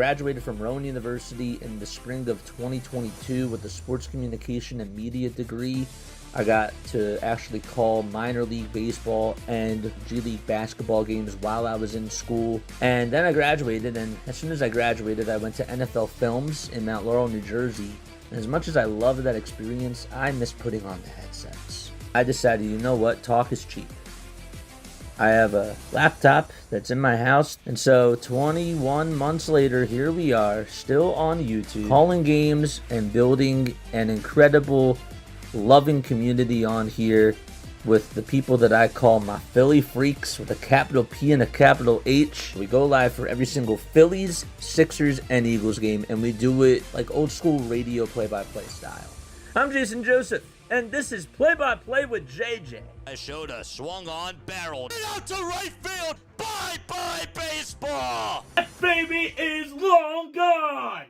graduated from Rowan University in the spring of 2022 with a sports communication and media degree. I got to actually call minor league baseball and G League basketball games while I was in school. And then I graduated, and as soon as I graduated, I went to NFL Films in Mount Laurel, New Jersey. And as much as I loved that experience, I miss putting on the headsets. I decided, you know what, talk is cheap. I have a laptop that's in my house, and so 21 months later, here we are, still on YouTube, calling games and building an incredible, loving community on here with the people that I call my Philly freaks with a capital P and a capital H. We go live for every single Phillies, Sixers, and Eagles game, and we do it like old school radio play-by-play style. I'm Jason Joseph, and this is Play-by-Play with JJ. Showed swung on, barreled, and out to right field. Bye-bye baseball. That baby is long gone.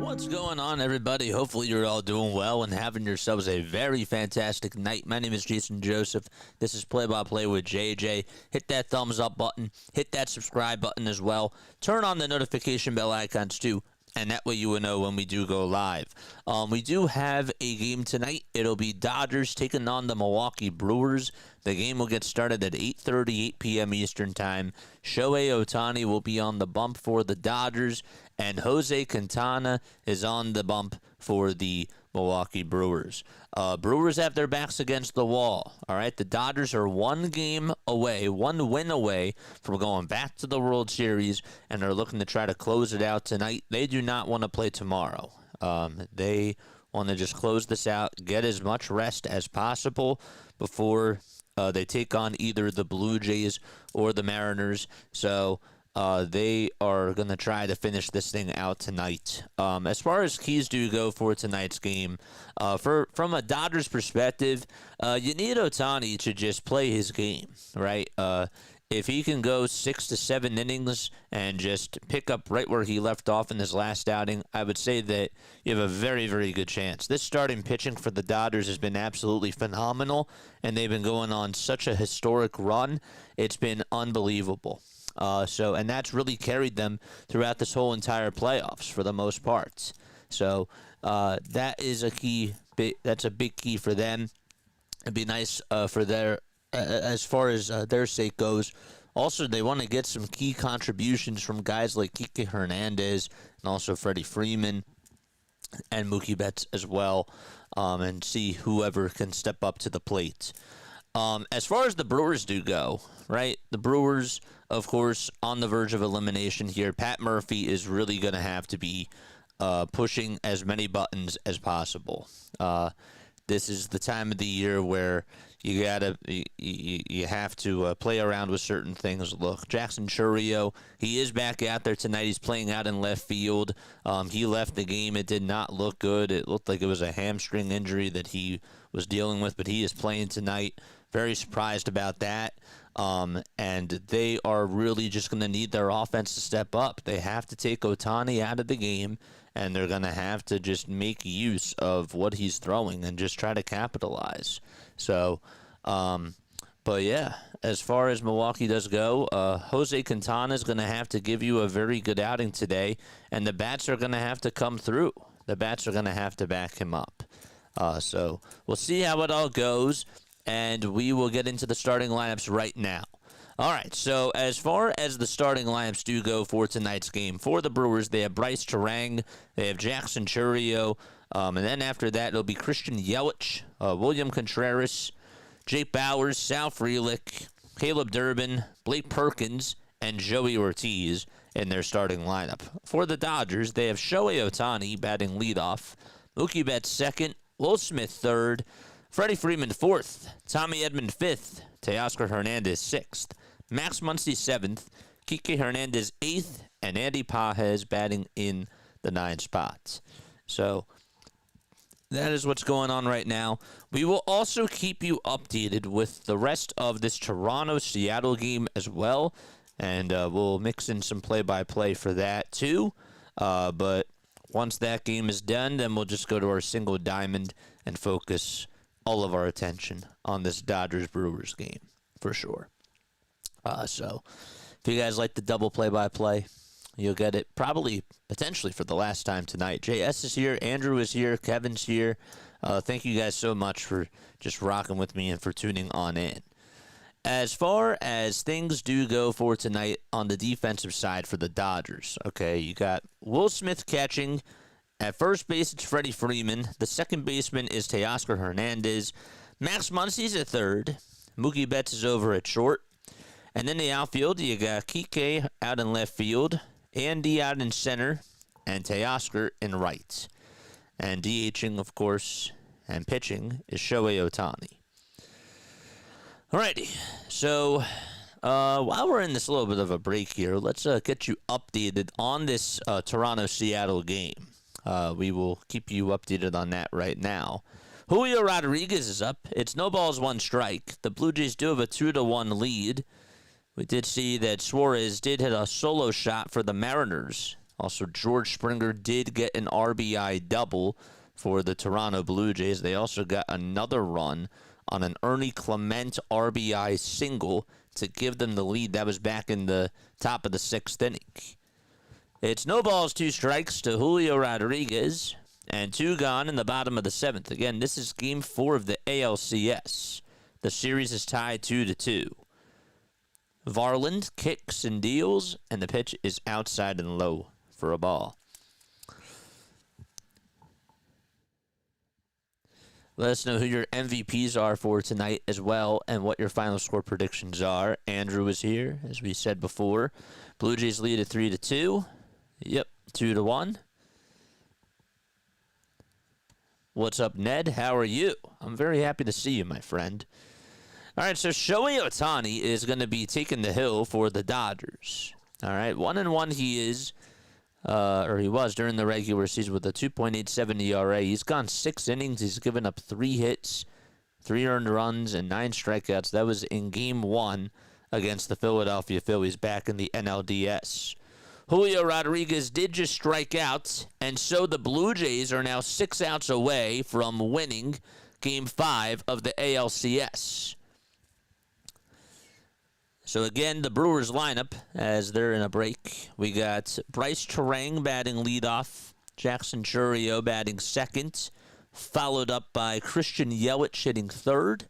What's going on, everybody? Hopefully you're all doing well and having yourselves a very fantastic night. My name is Jason Joseph. This is Play-by-Play with JJ. Hit that thumbs up button. Hit that subscribe button as well. Turn on the notification bell icons too, and that way you will know when we do go live. We do have a game tonight. It'll be Dodgers taking on the Milwaukee Brewers. The game will get started at 8:30, 8 p.m. Eastern Time. Shohei Ohtani will be on the bump for the Dodgers, and Jose Quintana is on the bump for the Milwaukee Brewers. Brewers have their backs against the wall. All right, the Dodgers are one game away, one win away from going back to the World Series, and they're looking to try to close it out tonight. They do not want to play tomorrow. They want to just close this out, get as much rest as possible before they take on either the Blue Jays or the Mariners. So they are going to try to finish this thing out tonight. As far as keys do go for tonight's game, from a Dodgers perspective, you need Ohtani to just play his game, right? If he can go 6 to 7 innings and just pick up right where he left off in his last outing, I would say that you have a very, very good chance. This starting pitching for the Dodgers has been absolutely phenomenal, and they've been going on such a historic run. It's been unbelievable. And that's really carried them throughout this whole entire playoffs for the most part. So that is a key. That's a big key for them. It'd be nice for their, as far as their sake goes. Also, they want to get some key contributions from guys like Kike Hernandez and also Freddie Freeman and Mookie Betts as well, and see whoever can step up to the plate. As far as the Brewers do go, right? The Brewers, of course, on the verge of elimination here. Pat Murphy is really going to have to be pushing as many buttons as possible. This is the time of the year where you have to play around with certain things. Look, Jackson Chourio, he is back out there tonight. He's playing out in left field. He left the game. It did not look good. It looked like it was a hamstring injury that he was dealing with, but he is playing tonight. Very surprised about that. And they are really just going to need their offense to step up. They have to take Ohtani out of the game, and they're going to have to just make use of what he's throwing and just try to capitalize. So, but yeah, as far as Milwaukee does go, Jose Quintana is going to have to give you a very good outing today, and the bats are going to have to come through. The bats are going to have to back him up. So we'll see how it all goes, and we will get into the starting lineups right now. All right, so as far as the starting lineups do go for tonight's game, for the Brewers, they have Bryce Terang, they have Jackson Chourio, and then after that, it'll be Christian Yelich, William Contreras, Jake Bauers, Sal Frelick, Caleb Durbin, Blake Perkins, and Joey Ortiz in their starting lineup. For the Dodgers, they have Shohei Ohtani batting leadoff, Mookie Betts second, Will Smith third, Freddie Freeman fourth, Tommy Edman fifth, Teoscar Hernandez sixth, Max Muncy seventh, Kike Hernandez eighth, and Andy Pages batting in the 9 spots. So that is what's going on right now. We will also keep you updated with the rest of this Toronto-Seattle game as well, and we'll mix in some play-by-play for that too. But once that game is done, then we'll just go to our single diamond and focus all of our attention on this Dodgers-Brewers game for sure. So if you guys like the double play-by-play, You'll get it probably, potentially, for the last time tonight. JS is here. Andrew is here. Kevin's here. Thank you guys so much for just rocking with me and for tuning on in. As far as things do go for tonight on the defensive side for the Dodgers, okay, you got Will Smith catching. At first base, it's Freddie Freeman. The second baseman is Teoscar Hernandez. Max Muncy's at third. Mookie Betts is over at short. And then the outfield, you got Kike out in left field, Andy out in center, and Teoscar in right. And DHing, of course, and pitching is Shohei Ohtani. Alrighty, so while we're in this little bit of a break here, let's get you updated on this Toronto-Seattle game. We will keep you updated on that right now. Julio Rodriguez is up. It's no balls, one strike. The Blue Jays do have a 2-1 lead. We did see that Suarez did hit a solo shot for the Mariners. Also, George Springer did get an RBI double for the Toronto Blue Jays. They also got another run on an Ernie Clement RBI single to give them the lead. That was back in the top of the sixth inning. It's no balls, two strikes to Julio Rodriguez, and two gone in the bottom of the seventh. Again, this is Game 4 of the ALCS. The series is tied 2-2. Varland kicks and deals, and the pitch is outside and low for a ball. Let us know who your MVPs are for tonight as well, and what your final score predictions are. Andrew is here, as we said before. Blue Jays lead at 3-2. Yep, 2-1. What's up, Ned? How are you? I'm very happy to see you, my friend. All right, so Shohei Ohtani is going to be taking the hill for the Dodgers. All right, 1-1 he is, or he was during the regular season with a 2.87 ERA. He's gone 6 innings. He's given up 3 hits, 3 earned runs, and 9 strikeouts. That was in Game 1 against the Philadelphia Phillies back in the NLDS. Julio Rodriguez did just strike out, and so the Blue Jays are now 6 outs away from winning Game 5 of the ALCS. So again, the Brewers lineup, as they're in a break, we got Bryce Terang batting leadoff, Jackson Chourio batting second, followed up by Christian Yelich hitting third,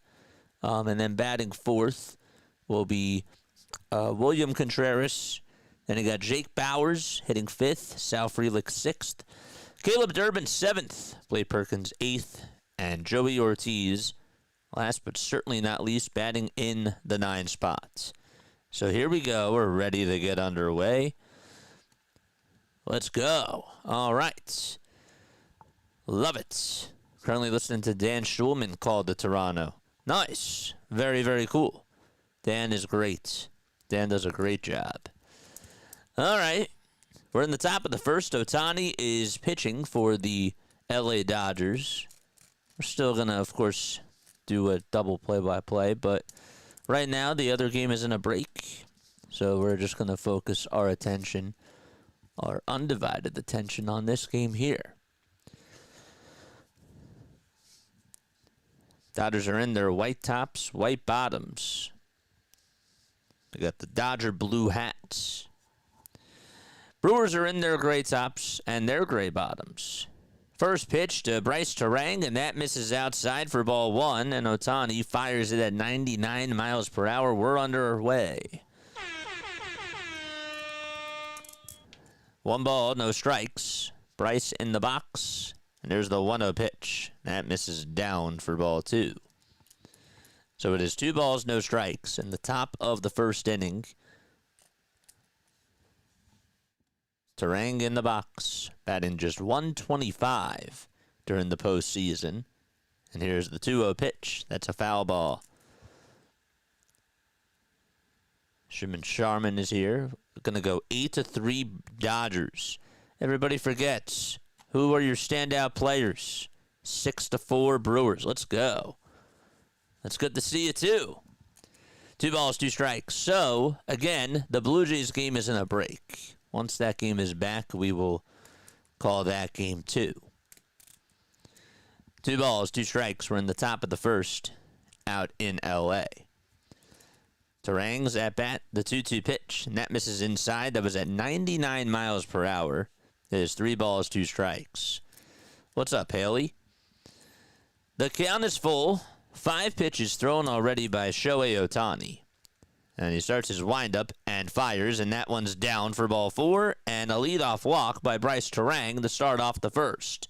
and then batting fourth will be William Contreras. Then you got Jake Bowers hitting fifth, Sal Frelick sixth, Caleb Durbin seventh, Blake Perkins eighth, and Joey Ortiz, last but certainly not least, batting in the 9 spots. So here we go. We're ready to get underway. Let's go. All right. Love it. Currently listening to Dan Schulman call to Toronto. Nice. Very, very cool. Dan is great. Dan does a great job. All right. We're in the top of the first. Ohtani is pitching for the LA Dodgers. We're still going to, of course, do a double play-by-play, but right now the other game is in a break, so we're just going to focus our attention, our undivided attention, on this game here. Dodgers are in their white tops, white bottoms. We got the Dodger blue hats. Brewers are in their gray tops and their gray bottoms. First pitch to Bryce Terang, and that misses outside for ball 1, and Ohtani fires it at 99 miles per hour. We're underway. 1 ball, no strikes. Bryce in the box, and there's the 1-0 pitch. That misses down for ball 2. So it is 2 balls, no strikes in the top of the first inning. Terang in the box, batting just 125 during the postseason. And here's the 2-0 pitch. That's a foul ball. Shimon Sharman is here. We're going to go 8-3 Dodgers. Everybody forgets, who are your standout players? 6-4 Brewers. Let's go. That's good to see you, too. 2 balls, 2 strikes. So, again, the Blue Jays game is in a break. Once that game is back, we will call that game 2. 2 balls, 2 strikes. We're in the top of the first out in L.A. Terang's at bat, the 2-2 pitch, and that misses inside. That was at 99 miles per hour. It is 3 balls, 2 strikes. What's up, Haley? The count is full. 5 pitches thrown already by Shohei Ohtani. And he starts his windup and fires, and that one's down for ball 4, and a leadoff walk by Bryce Terang to start off the first.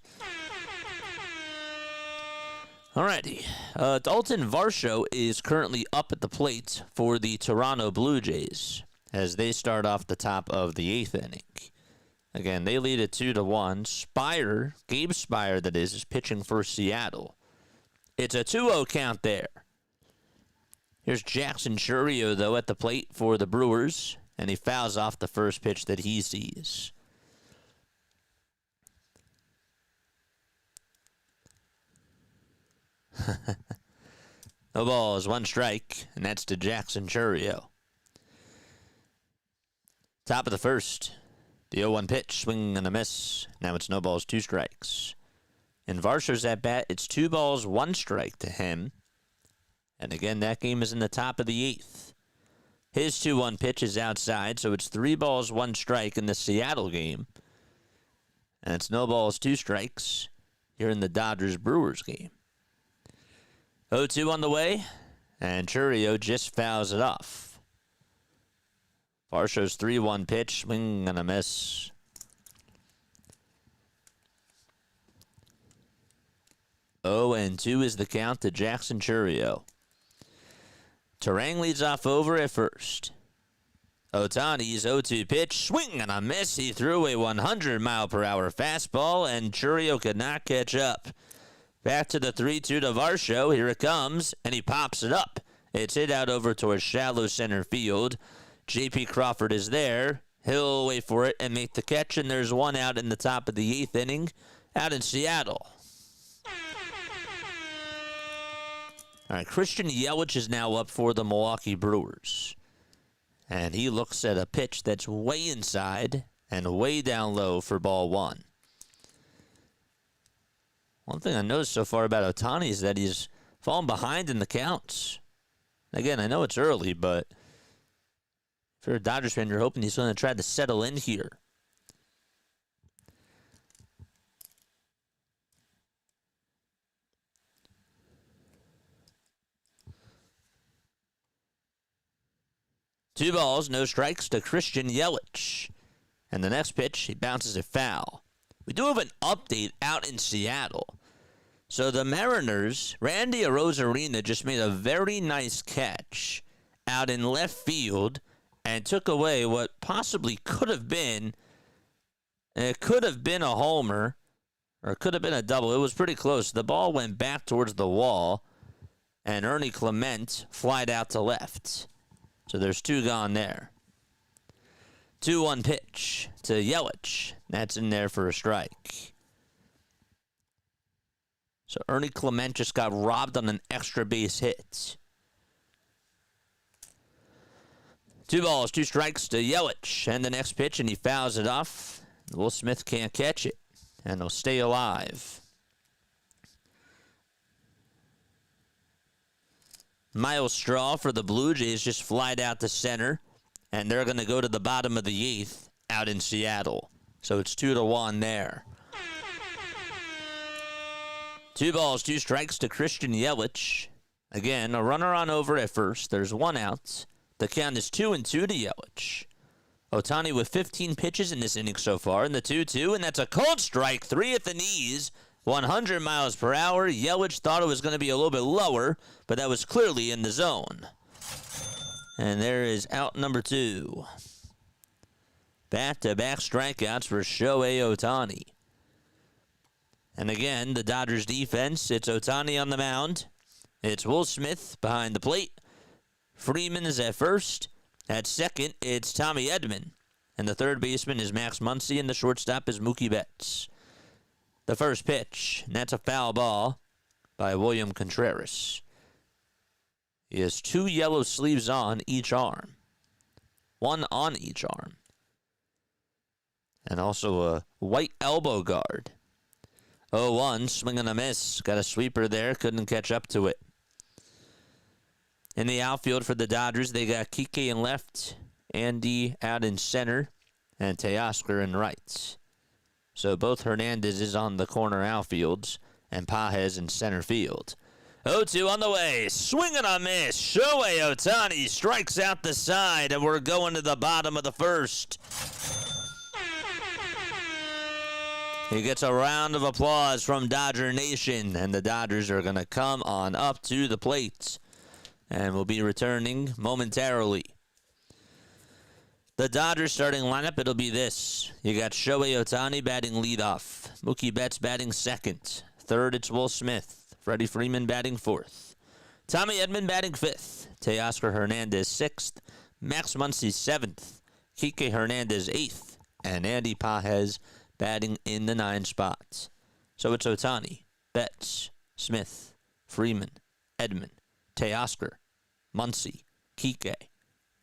Alrighty. Dalton Varsho is currently up at the plate for the Toronto Blue Jays as they start off the top of the 8th inning. Again, they lead it 2-1. Gabe Spire, that is pitching for Seattle. It's a 2-0 count there. Here's Jackson Chourio, though, at the plate for the Brewers, and he fouls off the first pitch that he sees. No balls, 1 strike, and that's to Jackson Chourio. Top of the first. The 0-1 pitch, swing and a miss. Now it's no balls, 2 strikes. In Varsho's at bat, it's 2 balls, 1 strike to him. And again, that game is in the top of the 8th. His 2-1 pitch is outside, so it's 3 balls, 1 strike in the Seattle game. And it's no balls, 2 strikes here in the Dodgers-Brewers game. 0-2 on the way, and Chourio just fouls it off. Varsho's 3-1 pitch, swing and a miss. Oh, and 2 is the count to Jackson Chourio. Terang leads off over at first. Ohtani's 0-2 pitch, swing and a miss. He threw a 100-mile-per-hour fastball, and Chourio could not catch up. Back to the 3-2 to Varsho. Here it comes, and he pops it up. It's hit out over towards shallow center field. J.P. Crawford is there. He'll wait for it and make the catch, and there's 1 out in the top of the 8th inning out in Seattle. All right, Christian Yelich is now up for the Milwaukee Brewers. And he looks at a pitch that's way inside and way down low for ball 1. One thing I noticed so far about Ohtani is that he's fallen behind in the counts. Again, I know it's early, but if you're a Dodgers fan, you're hoping he's going to try to settle in here. Two balls, no strikes to Christian Yelich. And the next pitch, he bounces it foul. We do have an update out in Seattle. So the Mariners, Randy Arozarena just made a very nice catch out in left field and took away what possibly could have been, it could have been a homer, or it could have been a double. It was pretty close. The ball went back towards the wall, and Ernie Clement flied out to left. So there's 2 gone there. 2-1 pitch to Yelich. That's in there for a strike. So Ernie Clement just got robbed on an extra base hit. 2 balls, 2 strikes to Yelich. And the next pitch, and he fouls it off. Will Smith can't catch it, and he'll stay alive. Miles Straw for the Blue Jays just flied out to center, and they're going to go to the bottom of the 8th out in Seattle. So it's 2-1 there. 2 balls, 2 strikes to Christian Yelich. Again, a runner on over at first. There's 1 out. The count is 2-2 to Yelich. Ohtani with 15 pitches in this inning so far in the 2-2, and that's a cold strike, 3 at the knees, 100 miles per hour. Yelich thought it was going to be a little bit lower, but that was clearly in the zone. And there is out number 2. Back-to-back strikeouts for Shohei Ohtani. And again, the Dodgers defense, it's Ohtani on the mound. It's Will Smith behind the plate. Freeman is at first. At second, it's Tommy Edman. And the third baseman is Max Muncy, and the shortstop is Mookie Betts. The first pitch, and that's a foul ball by William Contreras. He has 2 yellow sleeves on each arm. 1 on each arm. And also a white elbow guard. 0-1, swing and a miss. Got a sweeper there, couldn't catch up to it. In the outfield for the Dodgers, they got Kike in left, Andy out in center, and Teoscar in right. So both Hernandez is on the corner outfields, and Pages in center field. 0-2 on the way, swinging a miss. Shohei Ohtani strikes out the side, and we're going to the bottom of the first. He gets a round of applause from Dodger Nation, and the Dodgers are going to come on up to the plate, and will be returning momentarily. The Dodgers starting lineup, it'll be this. You got Shohei Ohtani batting leadoff. Mookie Betts batting second. Third, it's Will Smith. Freddie Freeman batting fourth. Tommy Edman batting fifth. Teoscar Hernandez sixth. Max Muncy seventh. Kike Hernandez eighth. And Andy Pages batting in the 9 spots. So it's Ohtani, Betts, Smith, Freeman, Edman, Teoscar, Muncy, Kike,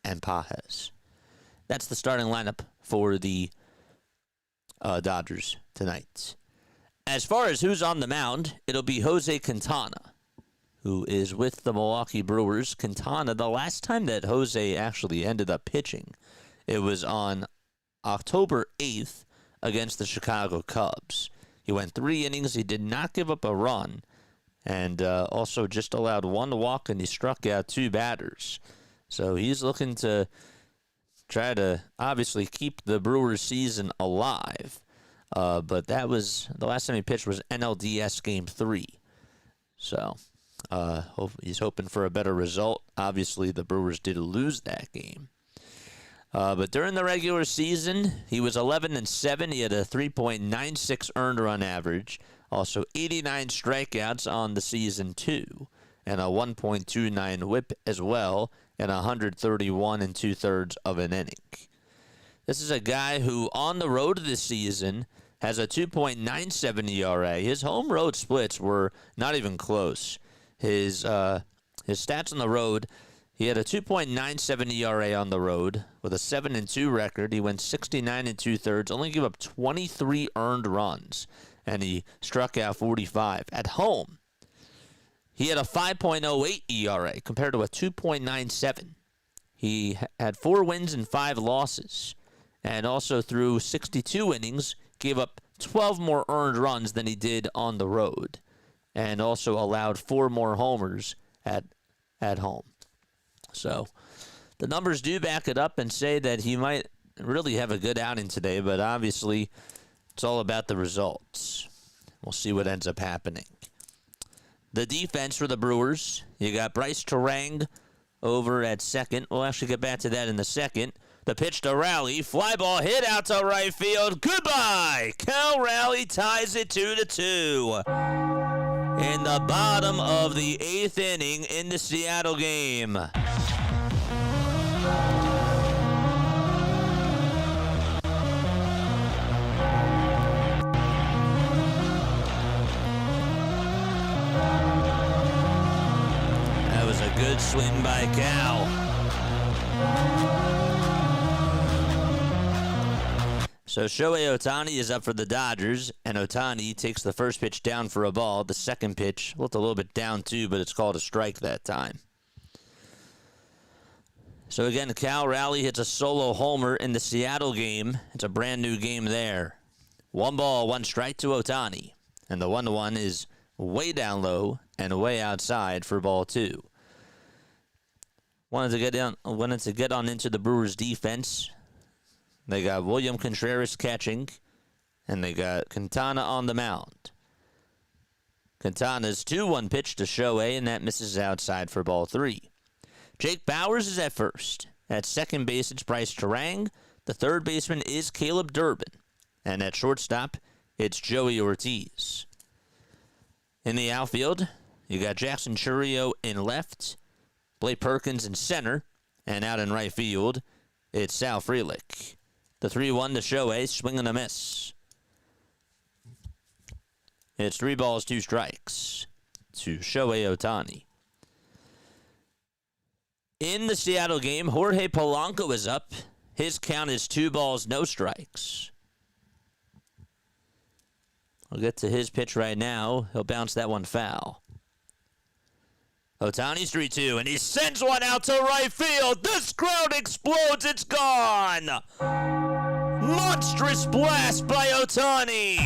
and Pages. That's the starting lineup for the Dodgers tonight. As far as who's on the mound, it'll be Jose Quintana, who is with the Milwaukee Brewers. Quintana, the last time that Jose actually ended up pitching, it was on October 8th against the Chicago Cubs. He went 3 innings. He did not give up a run, and also just allowed 1 walk, and he struck out 2 batters. So he's looking to try to obviously keep the Brewers season alive. But that was the last time he pitched was NLCS Game 3. So he's hoping for a better result. Obviously, the Brewers did lose that game. But during the regular season, he was 11-7. He had a 3.96 earned run average. Also, 89 strikeouts on the season, too. And a 1.29 whip as well. And 131 2/3 of an inning. This is a guy who, on the road this season, has a 2.97 ERA. His home road splits were not even close. His stats on the road, he had a 2.97 ERA on the road with a 7-2 record. He went 69 2/3, only gave up 23 earned runs, and he struck out 45. At home, he had a 5.08 ERA compared to a 2.97. He had 4 wins and 5 losses, and also through 62 innings, gave up 12 more earned runs than he did on the road, and also allowed 4 more homers at home. So the numbers do back it up and say that he might really have a good outing today, but obviously it's all about the results. We'll see what ends up happening. The defense for the Brewers, you got Bryce Terang over at second. We'll actually get back to that in a second. The pitch to Rowley. Fly ball hit out to right field. Goodbye! Cal Rowley ties it 2-2. In the bottom of the 8th inning in the Seattle game. That was a good swing by Cal. So Shohei Ohtani is up for the Dodgers, and Ohtani takes the first pitch down for a ball. The second pitch looked a little bit down too, but it's called a strike that time. So again, Cal Rowley hits a solo homer in the Seattle game. It's a brand new game there. 1 ball, 1 strike to Ohtani. And the 1-1 is way down low and way outside for ball 2. Wanted to get on into the Brewers defense. They got William Contreras catching, and they got Quintana on the mound. Quintana's 2-1 pitch to Shohei, and that misses outside for ball 3. Jake Bauers is at first. At second base, it's Bryce Terang. The third baseman is Caleb Durbin. And at shortstop, it's Joey Ortiz. In the outfield, you got Jackson Chourio in left, Blake Perkins in center, and out in right field, it's Sal Frelick. The 3-1 to Shohei, swing and a miss. It's 3 balls, 2 strikes to Shohei Ohtani. In the Seattle game, Jorge Polanco is up. His count is 2 balls, no strikes. We'll get to his pitch right now. He'll bounce that one foul. Ohtani's 3-2, and he sends one out to right field. This crowd explodes. It's gone. Monstrous blast by Ohtani.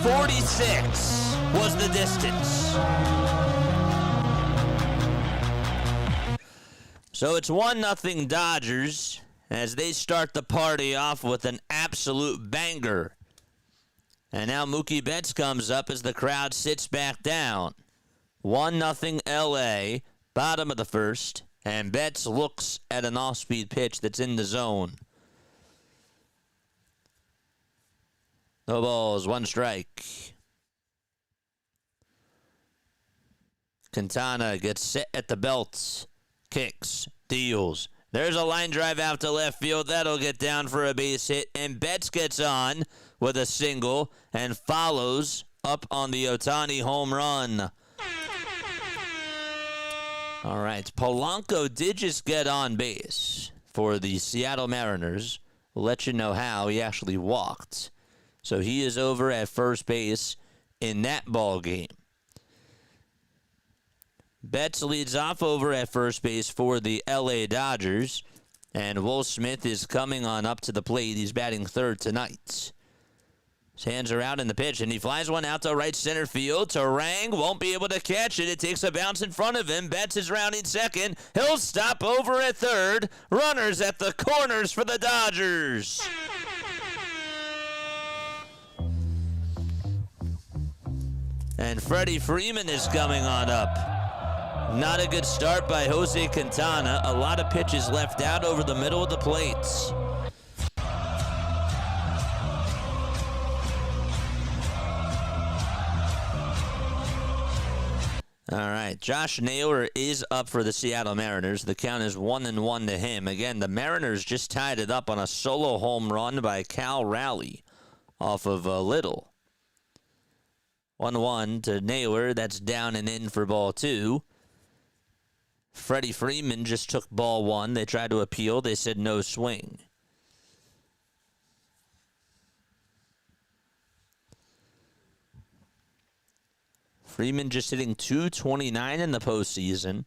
.446 was the distance. So it's 1-0 Dodgers as they start the party off with an absolute banger. And now Mookie Betts comes up as the crowd sits back down. 1-0 LA, bottom of the first, and Betts looks at an off-speed pitch that's in the zone. No balls, 1 strike. Quintana gets set at the belt. Kicks, deals. There's a line drive out to left field. That'll get down for a base hit. And Betts gets on with a single and follows up on the Ohtani home run. All right, Polanco did just get on base for the Seattle Mariners. We'll let you know how. He actually walked. So he is over at first base in that ball game. Betts leads off over at first base for the LA Dodgers. And Will Smith is coming on up to the plate. He's batting third tonight. His hands are out in the pitch, and he flies one out to right center field. Terang won't be able to catch it. It takes a bounce in front of him. Betts is rounding second. He'll stop over at third. Runners at the corners for the Dodgers. And Freddie Freeman is coming on up. Not a good start by Jose Quintana. A lot of pitches left out over the middle of the plates. All right, Josh Naylor is up for the Seattle Mariners. The count is 1-1 to him. Again, the Mariners just tied it up on a solo home run by Cal Raleigh off of Little. 1-1 to Naylor. That's down and in for ball 2. Freddie Freeman just took ball 1. They tried to appeal. They said no swing. Freeman just hitting .229 in the postseason.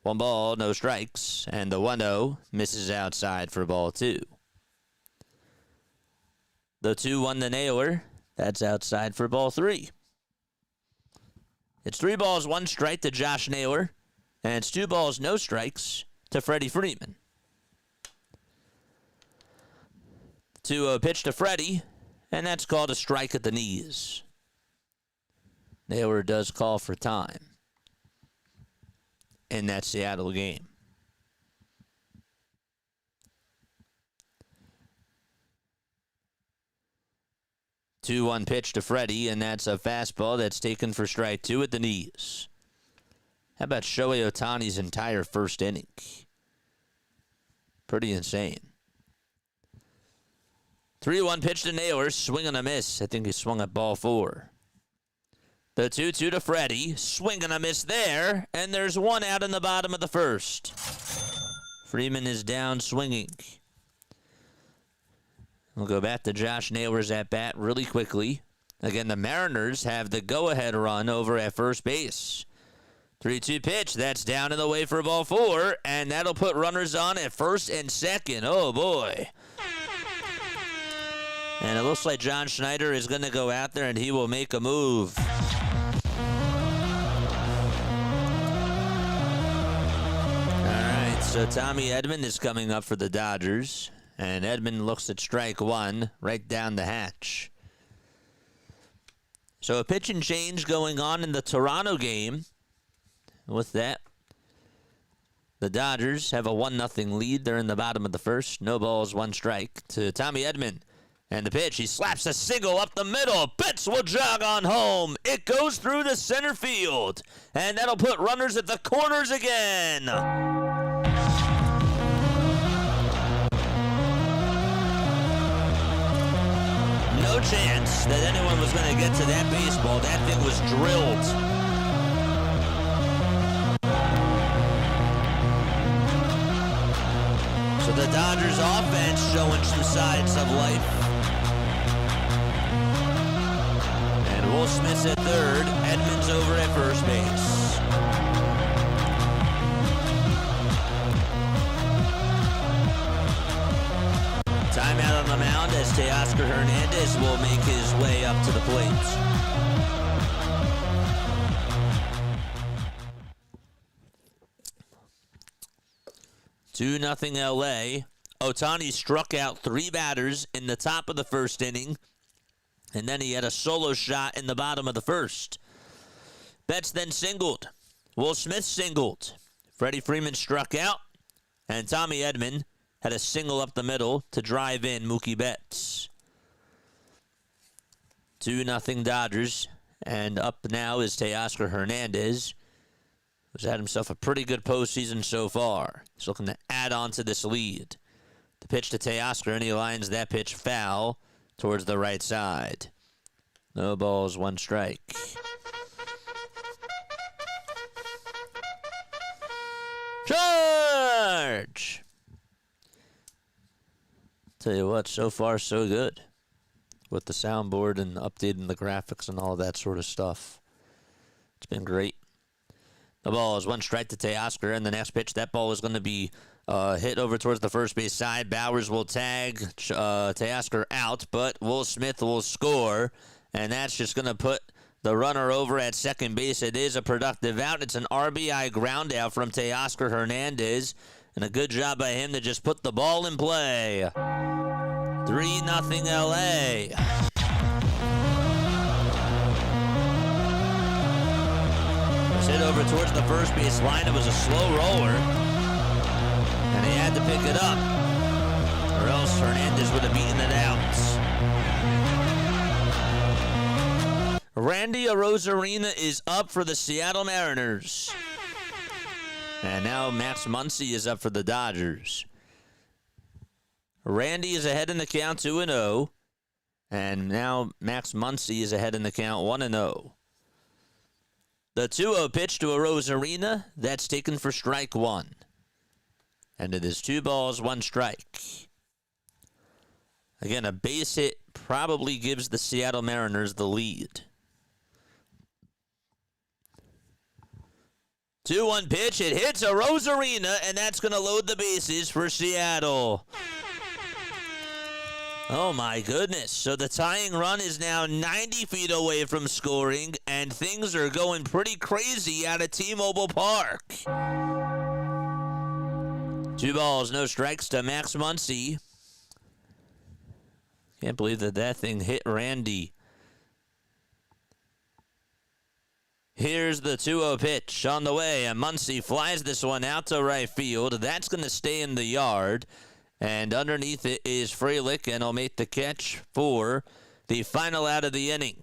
1 ball, no strikes. And the 1-0 misses outside for ball 2. The 2-1 to Naylor. That's outside for ball 3. It's 3 balls, 1 strike to Josh Naylor. And it's 2 balls, no strikes to Freddie Freeman. 2-0 pitch to Freddie. And that's called a strike at the knees. Naylor does call for time in that Seattle game. Two-one pitch to Freddie, and that's a fastball that's taken for strike 2 at the knees. How about Shohei Ohtani's entire first inning? Pretty insane. 3-1 pitch to Naylor, swing and a miss. I think he swung at ball 4. The 2-2 to Freddie, swing and a miss there, and there's 1 out in the bottom of the first. Freeman is down swinging. We'll go back to Josh Naylor's at-bat really quickly. Again, the Mariners have the go-ahead run over at first base. 3-2 pitch, that's down in the way for ball 4, and that'll put runners on at first and second. Oh, boy. And it looks like John Schneider is going to go out there, and he will make a move. So Tommy Edman is coming up for the Dodgers, and Edman looks at strike 1 right down the hatch. So a pitch and change going on in the Toronto game. With that, the Dodgers have a 1-0 lead. They're in the bottom of the first. No balls, 1 strike to Tommy Edman. And the pitch, he slaps a single up the middle. Betts will jog on home. It goes through the center field. And that'll put runners at the corners again. no chance that anyone was going to get to that baseball. That thing was drilled. So the Dodgers offense showing some signs of life. And Will Smith's at third. Edmonds over at first base. Timeout on the mound as Teoscar Hernandez will make his way up to the plate. Two 0 LA. Ohtani struck out 3 batters in the top of the first inning, and then he had a solo shot in the bottom of the first. Betts then singled. Will Smith singled. Freddie Freeman struck out, and Tommy Edman had a single up the middle to drive in Mookie Betts. 2-0 Dodgers, and up now is Teoscar Hernandez, who's had himself a pretty good postseason so far. He's looking to add on to this lead. The pitch to Teoscar, and he lines that pitch foul towards the right side. No balls, 1 strike. Charge! Tell you what, so far so good with the soundboard and updating the graphics and all that sort of stuff. It's been great. The ball is 1 strike to Teoscar, and the next pitch, that ball is going to be hit over towards the first base side. Bowers will tag Teoscar out, but Will Smith will score, and that's just going to put the runner over at second base. It is a productive out. It's an RBI ground out from Teoscar Hernandez, and a good job by him to just put the ball in play. 3-0 LA. Was hit over towards the first base line. It was a slow roller, and he had to pick it up, or else Hernandez would have beaten it out. Randy Arozarena is up for the Seattle Mariners. And now Max Muncy is up for the Dodgers. Randy is ahead in the count 2-0. And now Max Muncy is ahead in the count 1-0. The 2-0 pitch to Arozarena, that's taken for strike 1. And it is 2 balls, 1 strike. Again, a base hit probably gives the Seattle Mariners the lead. 2-1 pitch. It hits Arozarena, and that's going to load the bases for Seattle. Oh, my goodness. So the tying run is now 90 feet away from scoring, and things are going pretty crazy out at T-Mobile Park. 2 balls, no strikes to Max Muncy. Can't believe that thing hit Randy. Here's the 2-0 pitch on the way, and Muncy flies this one out to right field. That's going to stay in the yard, and underneath it is Frelick, and he'll make the catch for the final out of the inning.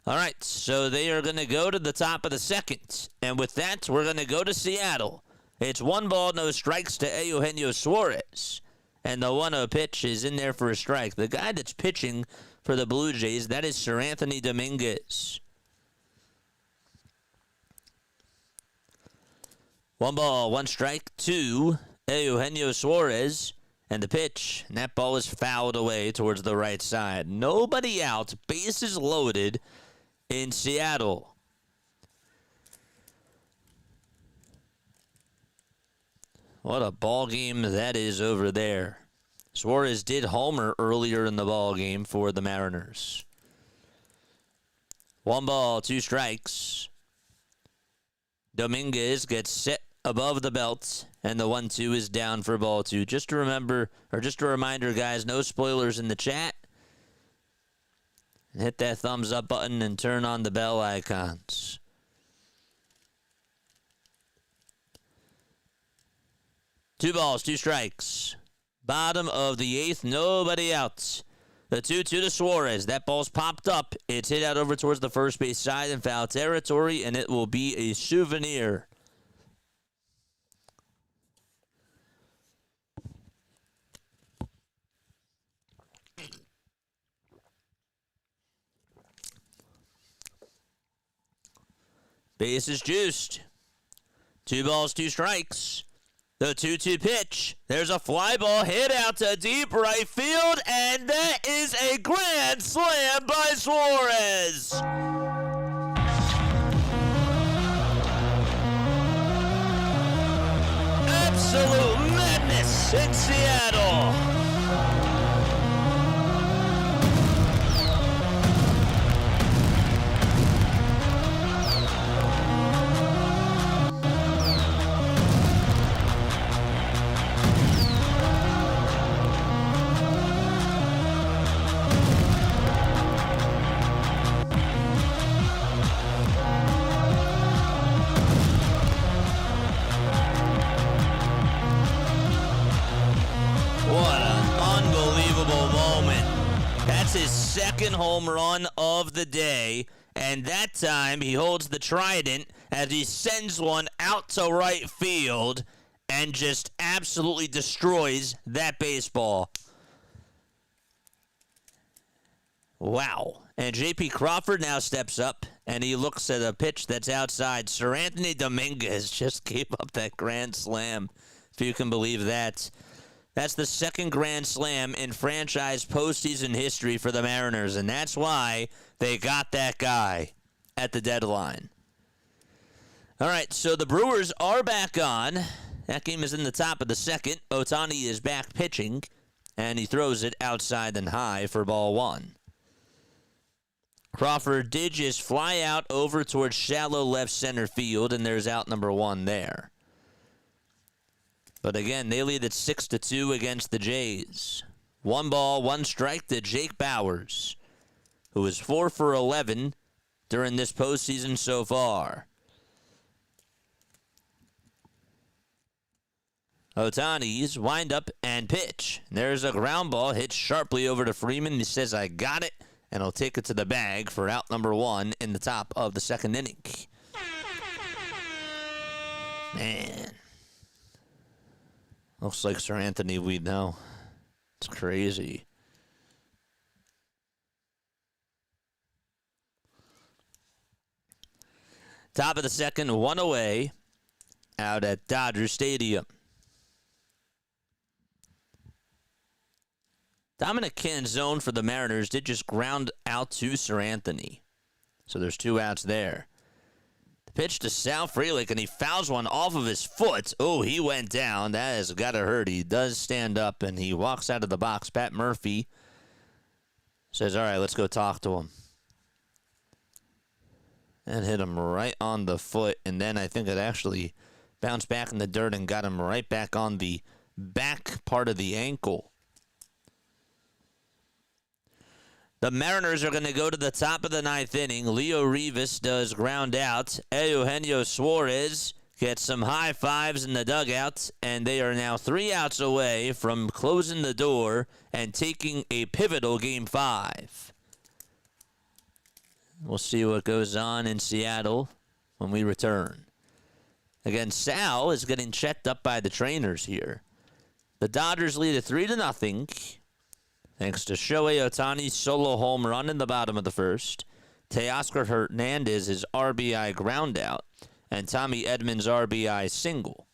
All right, so they are going to go to the top of the second, and with that, we're going to go to Seattle. It's 1 ball, no strikes to Eugenio Suarez, and the 1-0 pitch is in there for a strike. The guy that's pitching for the Blue Jays, that is Sir Anthony Dominguez. 1 ball, 1 strike to Eugenio Suarez. And the pitch, and that ball is fouled away towards the right side. Nobody out, bases loaded in Seattle. What a ball game that is over there. Suarez did homer earlier in the ball game for the Mariners. 1 ball, 2 strikes. Dominguez gets set above the belt, and the 1-2 is down for ball 2. Just a reminder, guys, no spoilers in the chat. And hit that thumbs up button and turn on the bell icons. Two balls, 2 strikes. Bottom of the 8th, nobody out. The 2-2 to Suarez. That ball's popped up. It's hit out over towards the first base side in foul territory, and it will be a souvenir. Base is juiced. 2 balls, 2 strikes. The 2-2 pitch. There's a fly ball hit out to deep right field, and that is a grand slam by Suarez. Absolute madness in Seattle. His second home run of the day, and that time he holds the trident as he sends one out to right field and just absolutely destroys that baseball. Wow. And J.P. Crawford now steps up, and he looks at a pitch that's outside. Sir Anthony Dominguez just gave up that grand slam, if you can believe that. That's the second grand slam in franchise postseason history for the Mariners, and that's why they got that guy at the deadline. All right, so the Brewers are back on. That game is in the top of the second. Ohtani is back pitching, and he throws it outside and high for ball 1. Crawford did just fly out over towards shallow left center field, and there's out number 1 there. But again, they lead at 6-2 against the Jays. 1 ball, 1 strike to Jake Bauers, who is 4 for 11 during this postseason so far. Ohtani's wind up and pitch. There's a ground ball hit sharply over to Freeman. He says, I got it, and he'll take it to the bag for out number 1 in the top of the second inning. Man. Looks like Sir Anthony we know. It's crazy. Top of the second, 1 away out at Dodger Stadium. Dominic Canzone for the Mariners did just ground out to Sir Anthony. So there's 2 outs there. Pitch to Sal Frelick, and he fouls one off of his foot. Oh, he went down. That has got to hurt. He does stand up, and he walks out of the box. Pat Murphy says, all right, let's go talk to him. And hit him right on the foot, and then I think it actually bounced back in the dirt and got him right back on the back part of the ankle. The Mariners are going to go to the top of the 9th inning. Leo Rivas does ground out. Eugenio Suarez gets some high fives in the dugout, and they are now 3 outs away from closing the door and taking a pivotal Game 5. We'll see what goes on in Seattle when we return. Again, Sal is getting checked up by the trainers here. The Dodgers lead at 3-0. Thanks to Shohei Ohtani's solo home run in the bottom of the first, Teoscar Hernandez's RBI groundout, and Tommy Edman's RBI single.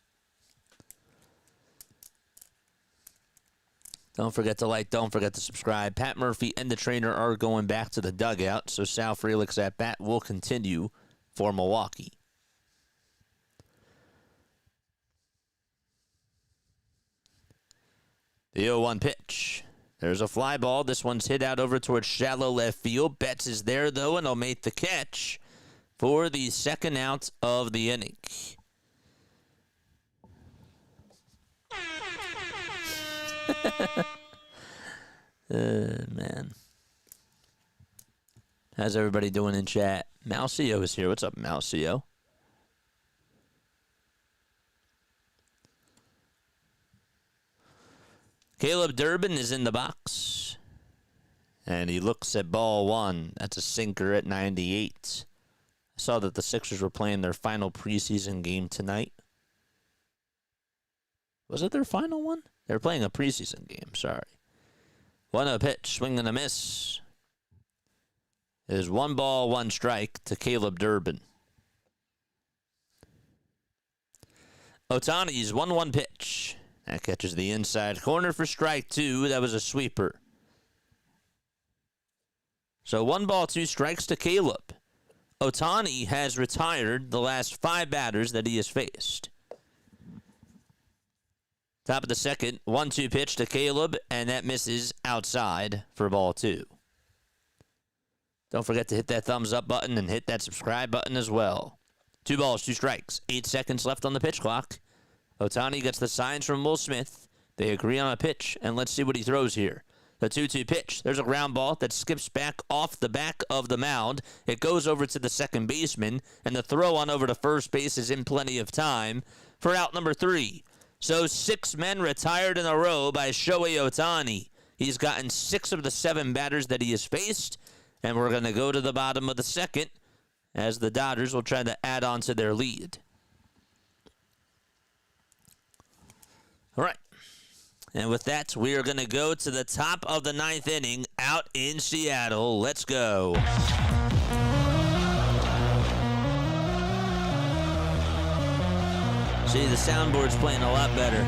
Don't forget to like, don't forget to subscribe. Pat Murphy and the trainer are going back to the dugout, so Sal Frelick's at bat will continue for Milwaukee. The 0-1 pitch. There's a fly ball. This one's hit out over towards shallow left field. Betts is there, though, and he'll make the catch for the second out of the inning. Man. How's everybody doing in chat? Malcio is here. What's up, Malcio? Caleb Durbin is in the box. And he looks at ball 1. That's a sinker at 98. I saw that the Sixers were playing their final preseason game tonight. Was it their final one? They were playing a preseason game, sorry. 1-0 pitch, swing and a miss. It is 1 ball, 1 strike to Caleb Durbin. Ohtani's 1-1 pitch. That catches the inside corner for strike 2. That was a sweeper. So 1 ball, 2 strikes to Caleb. Ohtani has retired the last 5 batters that he has faced. Top of the second, 1-2 pitch to Caleb, and that misses outside for ball 2. Don't forget to hit that thumbs up button and hit that subscribe button as well. 2 balls, 2 strikes. 8 seconds left on the pitch clock. Ohtani gets the signs from Will Smith. They agree on a pitch, and let's see what he throws here. The 2-2 pitch. There's a ground ball that skips back off the back of the mound. It goes over to the second baseman, and the throw on over to first base is in plenty of time for out number 3. So 6 men retired in a row by Shohei Ohtani. He's gotten 6 of the 7 batters that he has faced, and we're going to go to the bottom of the second as the Dodgers will try to add on to their lead. All right. And with that, we are going to go to the top of the 9th inning out in Seattle. Let's go. See, the soundboard's playing a lot better.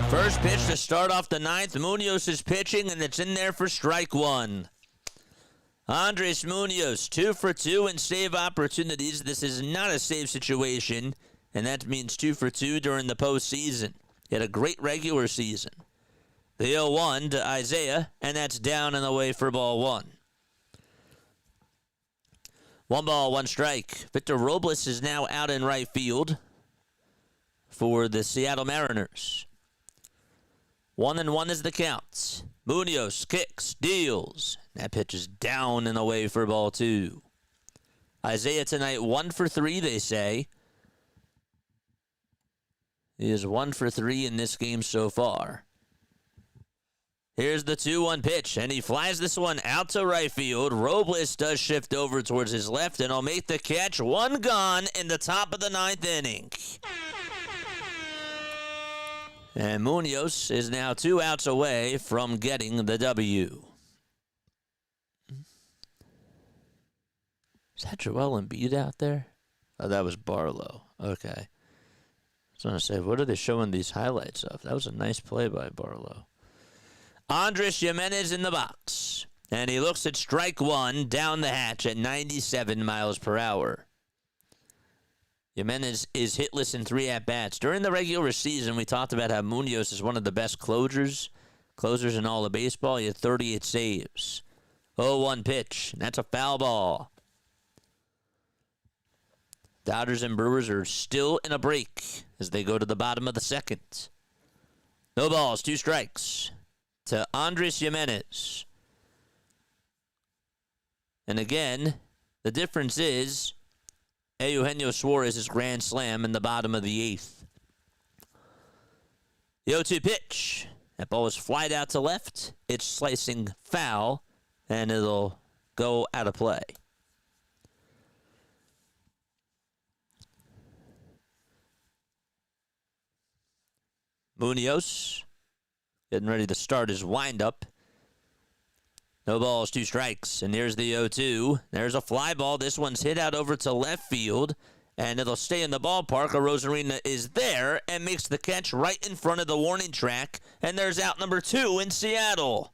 First pitch to start off the 9th. Munoz is pitching, and it's in there for strike 1. Andres Munoz, 2 for 2 in save opportunities. This is not a save situation, and that means 2 for 2 during the postseason. He had a great regular season. The 0-1 to Isaiah, and that's down and away for ball 1. 1 ball, 1 strike. Victor Robles is now out in right field for the Seattle Mariners. 1-1 is the count. Munoz kicks, deals. That pitch is down and away for ball 2. Isaiah tonight 1 for 3, they say. He is 1 for 3 in this game so far. Here's the 2-1 pitch, and he flies this one out to right field. Robles does shift over towards his left, and he'll make the catch. 1 gone in the top of the 9th inning. And Munoz is now 2 outs away from getting the W. Is that Joel Embiid out there? Oh, that was Barlow. Okay. I was going to say, what are they showing these highlights of? That was a nice play by Barlow. Andres Jimenez in the box. And he looks at strike 1 down the hatch at 97 miles per hour. Jimenez is hitless in 3 at-bats. During the regular season, we talked about how Munoz is one of the best closers in all of baseball. He had 38 saves. 0-1 pitch, and that's a foul ball. Dodgers and Brewers are still in a break as they go to the bottom of the second. No balls, 2 strikes to Andres Jimenez. And again, the difference is Eugenio Suarez's grand slam in the bottom of the 8th. The 0-2 pitch. That ball is flied out to left. It's slicing foul, and it'll go out of play. Munoz getting ready to start his windup. No balls, 2 strikes, and here's the 0-2. There's a fly ball. This one's hit out over to left field, and it'll stay in the ballpark. Rosarina is there and makes the catch right in front of the warning track, and there's out number 2 in Seattle.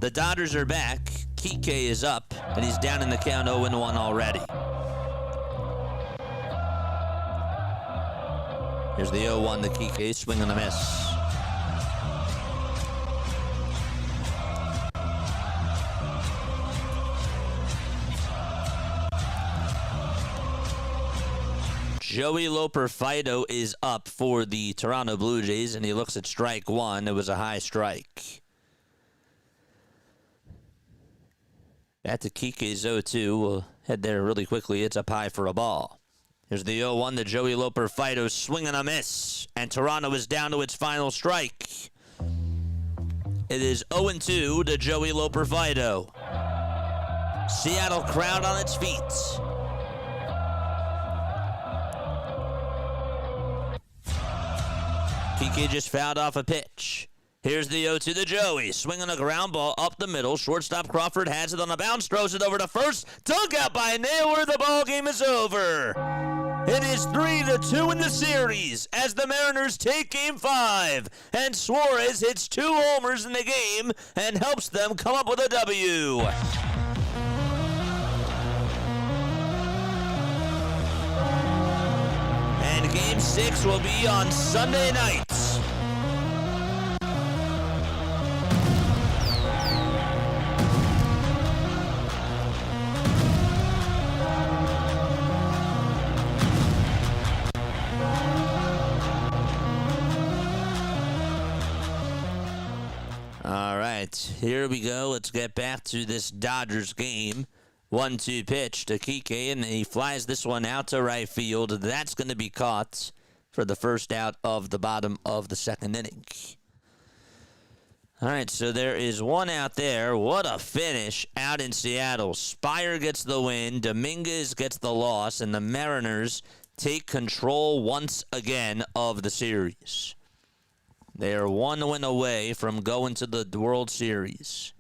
The Dodgers are back. Kike is up, and he's down in the count 0-1 already. Here's the 0-1 to Kike, swing and a miss. Joey Loper-Fido is up for the Toronto Blue Jays, and he looks at strike 1. It was a high strike. Back to Kike's 0-2. We'll head there really quickly. It's up high for a ball. Here's the 0-1 to Joey Loper-Fido, swing and a miss. And Toronto is down to its final strike. It is 0-2 to Joey Loper-Fido. Seattle crowd on its feet. Kike just fouled off a pitch. Here's the 0-2 to Joey. Swinging a ground ball up the middle. Shortstop Crawford has it on the bounce. Throws it over to first. Dunk out by Naylor. The ball game is over. It is 3-2 in the series as the Mariners take Game 5. And Suarez hits 2 homers in the game and helps them come up with a W. And Game 6 will be on Sunday night. All right, here we go. Let's get back to this Dodgers game. 1-2 pitch to Kike, and he flies this one out to right field. That's going to be caught for the first out of the bottom of the second inning. All right, so there is one out there. What a finish out in Seattle. Spire gets the win, Dominguez gets the loss, and the Mariners take control once again of the series. They are 1 win away from going to the World Series.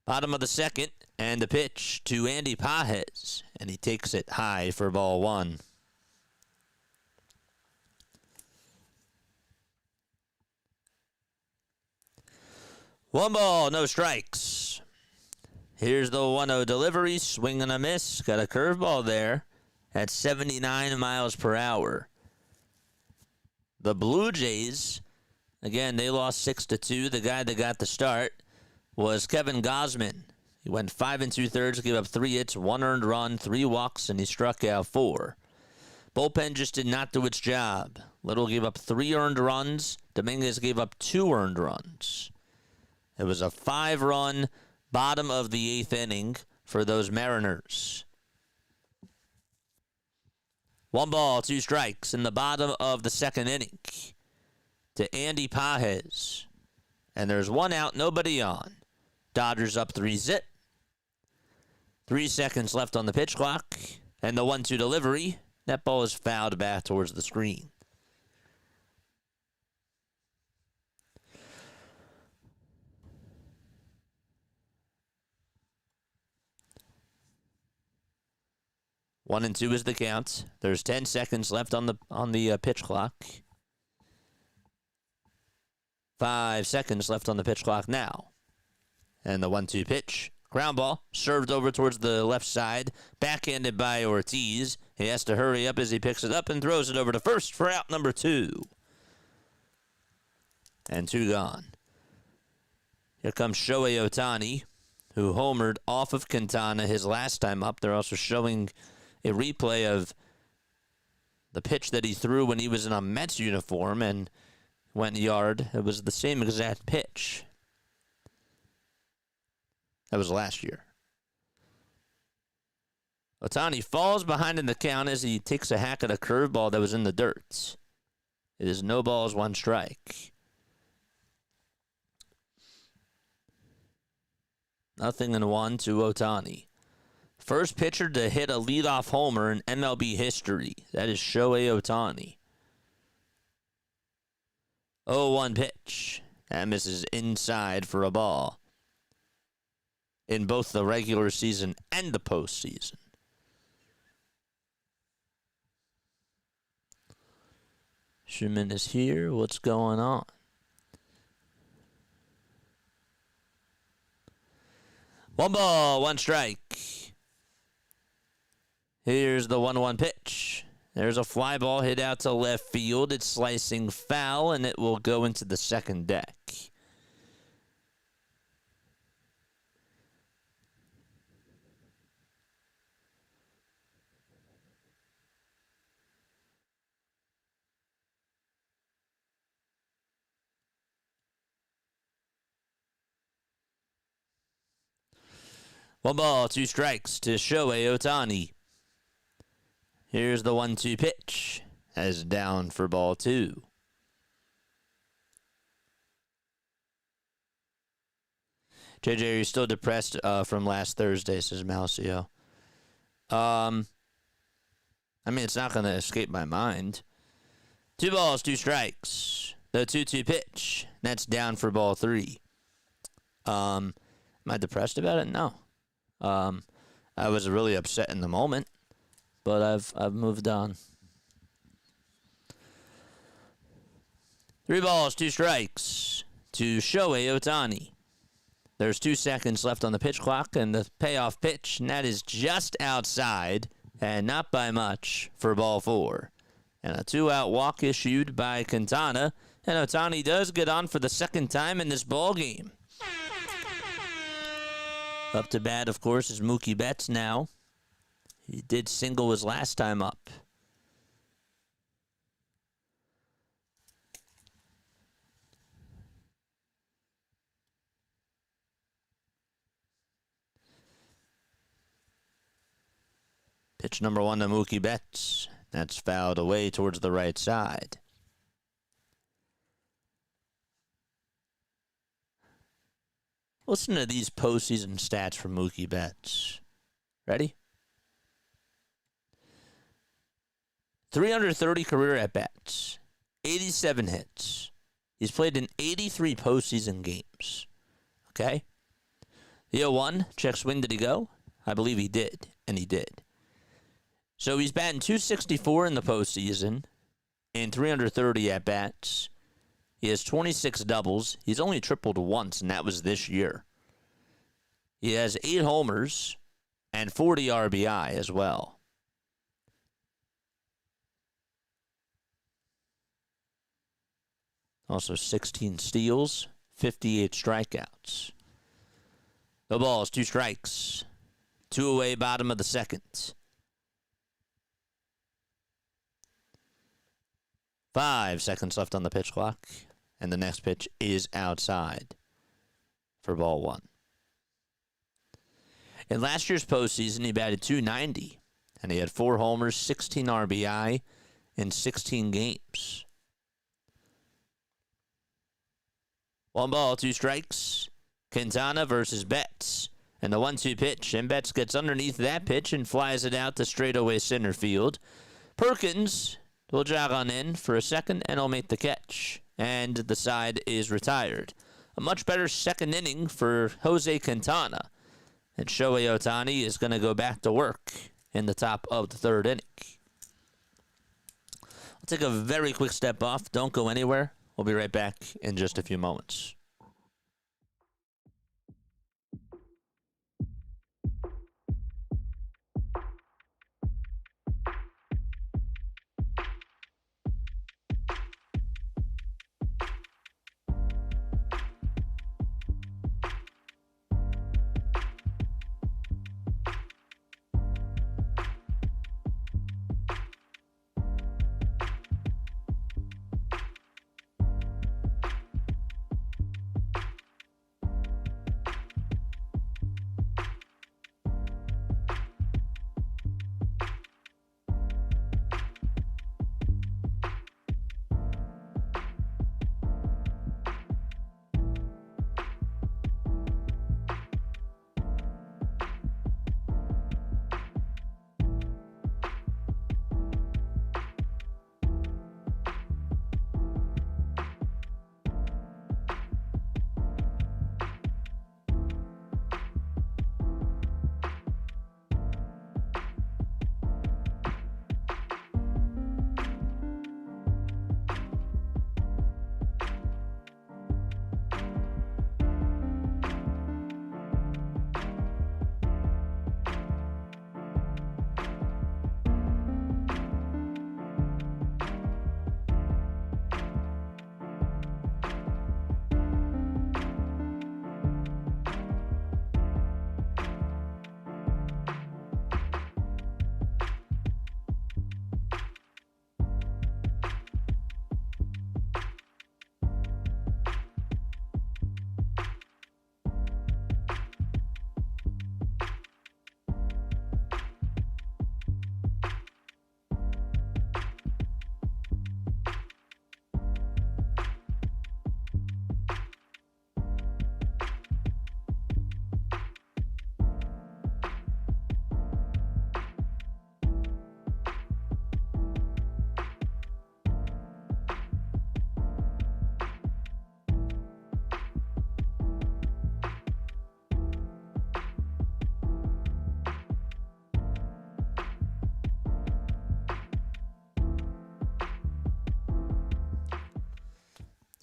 Bottom of the second, and the pitch to Andy Pages, and he takes it high for ball 1. One ball, no strikes. Here's the 1-0 delivery, swing and a miss. Got a curveball there at 79 miles per hour. The Blue Jays, again, they lost 6-2. The guy that got the start was Kevin Gausman. He went 5 2/3, gave up 3 hits, 1 earned run, 3 walks, and he struck out 4. Bullpen just did not do its job. Little gave up 3 earned runs. Dominguez gave up 2 earned runs. It was a 5-run bottom of the 8th inning for those Mariners. 1 ball, 2 strikes in the bottom of the second inning to Andy Pages. And there's 1 out, nobody on. Dodgers up 3-0. 3 seconds left on the pitch clock. And the 1-2 delivery. That ball is fouled back towards the screen. One and 2 is the count. There's 10 seconds left on the pitch clock. 5 seconds left on the pitch clock now. And the 1-2 pitch. Ground ball. Served over towards the left side. Backhanded by Ortiz. He has to hurry up as he picks it up and throws it over to first for out number 2. And 2 gone. Here comes Shohei Ohtani, who homered off of Quintana his last time up. They're also showing a replay of the pitch that he threw when he was in a Mets uniform and went yard. It was the same exact pitch. That was last year. Ohtani falls behind in the count as he takes a hack at a curveball that was in the dirt. It is no balls, 1 strike. 0-1 to Ohtani. First pitcher to hit a leadoff homer in MLB history. That is Shohei Ohtani. 0-1 pitch. That misses inside for a ball. In both the regular season and the postseason. Schumann is here. What's going on? One ball, 1 strike. Here's the 1-1 pitch. There's a fly ball hit out to left field. It's slicing foul, and it will go into the second deck. One ball, 2 strikes to Shohei Ohtani. Here's the 1-2 pitch. As down for ball 2. JJ, are you still depressed from last Thursday, says Malcio. I mean, it's not going to escape my mind. 2 balls, 2 strikes. The 2-2 pitch. That's down for ball 3. Am I depressed about it? No. I was really upset in the moment, but I've moved on. 3 balls, 2 strikes to Shohei Ohtani. There's 2 seconds left on the pitch clock, and the payoff pitch, and that is just outside, and not by much, for ball 4. And a 2-out walk issued by Quintana, and Ohtani does get on for the second time in this ball game. Up to bat, of course, is Mookie Betts now. He did single his last time up. Pitch number 1 to Mookie Betts. That's fouled away towards the right side. Listen to these postseason stats from Mookie Betts. Ready? 330 career at-bats. 87 hits. He's played in 83 postseason games. Okay? The 0-1, check swing, did he go? I believe he did, and he did. So he's batting .264 in the postseason in 330 at-bats. He has 26 doubles. He's only tripled once, and that was this year. He has 8 homers and 40 RBI as well. Also 16 steals, 58 strikeouts. No balls, 2 strikes. 2 away, bottom of the second. 5 seconds left on the pitch clock, and the next pitch is outside for ball 1. In last year's postseason, he batted .290, and he had 4 homers, 16 RBI in 16 games. 1 ball, 2 strikes. Quintana versus Betts. And the 1-2 pitch, and Betts gets underneath that pitch and flies it out to straightaway center field. Perkins will jog on in for a second, and he'll make the catch. And the side is retired. A much better second inning for Jose Quintana. And Shohei Ohtani is going to go back to work in the top of the 3rd inning. I'll take a very quick step off. Don't go anywhere. We'll be right back in just a few moments.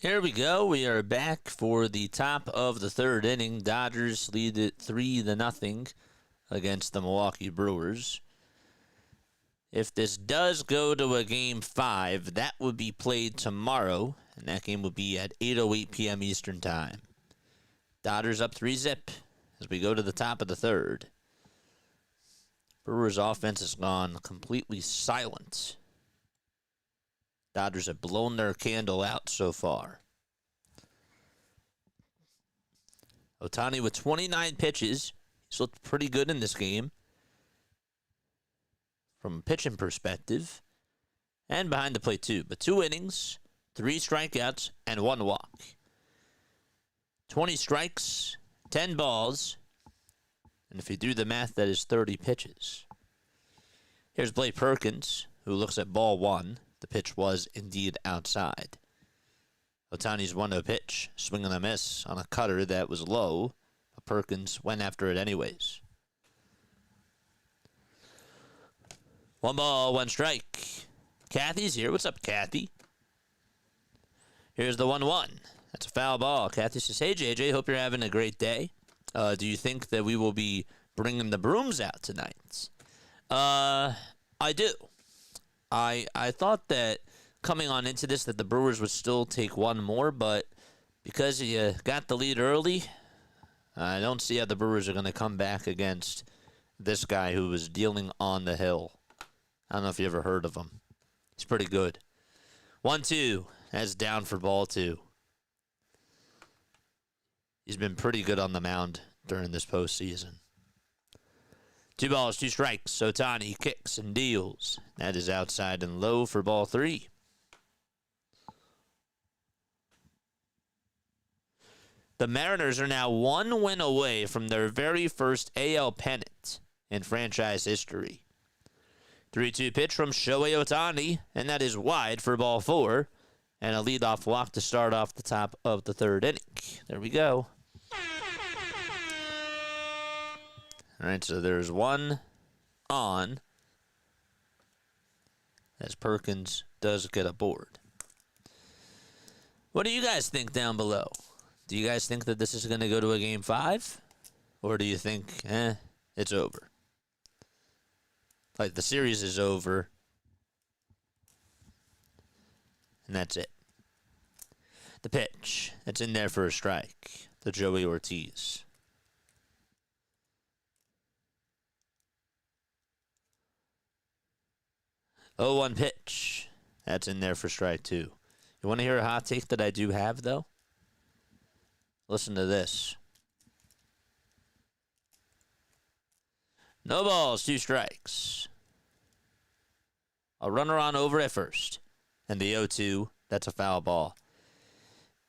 Here we go. We are back for the top of the third inning. Dodgers lead it 3-0 against the Milwaukee Brewers. If this does go to a Game 5, that would be played tomorrow, and that game will be at 8:08 p.m. Eastern Time. Dodgers up 3-0 as we go to the top of the third. Brewers' offense has gone completely silent. Dodgers have blown their candle out so far. Ohtani with 29 pitches. He's looked pretty good in this game from a pitching perspective. And behind the plate, too. But 2 innings, 3 strikeouts, and 1 walk. 20 strikes, 10 balls. And if you do the math, that is 30 pitches. Here's Blake Perkins, who looks at ball 1. The pitch was indeed outside. Ohtani's 1-0 pitch, swing and a miss on a cutter that was low, but Perkins went after it anyways. 1 ball, 1 strike. Kathy's here. What's up, Kathy? Here's the 1-1. That's a foul ball. Kathy says, "Hey, JJ, hope you're having a great day. Do you think that we will be bringing the brooms out tonight?" I do. I thought that coming on into this that the Brewers would still take 1 more, but because you got the lead early, I don't see how the Brewers are going to come back against this guy who was dealing on the hill. I don't know if you ever heard of him. He's pretty good. 1-2. That's down for ball 2. He's been pretty good on the mound during this postseason. 2 balls, 2 strikes. Ohtani kicks and deals. That is outside and low for ball 3. The Mariners are now 1 win away from their very first AL pennant in franchise history. 3-2 pitch from Shohei Ohtani, and that is wide for ball 4. And a leadoff walk to start off the top of the third inning. There we go. All right, so there's 1 on as Perkins does get aboard. What do you guys think down below? Do you guys think that this is going to go to a Game 5? Or do you think, it's over? Like, the series is over. And that's it. The pitch. It's in there for a strike. To Joey Ortiz. 0-1 pitch. That's in there for strike 2. You want to hear a hot take that I do have, though? Listen to this. No balls, 2 strikes. A runner on over at first. And the 0-2, that's a foul ball.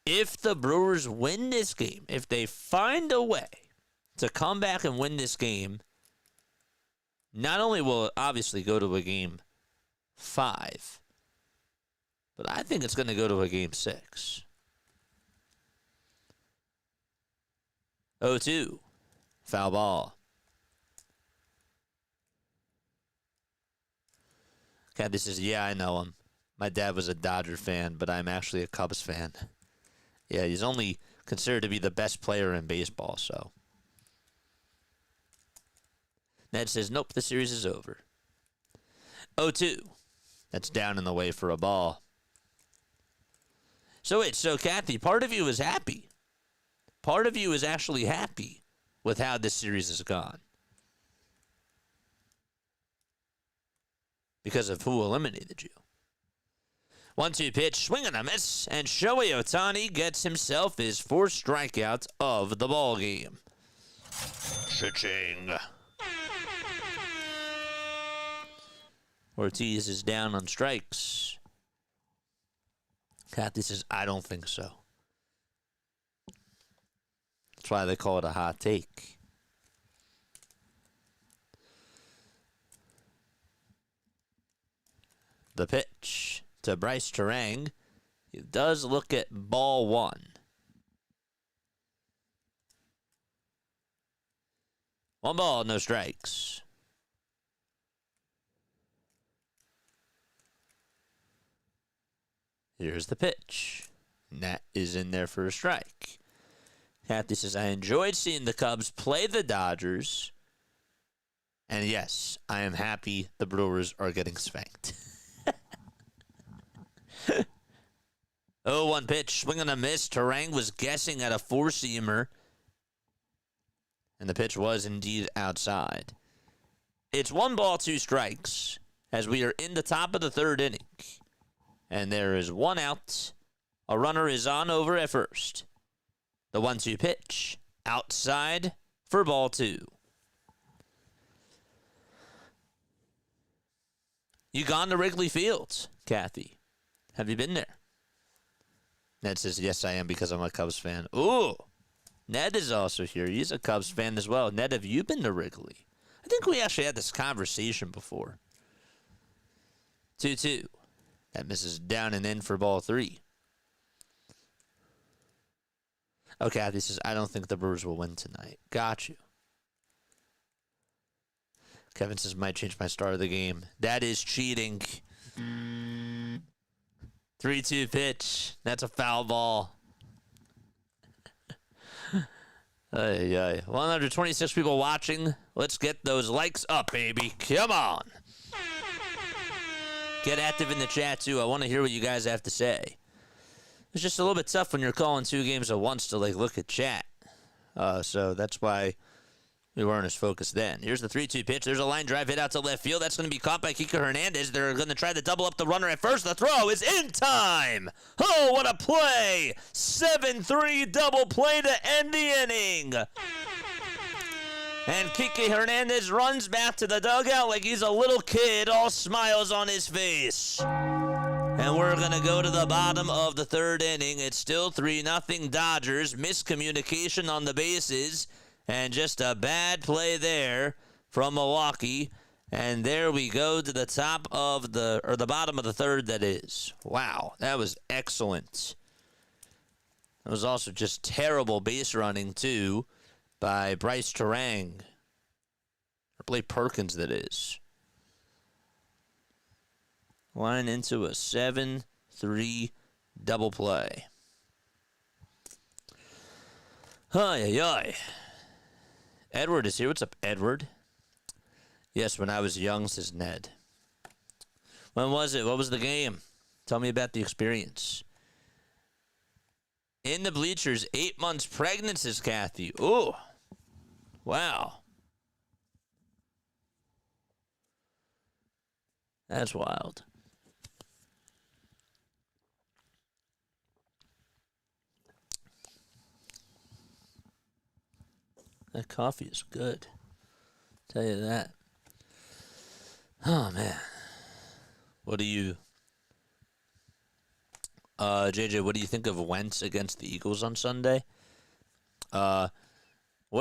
If the Brewers win this game, if they find a way to come back and win this game, not only will it obviously go to a Game 5, but I think it's going to go to a Game 6. 0-2, foul ball. Kathy says, "Yeah, I know him. My dad was a Dodger fan, but I'm actually a Cubs fan." Yeah, he's only considered to be the best player in baseball, so. Ned says, "Nope, the series is over." 0-2. That's down in the way for a ball. So Kathy, part of you is happy. Part of you is actually happy with how this series has gone. Because of who eliminated you. 1-2 pitch, swing and a miss, and Shohei Ohtani gets himself his 4th strikeout of the ball game. Cha-ching. Ortiz is down on strikes. Kathy says, "I don't think so." That's why they call it a hot take. The pitch to Bryce Terang. He does look at ball 1. 1 ball, no strikes. Here's the pitch And that is in there for a strike. Kathy says, I enjoyed seeing the Cubs play the Dodgers. And yes, I am happy the Brewers are getting spanked. 0-1 pitch, swing and a miss. Terang was guessing at a four-seamer. And the pitch was indeed outside. It's 1 ball, 2 strikes as we are in the top of the third inning. And there is 1 out. A runner is on over at first. The 1-2 pitch. Outside for ball 2. You gone to Wrigley Field, Kathy? Have you been there? Ned says, yes, I am because I'm a Cubs fan. Ooh, Ned is also here. He's a Cubs fan as well. Ned, have you been to Wrigley? I think we actually had this conversation before. 2-2. That misses down and in for ball 3. Oh, Kathy says, I don't think the Brewers will win tonight. Got you. Kevin says, might change my start of the game. That is cheating. 3-2 pitch. That's a foul ball. 126 people watching. Let's get those likes up, baby. Come on. Get active in the chat, too. I want to hear what you guys have to say. It's just a little bit tough when you're calling 2 games at once to, look at chat. So that's why we weren't as focused then. Here's the 3-2 pitch. There's a line drive hit out to left field. That's going to be caught by Kike Hernandez. They're going to try to double up the runner at first. The throw is in time. Oh, what a play. 7-3 double play to end the inning. And Kike Hernandez runs back to the dugout like he's a little kid, all smiles on his face. And we're going to go to the bottom of the third inning. It's still 3-0 Dodgers. Miscommunication on the bases. And just a bad play there from Milwaukee. And there we go to the the bottom of the third, that is. Wow, that was excellent. It was also just terrible base running, too, by Bryce Terang. Or Blake Perkins, that is. Line into a 7-3 double play. Ay. Edward is here. What's up, Edward? Yes, when I was young, says Ned. When was it? What was the game? Tell me about the experience. In the bleachers, 8 months pregnant, says Kathy. Ooh. Wow. That's wild. That coffee is good. Tell you that. Oh, man. What do you... JJ, what do you think of Wentz against the Eagles on Sunday? What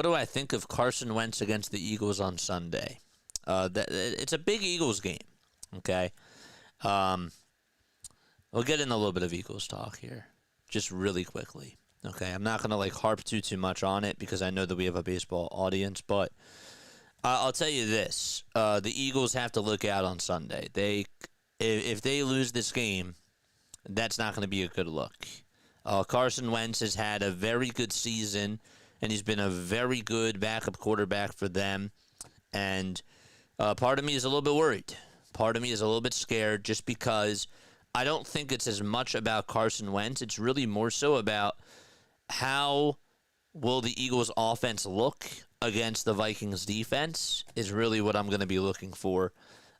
do I think of Carson Wentz against the Eagles on Sunday? It's a big Eagles game, okay? We'll get in a little bit of Eagles talk here, just really quickly. Okay, I'm not going to harp too much on it because I know that we have a baseball audience, but I'll tell you this. The Eagles have to look out on Sunday. If they lose this game, that's not going to be a good look. Carson Wentz has had a very good season, and he's been a very good backup quarterback for them. And part of me is a little bit worried. Part of me is a little bit scared just because I don't think it's as much about Carson Wentz. It's really more so about how will the Eagles' offense look against the Vikings' defense is really what I'm going to be looking for.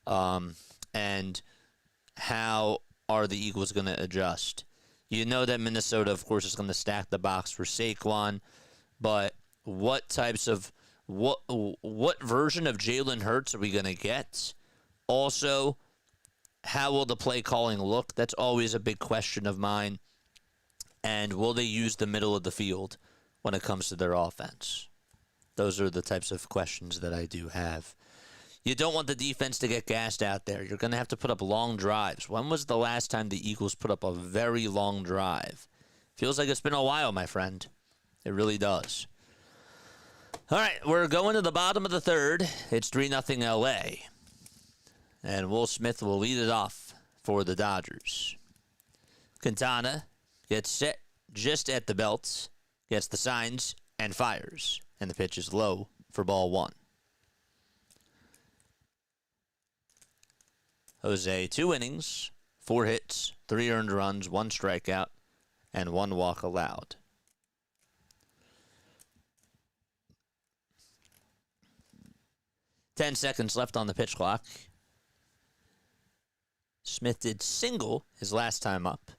And how are the Eagles going to adjust? You know that Minnesota, of course, is going to stack the box for Saquon, but what types of what version of Jalen Hurts are we going to get? Also, how will the play calling look? That's always a big question of mine. And will they use the middle of the field when it comes to their offense? Those are the types of questions that I do have. You don't want the defense to get gassed out there. You're going to have to put up long drives. When was the last time the Eagles put up a very long drive? Feels like it's been a while, my friend. It really does. All right, we're going to the bottom of the third. It's 3-0 LA. And Will Smith will lead it off for the Dodgers. Quintana gets set just at the belt, gets the signs, and fires. And the pitch is low for ball 1. Jose, 2 innings, 4 hits, 3 earned runs, 1 strikeout, and 1 walk allowed. Ten seconds left on the pitch clock. Smith did single his last time up.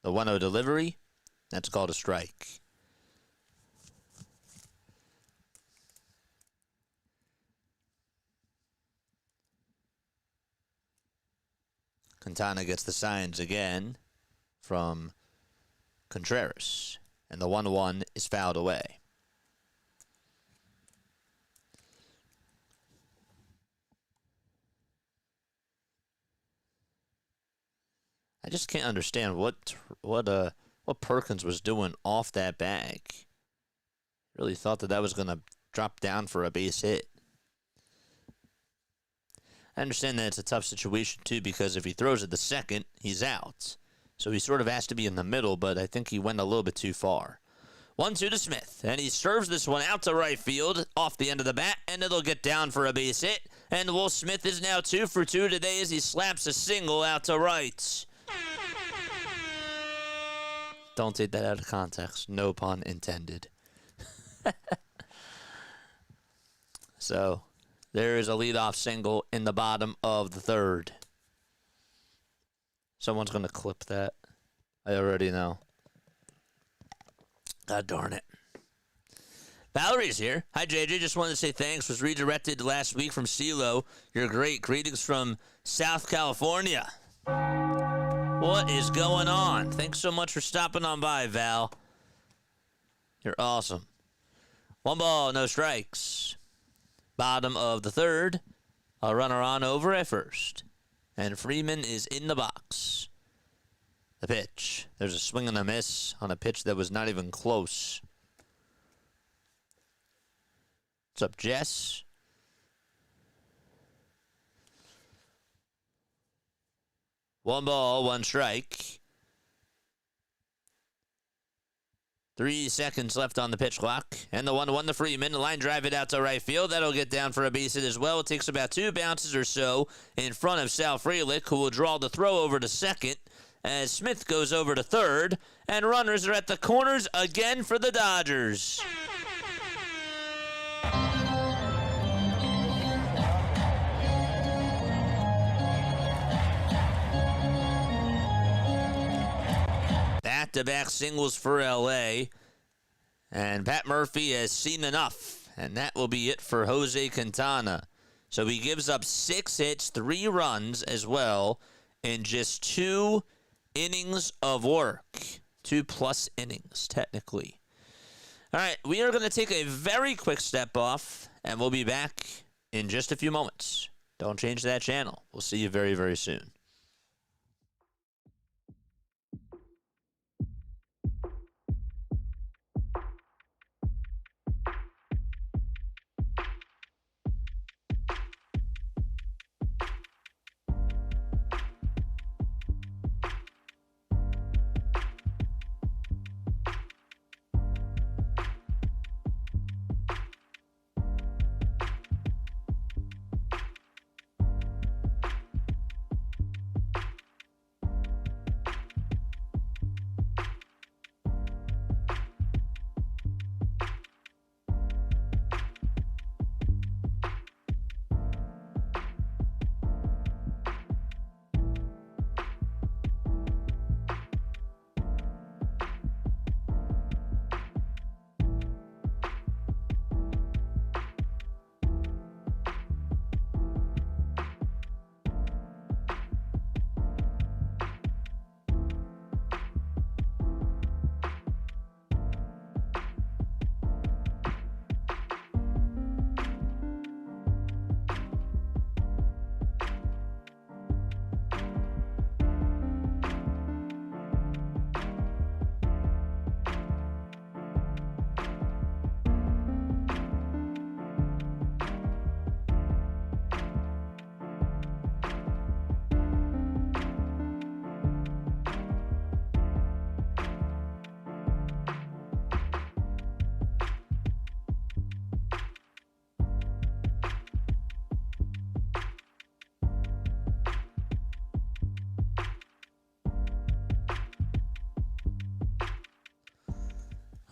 The 1-0 delivery, that's called a strike. Quintana gets the signs again from Contreras, and the 1-1 is fouled away. I just can't understand what Perkins was doing off that bag. Really thought that was going to drop down for a base hit. I understand that it's a tough situation, too, because if he throws it the second, he's out. So he sort of has to be in the middle, but I think he went a little bit too far. 1-2 to Smith, and he serves this one out to right field off the end of the bat, and it'll get down for a base hit. And Will Smith is now 2 for 2 today as he slaps a single out to right. Don't take that out of context. No pun intended. So there is a leadoff single in the bottom of the 3rd. Someone's going to clip that. I already know. God darn it. Valerie's here. Hi, JJ. Just wanted to say thanks. Was redirected last week from CeeLo. You're great. Greetings from South California. What is going on? Thanks so much for stopping on by, Val. You're awesome. 1 ball, no strikes. Bottom of the 3rd. A runner on over at first. And Freeman is in the box. The pitch. There's a swing and a miss on a pitch that was not even close. What's up, Jess? One ball, 1 strike. 3 seconds left on the pitch clock. And the 1-1 to Freeman. The line drive it out to right field. That'll get down for a base hit as well. It takes about 2 bounces or so in front of Sal Frelick, who will draw the throw over to second as Smith goes over to third. And runners are at the corners again for the Dodgers. Back-to-back singles for L.A. And Pat Murphy has seen enough. And that will be it for Jose Quintana. So he gives up 6 hits, 3 runs as well, in just 2 innings of work. 2+ innings, technically. All right, we are going to take a very quick step off, and we'll be back in just a few moments. Don't change that channel. We'll see you very, very soon.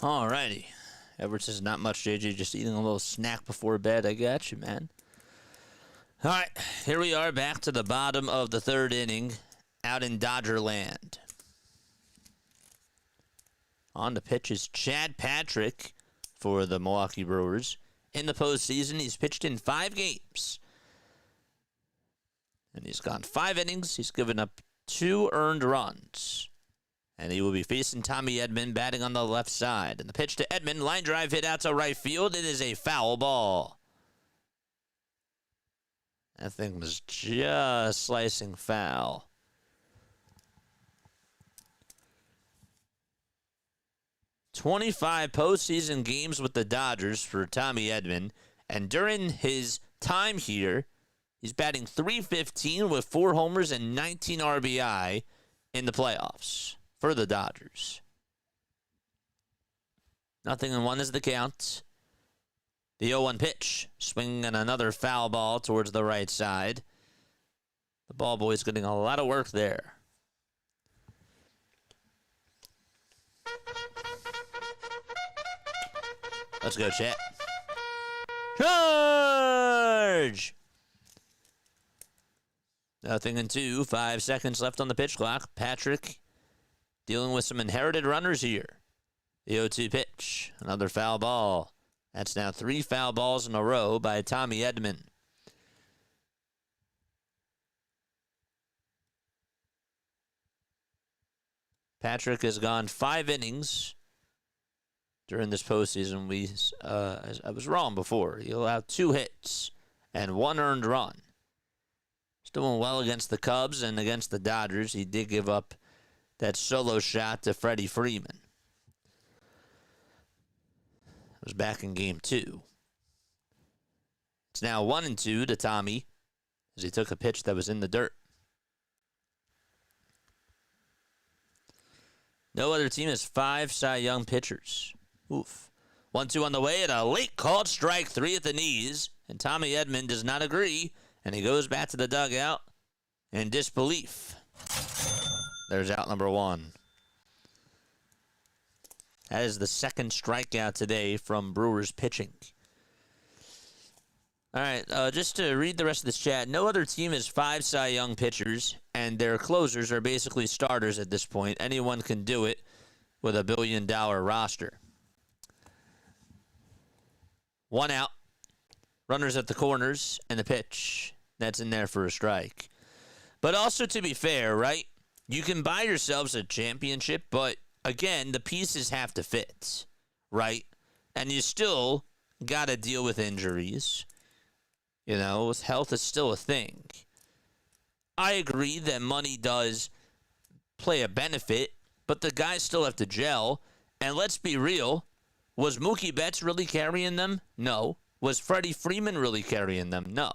Alrighty. Edwards says not much, JJ. Just eating a little snack before bed. I got you, man. All right. Here we are back to the bottom of the third inning out in Dodger land. On the pitch is Chad Patrick for the Milwaukee Brewers. In the postseason, he's pitched in 5 games. And he's gone 5 innings. He's given up 2 earned runs. And he will be facing Tommy Edman batting on the left side. And the pitch to Edman, line drive hit out to right field. It is a foul ball. That thing was just slicing foul. "25 postseason games with the Dodgers for Tommy Edman. And during his time here, he's batting .315 with 4 homers and 19 RBI in the playoffs for the Dodgers. 0-1 is the count. The 0-1 pitch, swinging on another foul ball towards the right side. The ball boy's getting a lot of work there. Let's go, chat. Charge! 0-2, 5 seconds left on the pitch clock. Patrick dealing with some inherited runners here. The 0-2 pitch, another foul ball. That's now 3 foul balls in a row by Tommy Edman. Patrick has gone 5 innings during this postseason. I was wrong before. He allowed 2 hits and 1 earned run. He's doing well against the Cubs and against the Dodgers. He did give up that solo shot to Freddie Freeman. It was back in game 2. It's now 1-2 to Tommy as he took a pitch that was in the dirt. No other team has 5 Cy Young pitchers. Oof. 1-2 on the way and a late called strike 3 at the knees. And Tommy Edman does not agree. And he goes back to the dugout in disbelief. There's out number 1. That is the second strikeout today from Brewers pitching. All right, just to read the rest of this chat, no other team has 5 Cy Young pitchers, and their closers are basically starters at this point. Anyone can do it with a billion-dollar roster. 1 out. Runners at the corners, and the pitch. That's in there for a strike. But also, to be fair, right? You can buy yourselves a championship, but, again, the pieces have to fit, right? And you still got to deal with injuries. You know, health is still a thing. I agree that money does play a benefit, but the guys still have to gel. And let's be real, was Mookie Betts really carrying them? No. Was Freddie Freeman really carrying them? No.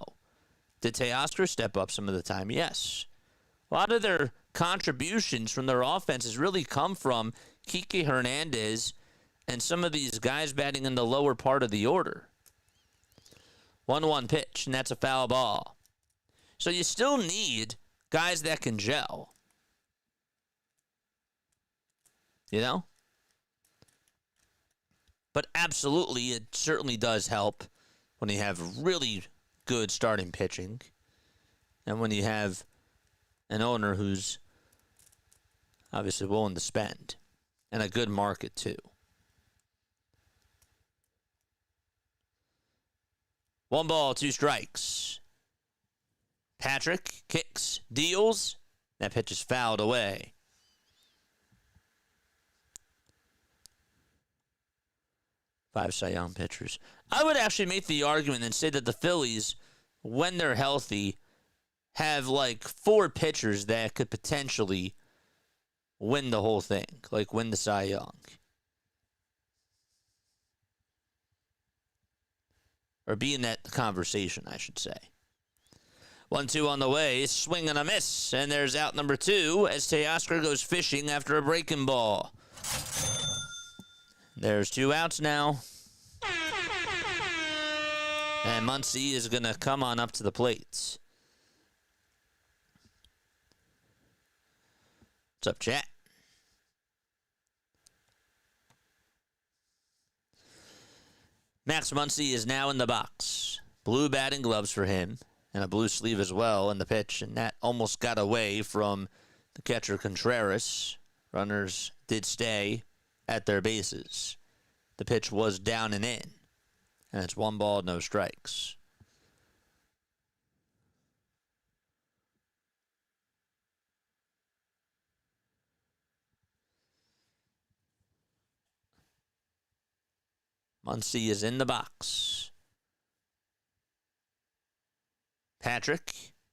Did Teoscar step up some of the time? Yes. A lot of their contributions from their offenses really come from Kike Hernandez and some of these guys batting in the lower part of the order. 1-1 pitch, and that's a foul ball. So you still need guys that can gel. You know? But absolutely, it certainly does help when you have really good starting pitching. And when you have an owner who's obviously willing to spend. And a good market, too. 1 ball, 2 strikes. Patrick kicks, deals. That pitch is fouled away. Five Cy Young pitchers. I would actually make the argument and say that the Phillies, when they're healthy, have like 4 pitchers that could potentially win the whole thing, like win the Cy Young. Or be in that conversation, I should say. 1-2 on the way, swing and a miss, and there's out number 2 as Teoscar goes fishing after a breaking ball. There's 2 outs now. And Muncy is going to come on up to the plate. What's up, chat? Max Muncy is now in the box. Blue batting gloves for him, and a blue sleeve as well in the pitch, and that almost got away from the catcher Contreras. Runners did stay at their bases. The pitch was down and in, and it's 1 ball, no strikes. Muncy is in the box. Patrick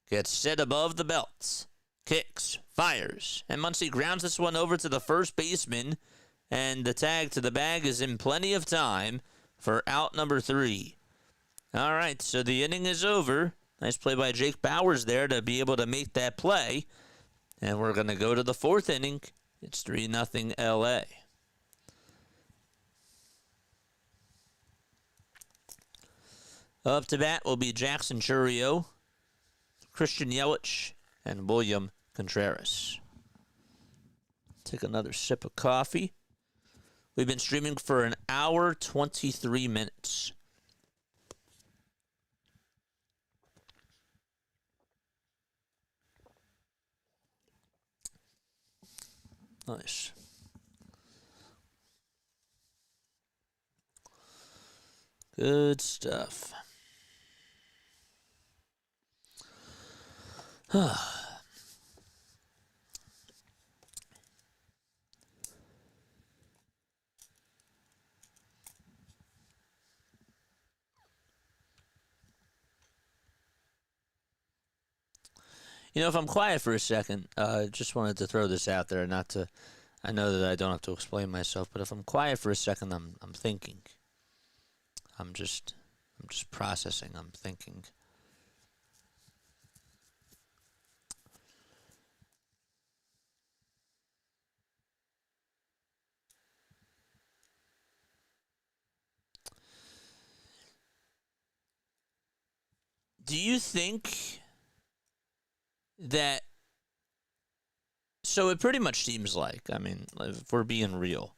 gets set above the belt. Kicks, fires, and Muncy grounds this one over to the first baseman, and the tag to the bag is in plenty of time for out number 3. All right, so the inning is over. Nice play by Jake Bowers there to be able to make that play. And we're going to go to the 4th inning. It's 3-0 LA. Up to bat will be Jackson Chourio, Christian Yelich, and William Contreras. Take another sip of coffee. We've been streaming for an hour, 23 minutes. Nice. Good stuff. You know, if I'm quiet for a second, just wanted to throw this out there, not to. I know that I don't have to explain myself, but if I'm quiet for a second, I'm thinking. I'm just processing. I'm thinking. Do you think that, so it pretty much seems like, I mean, if we're being real,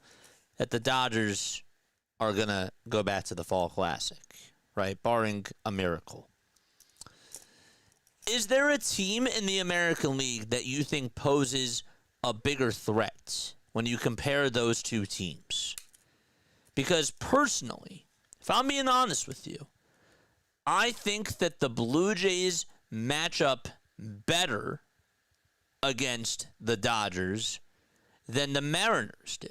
that the Dodgers are going to go back to the Fall Classic, right? Barring a miracle. Is there a team in the American League that you think poses a bigger threat when you compare those two teams? Because personally, if I'm being honest with you, I think that the Blue Jays match up better against the Dodgers than the Mariners do.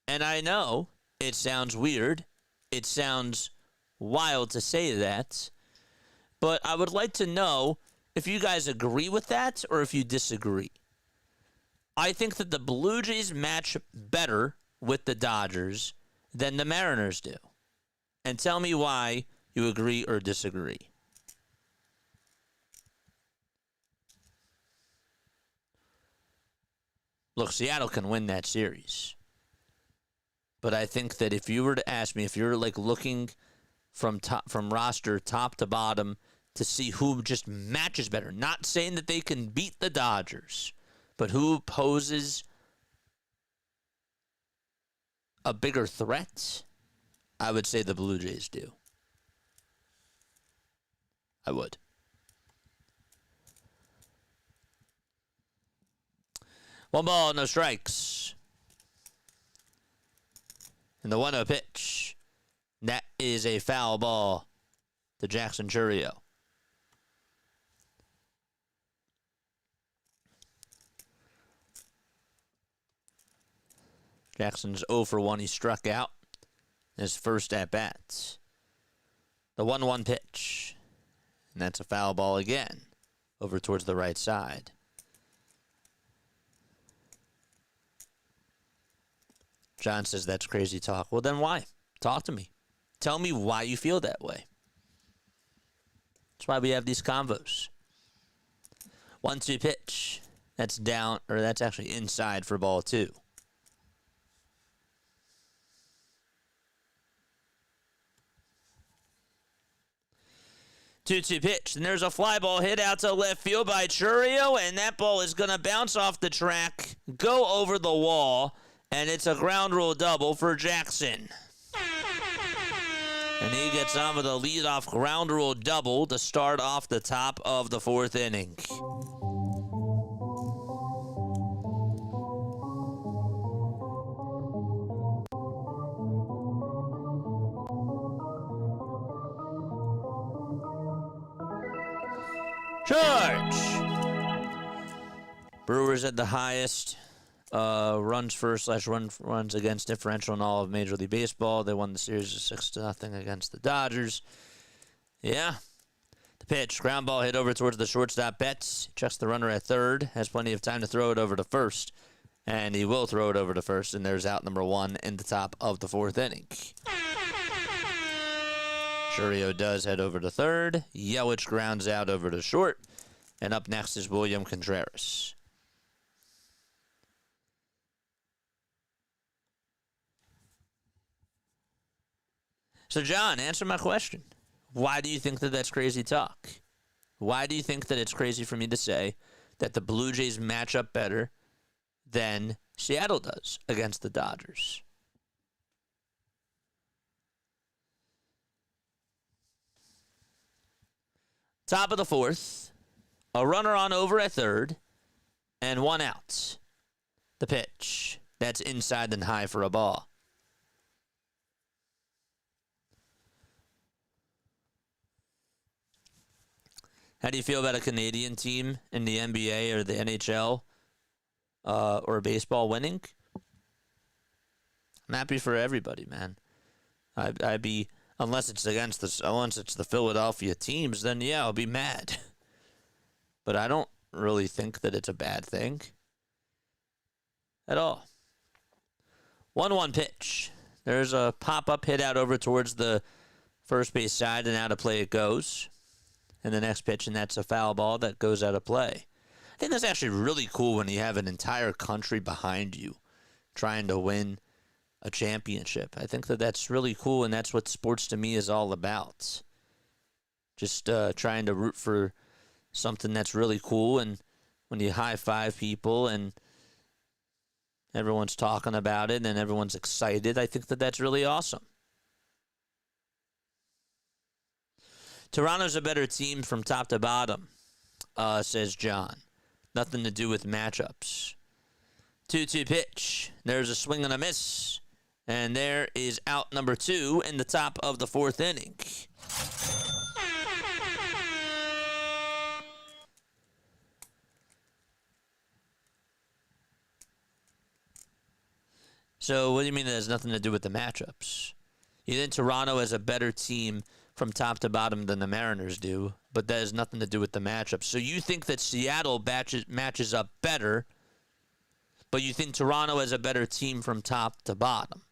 And I know it sounds weird. It sounds wild to say that. But I would like to know if you guys agree with that or if you disagree. I think that the Blue Jays match better with the Dodgers than the Mariners do. And tell me why you agree or disagree. Look, Seattle can win that series. But I think that if you were to ask me, if you're like looking from roster top to bottom to see who just matches better, not saying that they can beat the Dodgers, but who poses a bigger threat, I would say the Blue Jays do. I would. One ball, no strikes. And the 1-0 pitch. That is a foul ball to Jackson Chourio. Jackson's 0 for 1. He struck out his first at bat. The 1-1 pitch. And that's a foul ball again, over towards the right side. John says that's crazy talk. Well, then why? Talk to me. Tell me why you feel that way. That's why we have these convos. 1-2 pitch. That's down, or that's actually inside for ball 2. 2-2 pitch. And there's a fly ball hit out to left field by Chourio, and that ball is going to bounce off the track, go over the wall, and it's a ground rule double for Jackson. And he gets on with a leadoff ground rule double to start off the top of the fourth inning. Charge! Brewers at the highest runs first / runs against differential in all of Major League Baseball. They won the series 6-0 against the Dodgers. Yeah. The pitch, ground ball hit over towards the shortstop. Betts checks the runner at third, has plenty of time to throw it over to first, and he will throw it over to first, and there's out number 1 in the top of the fourth inning. Churio does head over to third. Yelich grounds out over to short. And up next is William Contreras. So, John, answer my question. Why do you think that that's crazy talk? Why do you think that it's crazy for me to say that the Blue Jays match up better than Seattle does against the Dodgers? Top of the fourth. A runner on over at third, and 1 out. The pitch. That's inside and high for a ball. How do you feel about a Canadian team in the NBA or the NHL or baseball winning? I'm happy for everybody, man. I'd be, unless it's the Philadelphia teams, then yeah, I'll be mad. But I don't really think that it's a bad thing at all. 1-1 pitch. There's a pop-up hit out over towards the first base side, and out of play it goes. And the next pitch, and that's a foul ball that goes out of play. I think that's actually really cool when you have an entire country behind you trying to win a championship. I think that that's really cool, and that's what sports to me is all about. Just trying to root for something that's really cool, and when you high-five people and everyone's talking about it and everyone's excited, I think that that's really awesome. Toronto's a better team from top to bottom, says John. Nothing to do with matchups. 2-2 pitch. There's a swing and a miss, and there is out number 2 in the top of the fourth inning. So what do you mean it has nothing to do with the matchups? You think Toronto has a better team from top to bottom than the Mariners do, but that has nothing to do with the matchups. So you think that Seattle matches up better, but you think Toronto has a better team from top to bottom.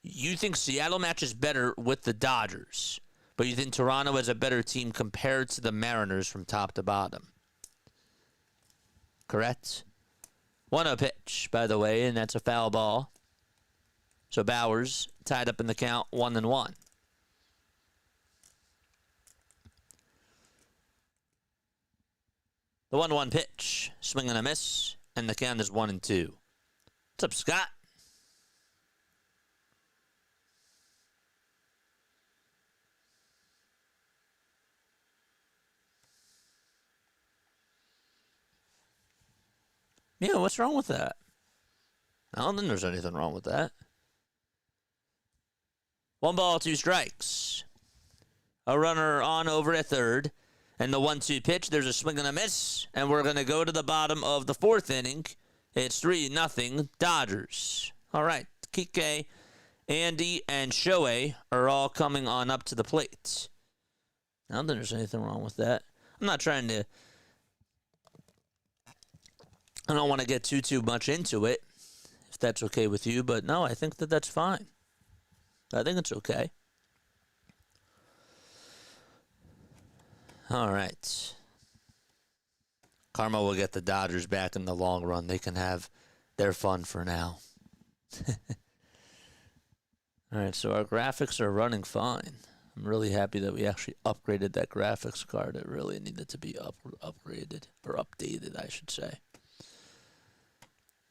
You think Seattle matches better with the Dodgers, but you think Toronto has a better team compared to the Mariners from top to bottom. Correct? 1-0 pitch, by the way, and that's a foul ball. So Bowers tied up in the count 1-1. The 1-1 pitch, swing and a miss, and the count is 1-2. What's up, Scott? Yeah, what's wrong with that? I don't think there's anything wrong with that. 1 ball, 2 strikes. A runner on over at third. And the 1-2 pitch, there's a swing and a miss. And we're going to go to the bottom of the fourth inning. It's 3-0 Dodgers. All right, Kike, Andy, and Shohei are all coming on up to the plate. I don't think there's anything wrong with that. I'm not trying to... I don't want to get too much into it, if that's okay with you. But no, I think that that's fine. I think it's okay. All right. Karma will get the Dodgers back in the long run. They can have their fun for now. All right, so our graphics are running fine. I'm really happy that we actually upgraded that graphics card. It really needed to be upgraded, or updated, I should say.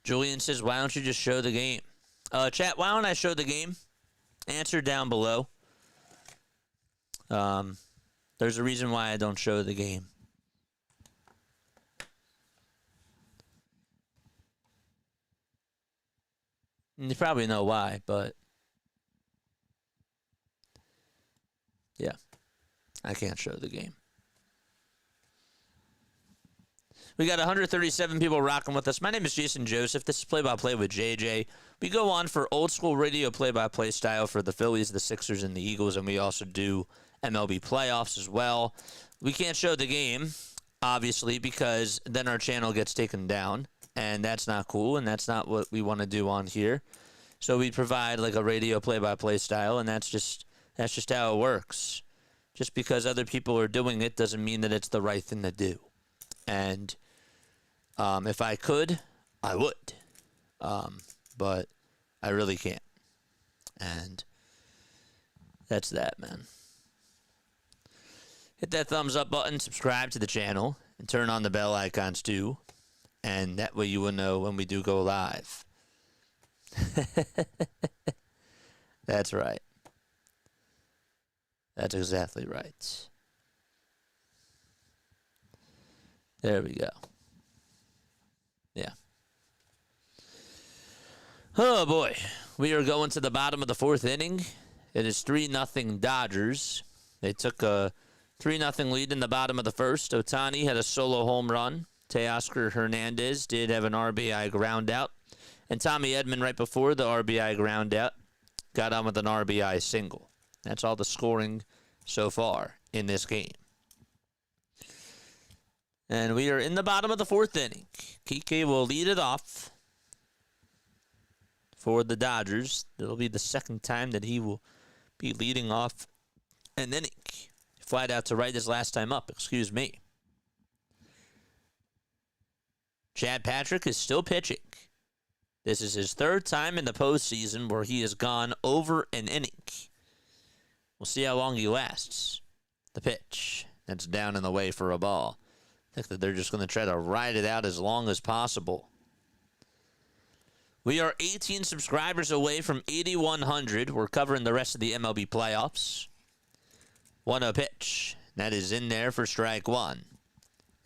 Julian says, why don't you just show the game? Chat, why don't I show the game? answer down below. There's a reason why I don't show the game. And you probably know why, but yeah, I can't show the game. We got 137 people rocking with us. My name is Jason Joseph. This is Play-by-Play with JJ. We go on for old school radio play-by-play style for the Phillies, the Sixers, and the Eagles, and we also do MLB playoffs as well. We can't show the game, obviously, because then our channel gets taken down, and that's not cool, and that's not what we want to do on here. So we provide like a radio play-by-play style, and that's just how it works. Just because other people are doing it doesn't mean that it's the right thing to do. And if I could, I would. But I really can't. And that's that, man. Hit that thumbs up button, subscribe to the channel, and turn on the bell icons too. And that way you will know when we do go live. That's right. That's exactly right. There we go. Yeah. Oh, boy. We are going to the bottom of the fourth inning. It is 3-0 Dodgers. They took a 3-0 lead in the bottom of the first. Ohtani had a solo home run. Teoscar Hernandez did have an RBI ground out. And Tommy Edman, right before the RBI ground out, got on with an RBI single. That's all the scoring so far in this game. And we are in the bottom of the fourth inning. Kike will lead it off for the Dodgers. It'll be the second time that he will be leading off an inning. Flied out to right his last time up, excuse me. Chad Patrick is still pitching. This is his third time in the postseason where he has gone over an inning. We'll see how long he lasts. The pitch. That's down and away for a ball. I think that they're just going to try to ride it out as long as possible. We are 18 subscribers away from 8,100. We're covering the rest of the MLB playoffs. 1-0 pitch. That is in there for strike one.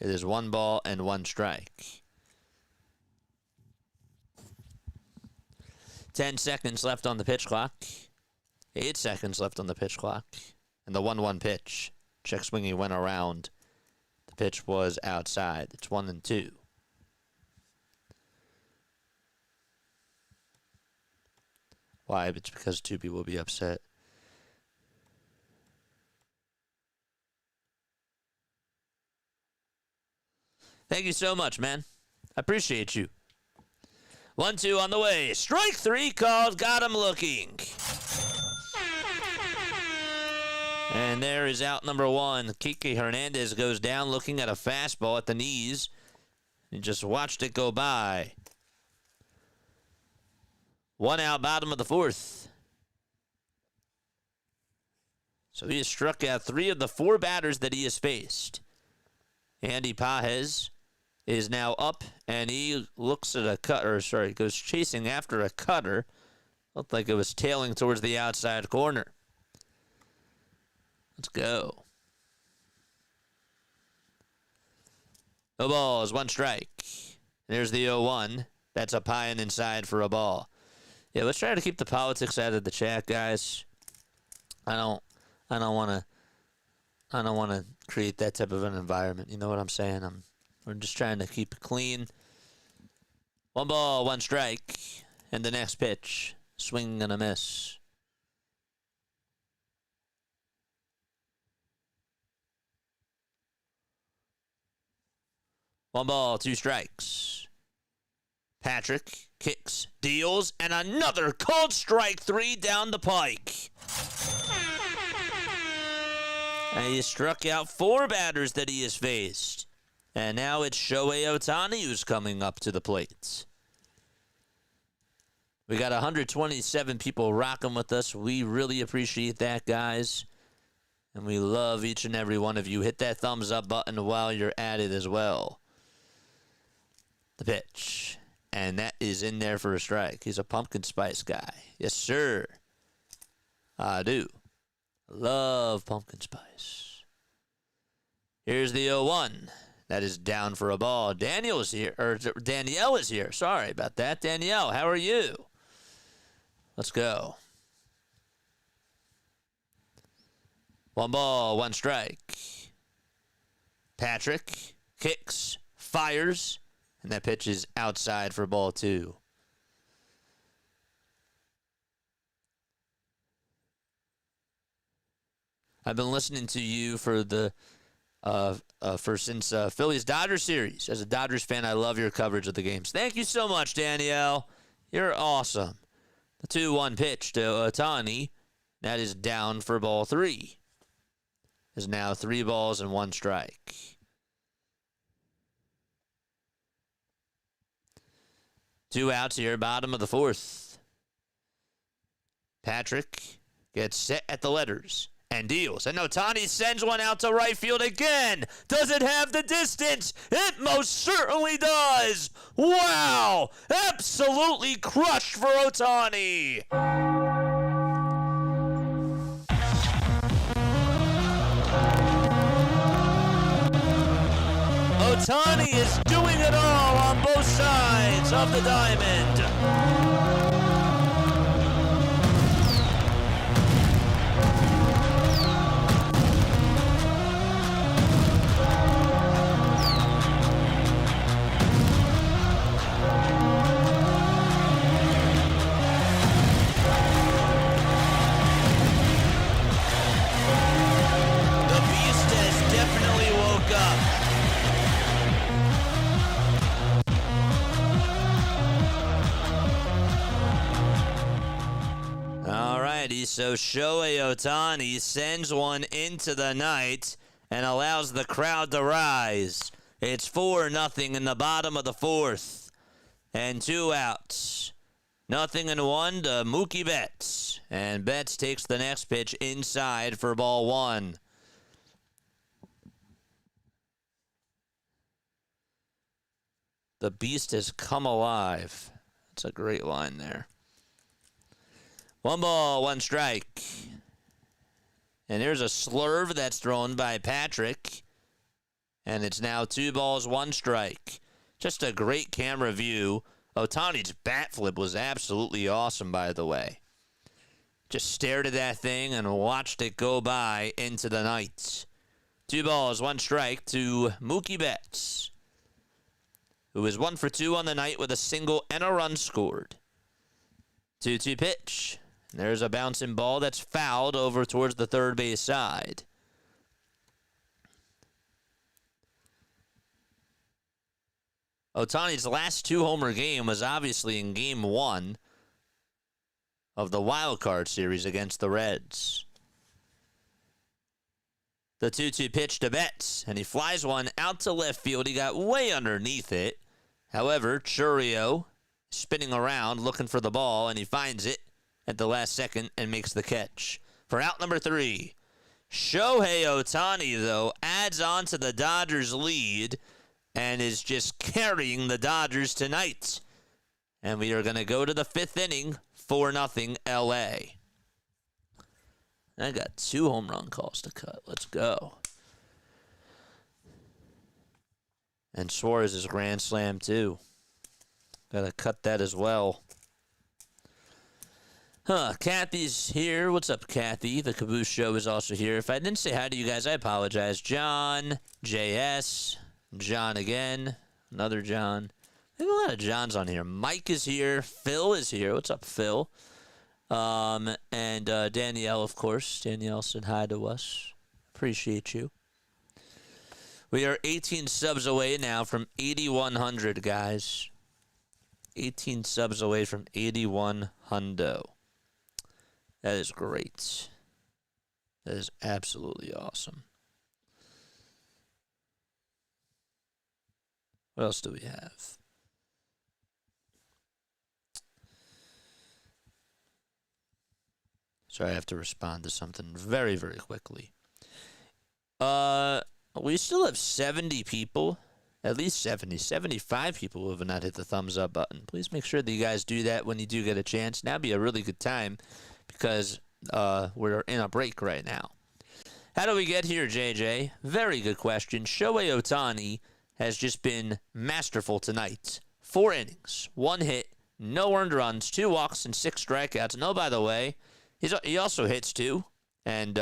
It is 1 ball and 1 strike. 10 seconds left on the pitch clock. 8 seconds left on the pitch clock. And the 1-1 pitch. Check swing, he went around. The pitch was outside. It's 1-2. Why? It's because 2 people will be upset. Thank you so much, man. I appreciate you. 1-2 on the way. Strike 3 called. Got him looking. And there is out number 1. Kike Hernandez goes down looking at a fastball at the knees. He just watched it go by. 1 out, bottom of the fourth. So he has struck out 3 of the 4 batters that he has faced. Andy Pages is now up, and he looks at a cutter. Sorry, goes chasing after a cutter. Looked like it was tailing towards the outside corner. Let's go. No balls, 1 strike. There's the 0-1. That's up high and inside for a ball. Yeah, let's try to keep the politics out of the chat, guys. I don't want to create that type of an environment. You know what I'm saying? We're just trying to keep it clean. 1 ball, 1 strike, and the next pitch, swing and a miss. One ball, 2 strikes. Patrick kicks, deals, and another cold strike 3 down the pike. And he struck out 4 batters that he has faced. And now it's Shohei Ohtani who's coming up to the plate. We got 127 people rocking with us. We really appreciate that, guys. And we love each and every one of you. Hit that thumbs up button while you're at it as well. The pitch. And that is in there for a strike. He's a pumpkin spice guy. Yes, sir. I do. Love pumpkin spice. Here's the 0-1. That is down for a ball. Danielle is here. Sorry about that. Danielle, how are you? Let's go. 1 ball, 1 strike. Patrick kicks, fires, and that pitch is outside for ball 2. I've been listening to you for since Phillies Dodgers series. As a Dodgers fan, I love your coverage of the games. Thank you so much, Danielle. You're awesome. The 2-1 pitch to Ohtani. That is down for ball 3. Is now 3 balls and 1 strike. Two outs here, bottom of the 4th. Patrick gets set at the letters and deals. And Ohtani sends one out to right field again. Does it have the distance? It most certainly does. Wow! Absolutely crushed for Ohtani. Ohtani is doing it all on both sides of the diamond. The beast has definitely woke up. So Shohei Ohtani sends one into the night and allows the crowd to rise. It's 4-0 in the bottom of the 4th. And 2 outs. 0-1 to Mookie Betts. And Betts takes the next pitch inside for ball 1. The beast has come alive. That's a great line there. 1 ball, 1 strike. And here's a slurve that's thrown by Patrick. And it's now 2 balls, 1 strike. Just a great camera view. Ohtani's bat flip was absolutely awesome, by the way. Just stared at that thing and watched it go by into the night. 2 balls, 1 strike to Mookie Betts, who is 1 for 2 on the night with a single and a run scored. 2-2 pitch. There's a bouncing ball that's fouled over towards the third base side. Ohtani's last 2-homer game was obviously in Game 1 of the wild card series against the Reds. The 2-2 pitch to Betts, and he flies one out to left field. He got way underneath it. However, Churio spinning around looking for the ball, and he finds it at the last second and makes the catch. For out number 3, Shohei Ohtani, though, adds on to the Dodgers' lead and is just carrying the Dodgers tonight. And we are going to go to the 5th inning, 4-0 L.A. I got 2 home run calls to cut. Let's go. And Suarez's grand slam, too. Got to cut that as well. Kathy's here. What's up, Kathy? The Caboose Show is also here. If I didn't say hi to you guys, I apologize. John, JS, John again, another John. We have a lot of Johns on here. Mike is here. Phil is here. What's up, Phil? And Danielle, of course. Danielle said hi to us. Appreciate you. We are 18 subs away now from 8,100, guys. 18 subs away from 8,100. That is great. That is absolutely awesome. What else do we have? Sorry, I have to respond to something very, very quickly. We still have 70 people, at least 75 people who have not hit the thumbs up button. Please make sure that you guys do that when you do get a chance. Now would be a really good time because we're in a break right now. How do we get here, JJ? Very good question. Shohei Ohtani has just been masterful tonight. 4 innings, 1 hit, no earned runs, 2 walks, and 6 strikeouts. And oh, by the way, he also hits 2, and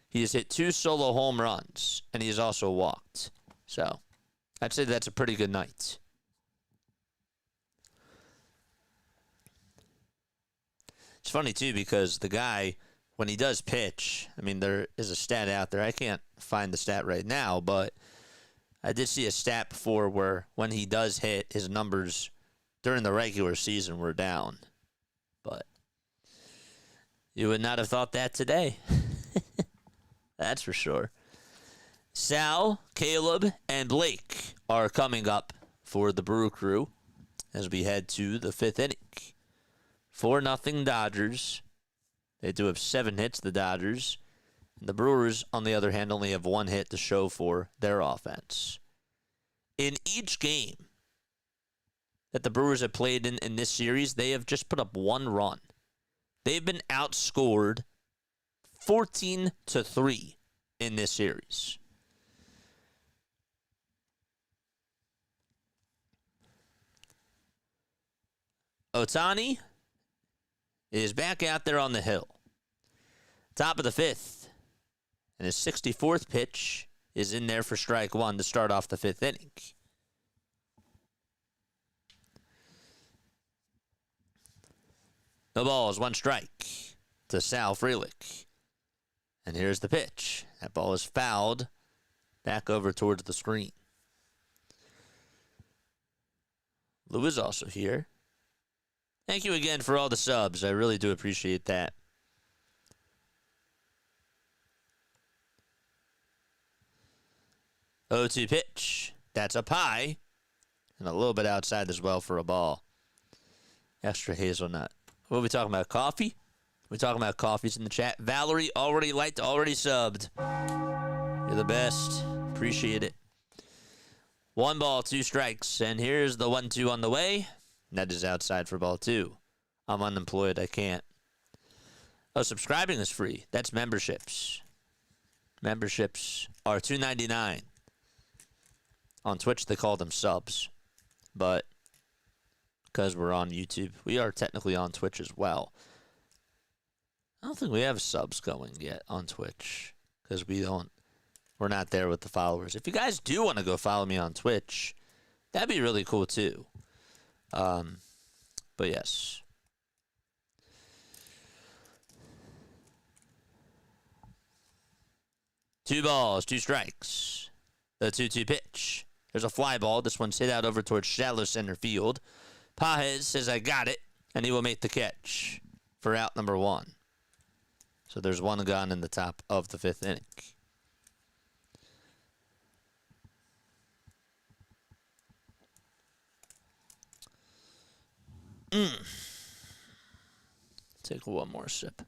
he has hit 2 solo home runs, and he has also walked. So I'd say that's a pretty good night. It's funny, too, because the guy, when he does pitch, I mean, there is a stat out there. I can't find the stat right now, but I did see a stat before where when he does hit, his numbers during the regular season were down. But you would not have thought that today. That's for sure. Sal, Caleb, and Blake are coming up for the Brew Crew as we head to the 5th inning. 4-0 Dodgers. They do have 7 hits, the Dodgers. The Brewers, on the other hand, only have 1 hit to show for their offense. In each game that the Brewers have played in this series, they have just put up 1 run. They've been outscored 14-3 in this series. Ohtani is back out there on the hill. Top of the 5th. And his 64th pitch is in there for strike 1 to start off the 5th inning. No balls, 1 strike to Sal Frelick. And here's the pitch. That ball is fouled back over towards the screen. Lou is also here. Thank you again for all the subs. I really do appreciate that. Oh, 0-2 pitch. That's up high. And a little bit outside as well for a ball. Extra hazelnut. What are we talking about? Coffee? We're talking about coffees in the chat. Valerie already liked, already subbed. You're the best. Appreciate it. 1 ball, 2 strikes. And here's the 1-2 on the way. That is outside for ball 2. I'm unemployed. I can't. Oh, subscribing is free. That's memberships. Memberships are $2.99. On Twitch, they call them subs. But because we're on YouTube, we are technically on Twitch as well. I don't think we have subs going yet on Twitch because we're not there with the followers. If you guys do want to go follow me on Twitch, that'd be really cool too. But yes. Two balls, 2 strikes. The 2-2 pitch. There's a fly ball. This one's hit out over towards shallow center field. Pajes says, I got it, and he will make the catch for out number 1. So there's 1 gone in the top of the 5th inning. Take 1 more sip.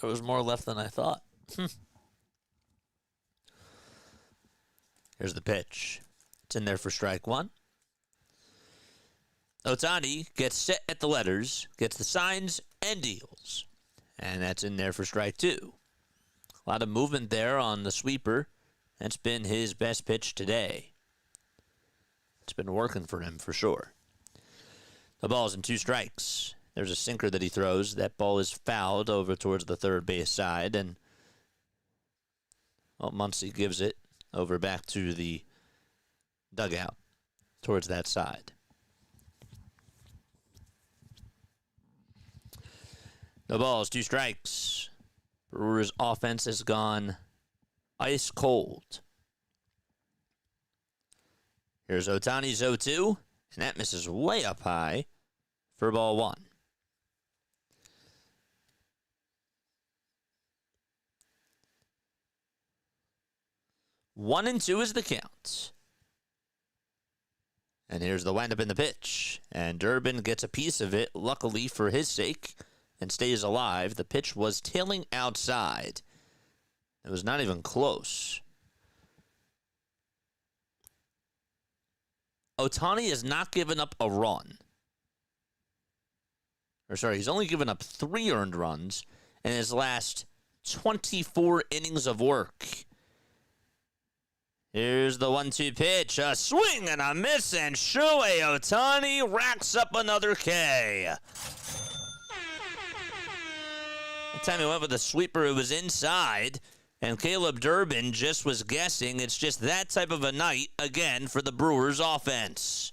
There was more left than I thought. Here's the pitch. It's in there for strike 1. Ohtani gets set at the letters, gets the signs, and deals. And that's in there for strike 2. A lot of movement there on the sweeper. That's been his best pitch today. It's been working for him for sure. The ball's in 2 strikes. There's a sinker that he throws. That ball is fouled over towards the third base side. And Muncy gives it over back to the dugout towards that side. No balls, 2 strikes. Brewers' offense has gone ice cold. Here's Ohtani's 0-2, and that misses way up high for ball 1. One and 2 is the count. And here's the windup in the pitch. And Durbin gets a piece of it, luckily for his sake, and stays alive. The pitch was tailing outside. It was not even close. Ohtani has not given up a run. He's only given up 3 earned runs in his last 24 innings of work. Here's the 1-2 pitch. A swing and a miss, and Shohei Ohtani racks up another K. That time he went with a sweeper, it was inside, and Caleb Durbin just was guessing. It's just that type of a night, again, for the Brewers offense.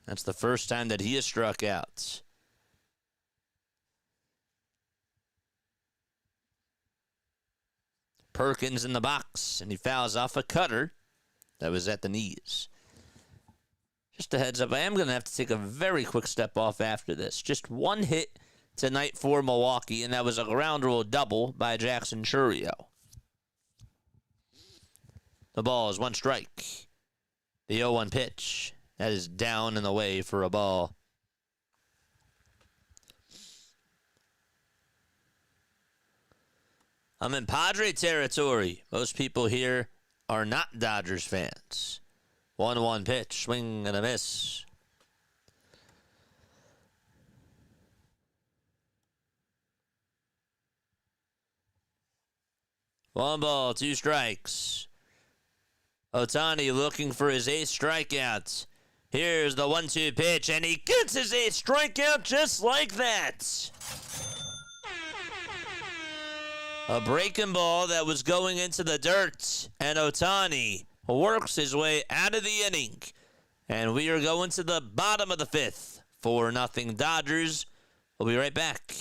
That's the first time that he has struck out. Perkins in the box, and he fouls off a cutter that was at the knees. Just a heads up, I am going to have to take a very quick step off after this. Just one hit tonight for Milwaukee, and that was a ground rule double by Jackson Chourio. The ball is 1 strike. The 0-1 pitch. That is down and away for a ball. I'm in Padre territory. Most people here are not Dodgers fans. 1-1 pitch, swing and a miss. One ball, 2 strikes. Ohtani looking for his 8th strikeout. Here's the 1-2 pitch, and he gets his 8th strikeout just like that. A breaking ball that was going into the dirt, and Ohtani works his way out of the inning. And we are going to the bottom of the 5th. 4-0 Dodgers. We'll be right back.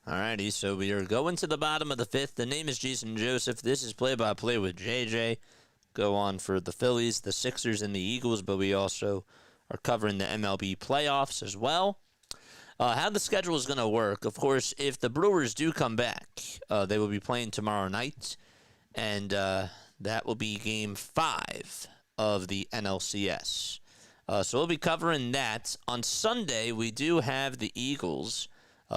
Alrighty, so we are going to the bottom of the 5th. The name is Jason Joseph. This is play-by-play with JJ. Go on for the Phillies, the Sixers, and the Eagles, but we also are covering the MLB playoffs as well. How the schedule is going to work, of course, if the Brewers do come back, they will be playing tomorrow night, and that will be Game 5 of the NLCS. So we'll be covering that. On Sunday, we do have the Eagles.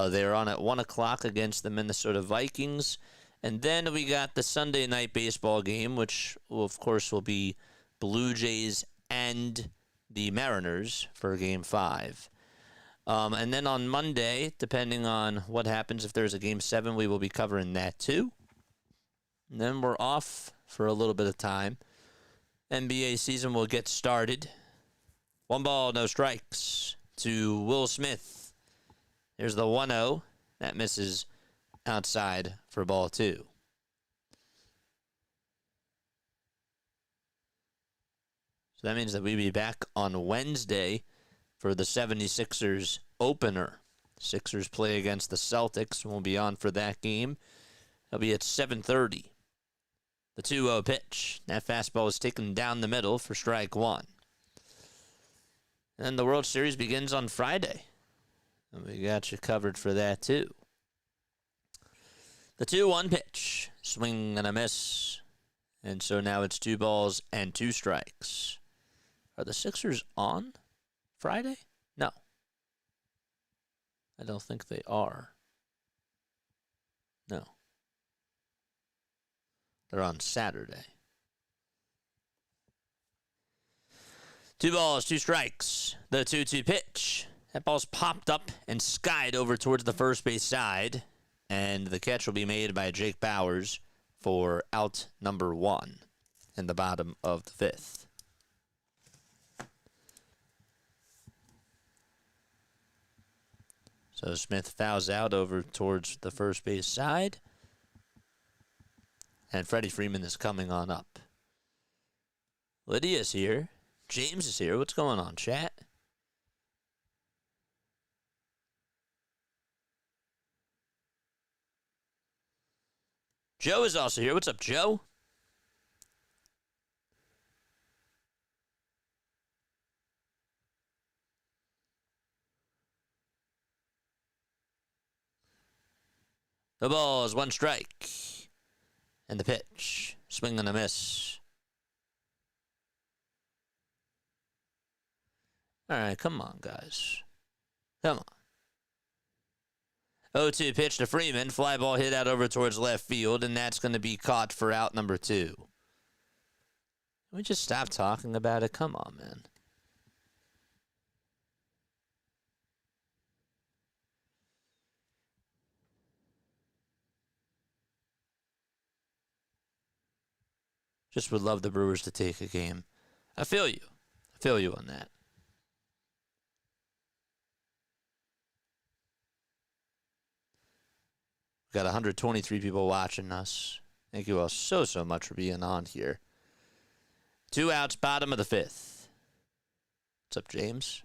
They're on at 1 o'clock against the Minnesota Vikings. And then we got the Sunday night baseball game, which, of course, will be Blue Jays and the Mariners for Game 5. And then on Monday, depending on what happens, if there's a Game 7, we will be covering that too. And then we're off for a little bit of time. NBA season will get started. 1 ball, no strikes to Will Smith. There's the 1-0. That misses outside for ball 2. So that means that we'll be back on Wednesday for the 76ers opener. Sixers play against the Celtics. We'll be on for that game. It'll be at 7:30. The 2-0 pitch. That fastball is taken down the middle for strike 1. And then the World Series begins on Friday. And we got you covered for that too. The 2-1 pitch. Swing and a miss. And so now it's 2 balls and 2 strikes. Are the Sixers on Friday? No. I don't think they are. No. They're on Saturday. 2 balls, 2 strikes. The 2-2 pitch. That ball's popped up and skied over towards the first base side. And the catch will be made by Jake Bauers for out number 1 in the bottom of the 5th. So Smith fouls out over towards the first base side. And Freddie Freeman is coming on up. Lydia's here. James is here. What's going on, chat? Joe is also here. What's up, Joe? The ball is 1 strike. And the pitch. Swing and a miss. All right, come on, guys. Come on. 0-2 pitch to Freeman. Fly ball hit out over towards left field, and that's going to be caught for out number 2. Can we just stop talking about it? Come on, man. Just would love the Brewers to take a game. I feel you. I feel you on that. We've got 123 people watching us. Thank you all so much for being on here. 2 outs, bottom of the 5th. What's up, James?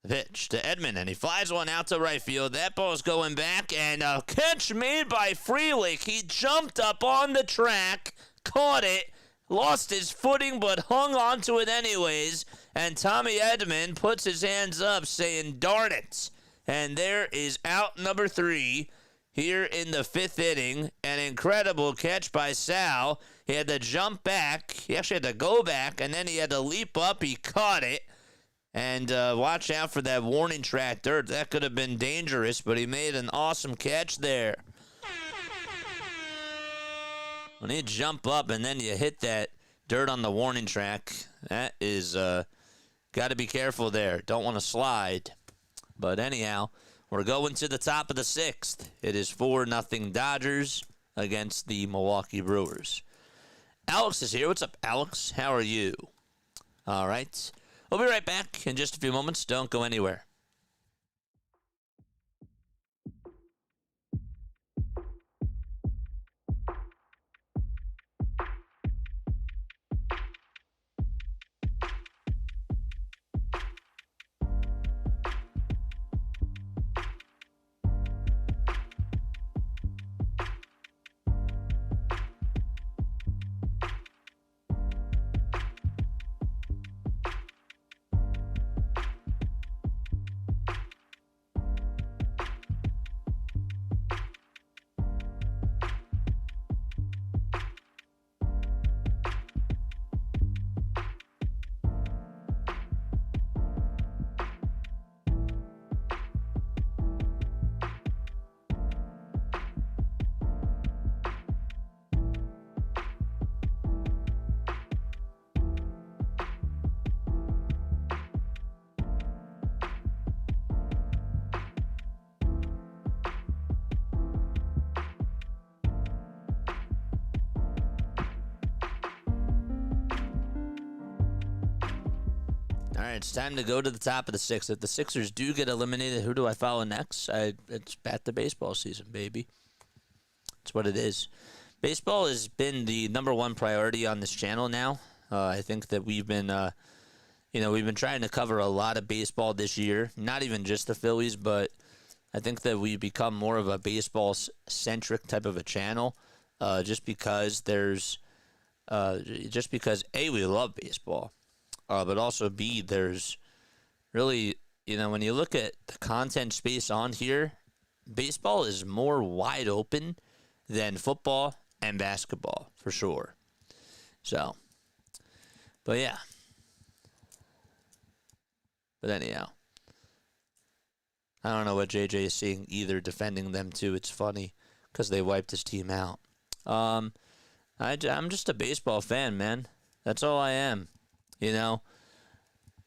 The pitch to Edman, and he flies one out to right field. That ball's going back, and a catch made by Freelick. He jumped up on the track, caught it, lost his footing, but hung onto it anyways. And Tommy Edman puts his hands up, saying, darn it. And there is out number 3 here in the 5th inning. An incredible catch by Sal. He had to jump back. He actually had to go back, and then he had to leap up. He caught it. And watch out for that warning track dirt. That could have been dangerous, but he made an awesome catch there. When you jump up and then you hit that dirt on the warning track, that is got to be careful there. Don't want to slide. But anyhow, we're going to the top of the 6th. It is 4-0 Dodgers against the Milwaukee Brewers. Alex is here. What's up, Alex? How are you? All right. We'll be right back in just a few moments. Don't go anywhere. All right, it's time to go to the top of the sixth. If the Sixers do get eliminated, who do I follow next? It's back to baseball season, baby. That's what it is. Baseball has been the number one priority on this channel now. I think that we've been trying to cover a lot of baseball this year. Not even just the Phillies, but I think that we've become more of a baseball-centric type of a channel, just because A, we love baseball, but also B, there's really, when you look at the content space on here, baseball is more wide open than football and basketball, for sure. So, but yeah. But anyhow, I don't know what JJ is seeing either, defending them too. It's funny because they wiped his team out. I'm just a baseball fan, man. That's all I am.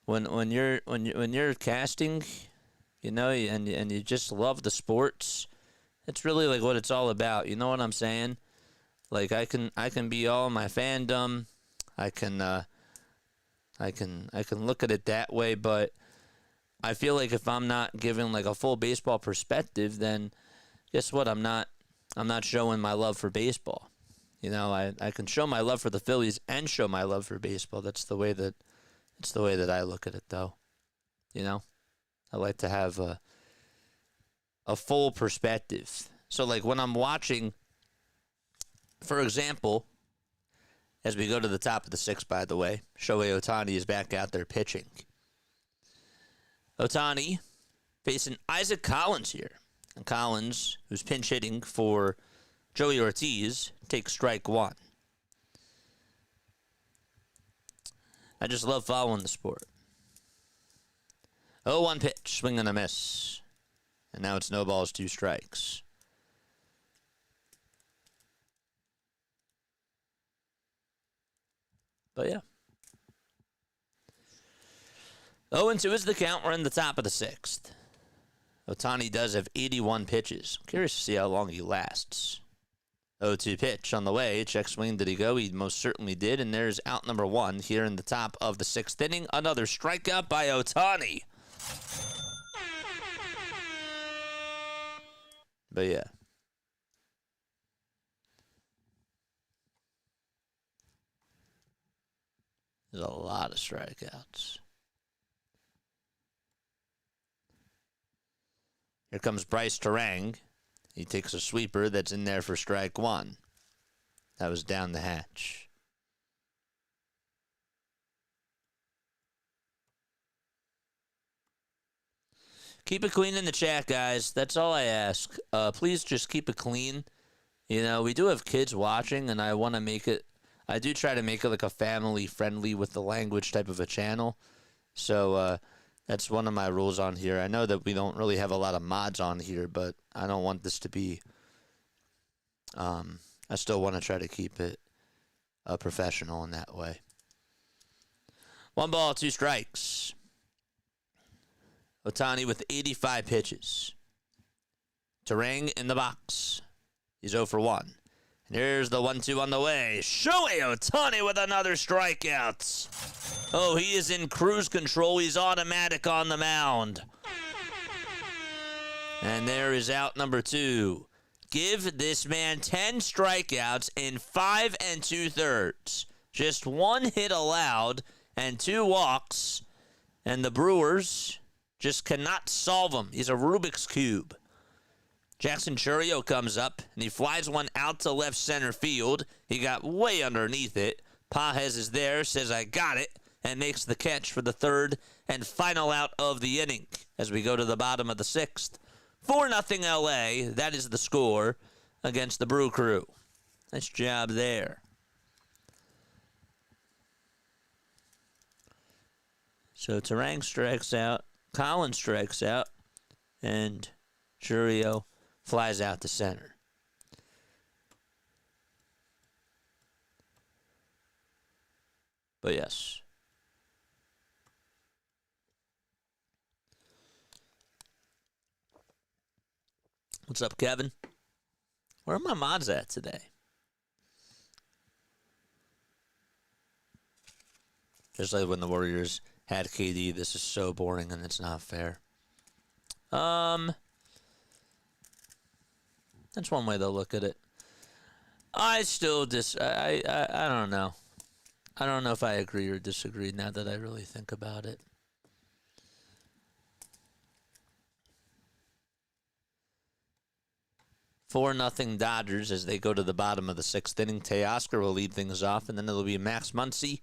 When you're casting, and you just love the sports, it's really like what it's all about. You know what I'm saying? Like I can be all my fandom. I can look at it that way, but I feel like if I'm not giving like a full baseball perspective, then guess what? I'm not showing my love for baseball. I can show my love for the Phillies and show my love for baseball. It's the way that I look at it, though. I like to have a full perspective. So like when I'm watching, for example, as we go to the top of the sixth, by the way, Shohei Ohtani is back out there pitching. Ohtani facing Isaac Collins here. And Collins, who's pinch hitting for Joey Ortiz, takes strike one. I just love following the sport. 0-1 pitch, swing and a miss. And now it's no balls, 2 strikes. But yeah. 0-2 is the count. We're in the top of the sixth. Ohtani does have 81 pitches. I'm curious to see how long he lasts. 0-2 pitch on the way. Check swing. Did he go? He most certainly did. And there's out number 1 here in the top of the sixth inning. Another strikeout by Ohtani. But yeah. There's a lot of strikeouts. Here comes Bryce Terang. He takes a sweeper that's in there for strike one. That was down the hatch. Keep it clean in the chat, guys. That's all I ask. Please just keep it clean. We do have kids watching, and I want to make it... I do try to make it like a family-friendly with the language type of a channel. So that's one of my rules on here. I know that we don't really have a lot of mods on here, but I don't want this to be... I still want to try to keep it professional in that way. 1 ball, 2 strikes. Ohtani with 85 pitches. Terang in the box. He's 0 for 1. Here's the 1-2 on the way. Shohei Ohtani with another strikeout. Oh, he is in cruise control. He's automatic on the mound. And there is out number 2. Give this man 10 strikeouts in 5 2/3. Just 1 hit allowed and 2 walks. And the Brewers just cannot solve him. He's a Rubik's Cube. Jackson Chourio comes up, and he flies one out to left center field. He got way underneath it. Pages is there, says, I got it, and makes the catch for the 3rd and final out of the inning as we go to the bottom of the 6th. 4-0 LA. That is the score against the Brew Crew. Nice job there. So Terang strikes out, Collins strikes out, and Chourio flies out to center. But yes. What's up, Kevin? Where are my mods at today? Just like when the Warriors had KD. This is so boring and it's not fair. That's one way to look at it. I still I don't know. I don't know if I agree or disagree now that I really think about it. Four nothing Dodgers as they go to the bottom of the sixth inning. Teoscar will lead things off, and then it'll be Max Muncy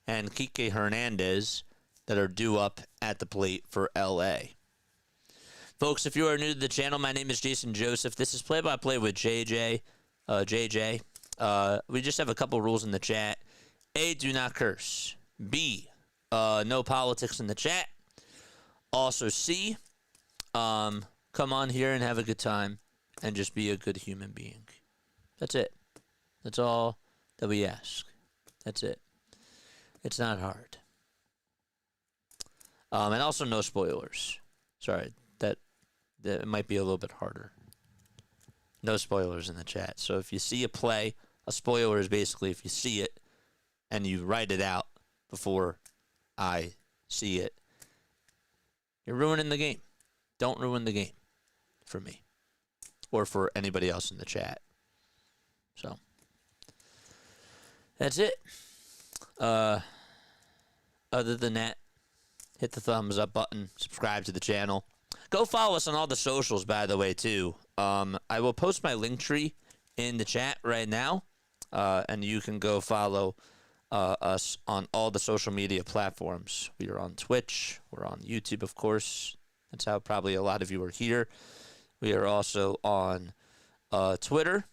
and Kike Hernandez that are due up at the plate for LA. Folks, if you are new to the channel, my name is Jason Joseph. This is Play-by-Play with JJ. We just have a couple rules in the chat. A, do not curse. B, no politics in the chat. Also, C, come on here and have a good time and just be a good human being. That's it. That's all that we ask. That's it. It's not hard. And also no spoilers. Sorry, that might be a little bit harder. No spoilers in the chat. So if you see a play, a spoiler is basically if you see it and you write it out before I see it, you're ruining the game. Don't ruin the game for me or for anybody else in the chat. So that's it. Other than that, hit the thumbs up button, subscribe to the channel. Go follow us on all the socials, by the way, too. I will post my LINKTREE in the chat right now, and you can go follow us on all the social media platforms. We are on Twitch. We're on YouTube, of course. That's how probably a lot of you are here. We are also on Twitter,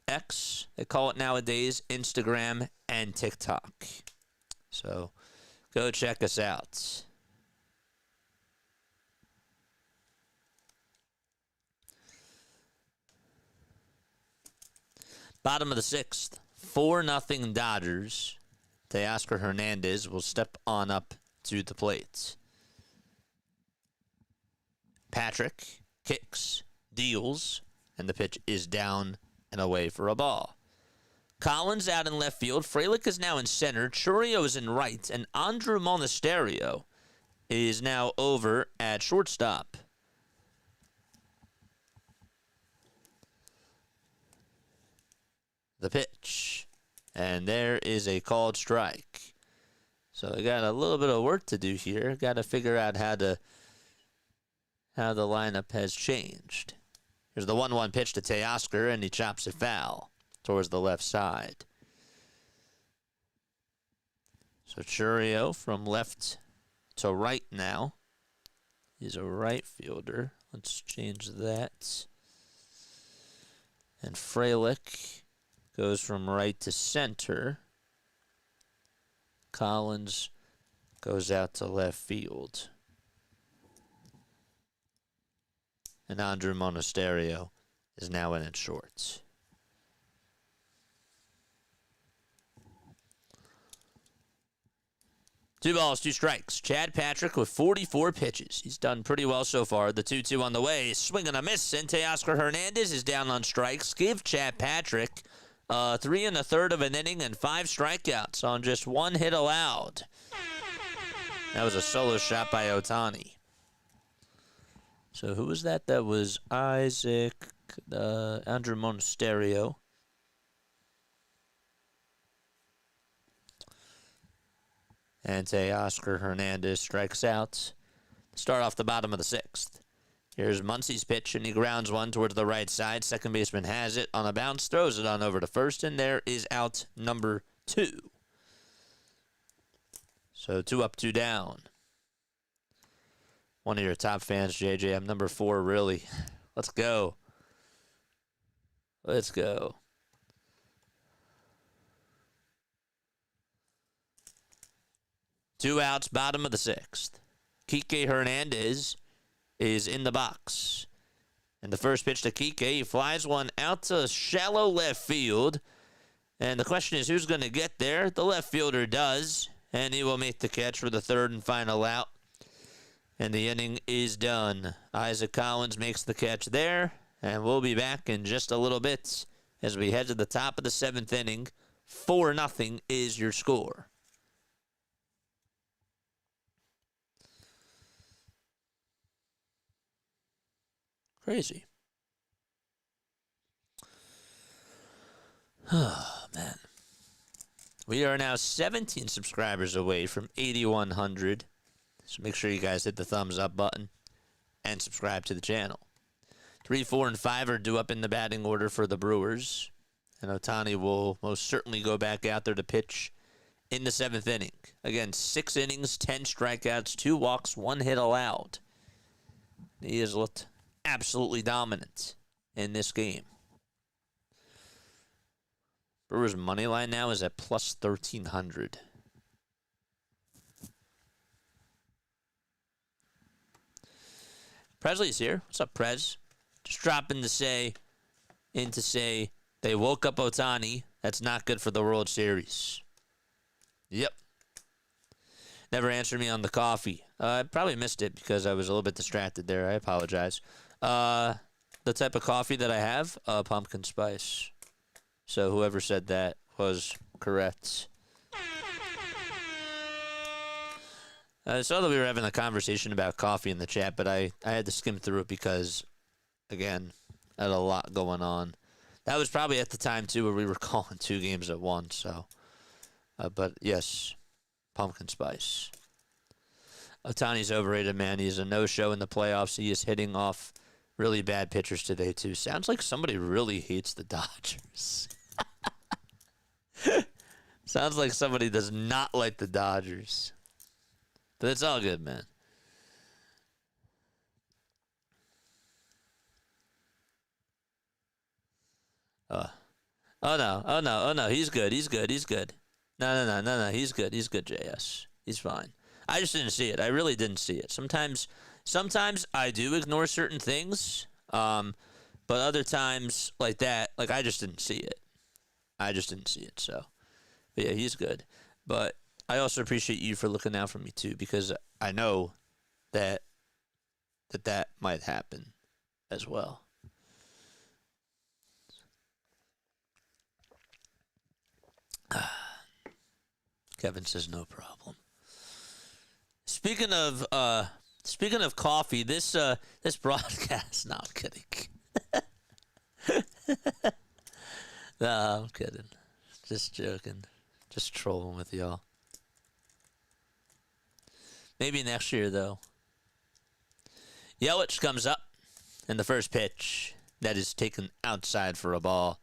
X, they call it nowadays, Instagram, and TikTok. So go check us out. Bottom of the sixth, 4-0 Dodgers. Teoscar Hernandez will step on up to the plate. Patrick kicks, deals, and the pitch is down and away for a ball. Collins out in left field. Frelick is now in center. Chourio is in right. And Andrew Monasterio is now over at shortstop. The pitch. And there is a called strike. So I got a little bit of work to do here. Got to figure out how the lineup has changed. Here's the 1-1 pitch to Teoscar, and he chops it foul towards the left side. So Chourio from left to right now. He's a right fielder. Let's change that. And Frelick goes from right to center. Collins goes out to left field. And Andrew Monasterio is now in at short. Two balls, two strikes. Chad Patrick with 44 pitches. He's done pretty well so far. The 2-2 on the way. Swing and a miss. And Teoscar Hernandez is down on strikes. Give Chad Patrick 3 1/3 of an inning and 5 strikeouts on just 1 hit allowed. That was a solo shot by Ohtani. So who was that? That was Andrew Monasterio. And Teoscar Hernandez strikes out. Start off the bottom of the sixth. Here's Muncy's pitch, and he grounds one towards the right side. Second baseman has it on a bounce, throws it on over to first, and there is out number 2. So 2 up, 2 down. One of your top fans, JJ. I'm number 4, really. Let's go. Let's go. Two outs, bottom of the sixth. Kike Hernandez is in the box. And the first pitch to Kike, he flies one out to shallow left field. And the question is, who's going to get there? The left fielder does. And he will make the catch for the third and final out. And the inning is done. Isaac Collins makes the catch there. And we'll be back in just a little bit as we head to the top of the 7th inning. 4-0 is your score. Crazy. Oh, man. We are now 17 subscribers away from 8,100. So make sure you guys hit the thumbs up button and subscribe to the channel. 3, 4, and 5 are due up in the batting order for the Brewers. And Ohtani will most certainly go back out there to pitch in the 7th inning. Again, 6 innings, 10 strikeouts, 2 walks, 1 hit allowed. He has looked absolutely dominant in this game. Brewers' money line now is at plus 1,300. Presley's here. What's up, Prez? Just dropping to say they woke up Ohtani. That's not good for the World Series. Yep. Never answered me on the coffee. I probably missed it because I was a little bit distracted there. I apologize. The type of coffee that I have, pumpkin spice. So whoever said that was correct. I saw that we were having a conversation about coffee in the chat, but I had to skim through it because, again, I had a lot going on. That was probably at the time, too, where we were calling 2 games at once. So, but, yes, pumpkin spice. Ohtani's overrated, man. He's a no-show in the playoffs. He is hitting off really bad pitchers today, too. Sounds like somebody really hates the Dodgers. Sounds like somebody does not like the Dodgers. But it's all good, man. Oh no. He's good. No. He's good, JS. He's fine. I just didn't see it. I really didn't see it. Sometimes I do ignore certain things. But other times like that, like I just didn't see it. So, but yeah, he's good. But I also appreciate you for looking out for me too, because I know that might happen as well. Kevin says no problem. Speaking of coffee, this broadcast. No, I'm kidding. No, I'm kidding. Just joking. Just trolling with y'all. Maybe next year, though. Yelich comes up in the first pitch. That is taken outside for a ball.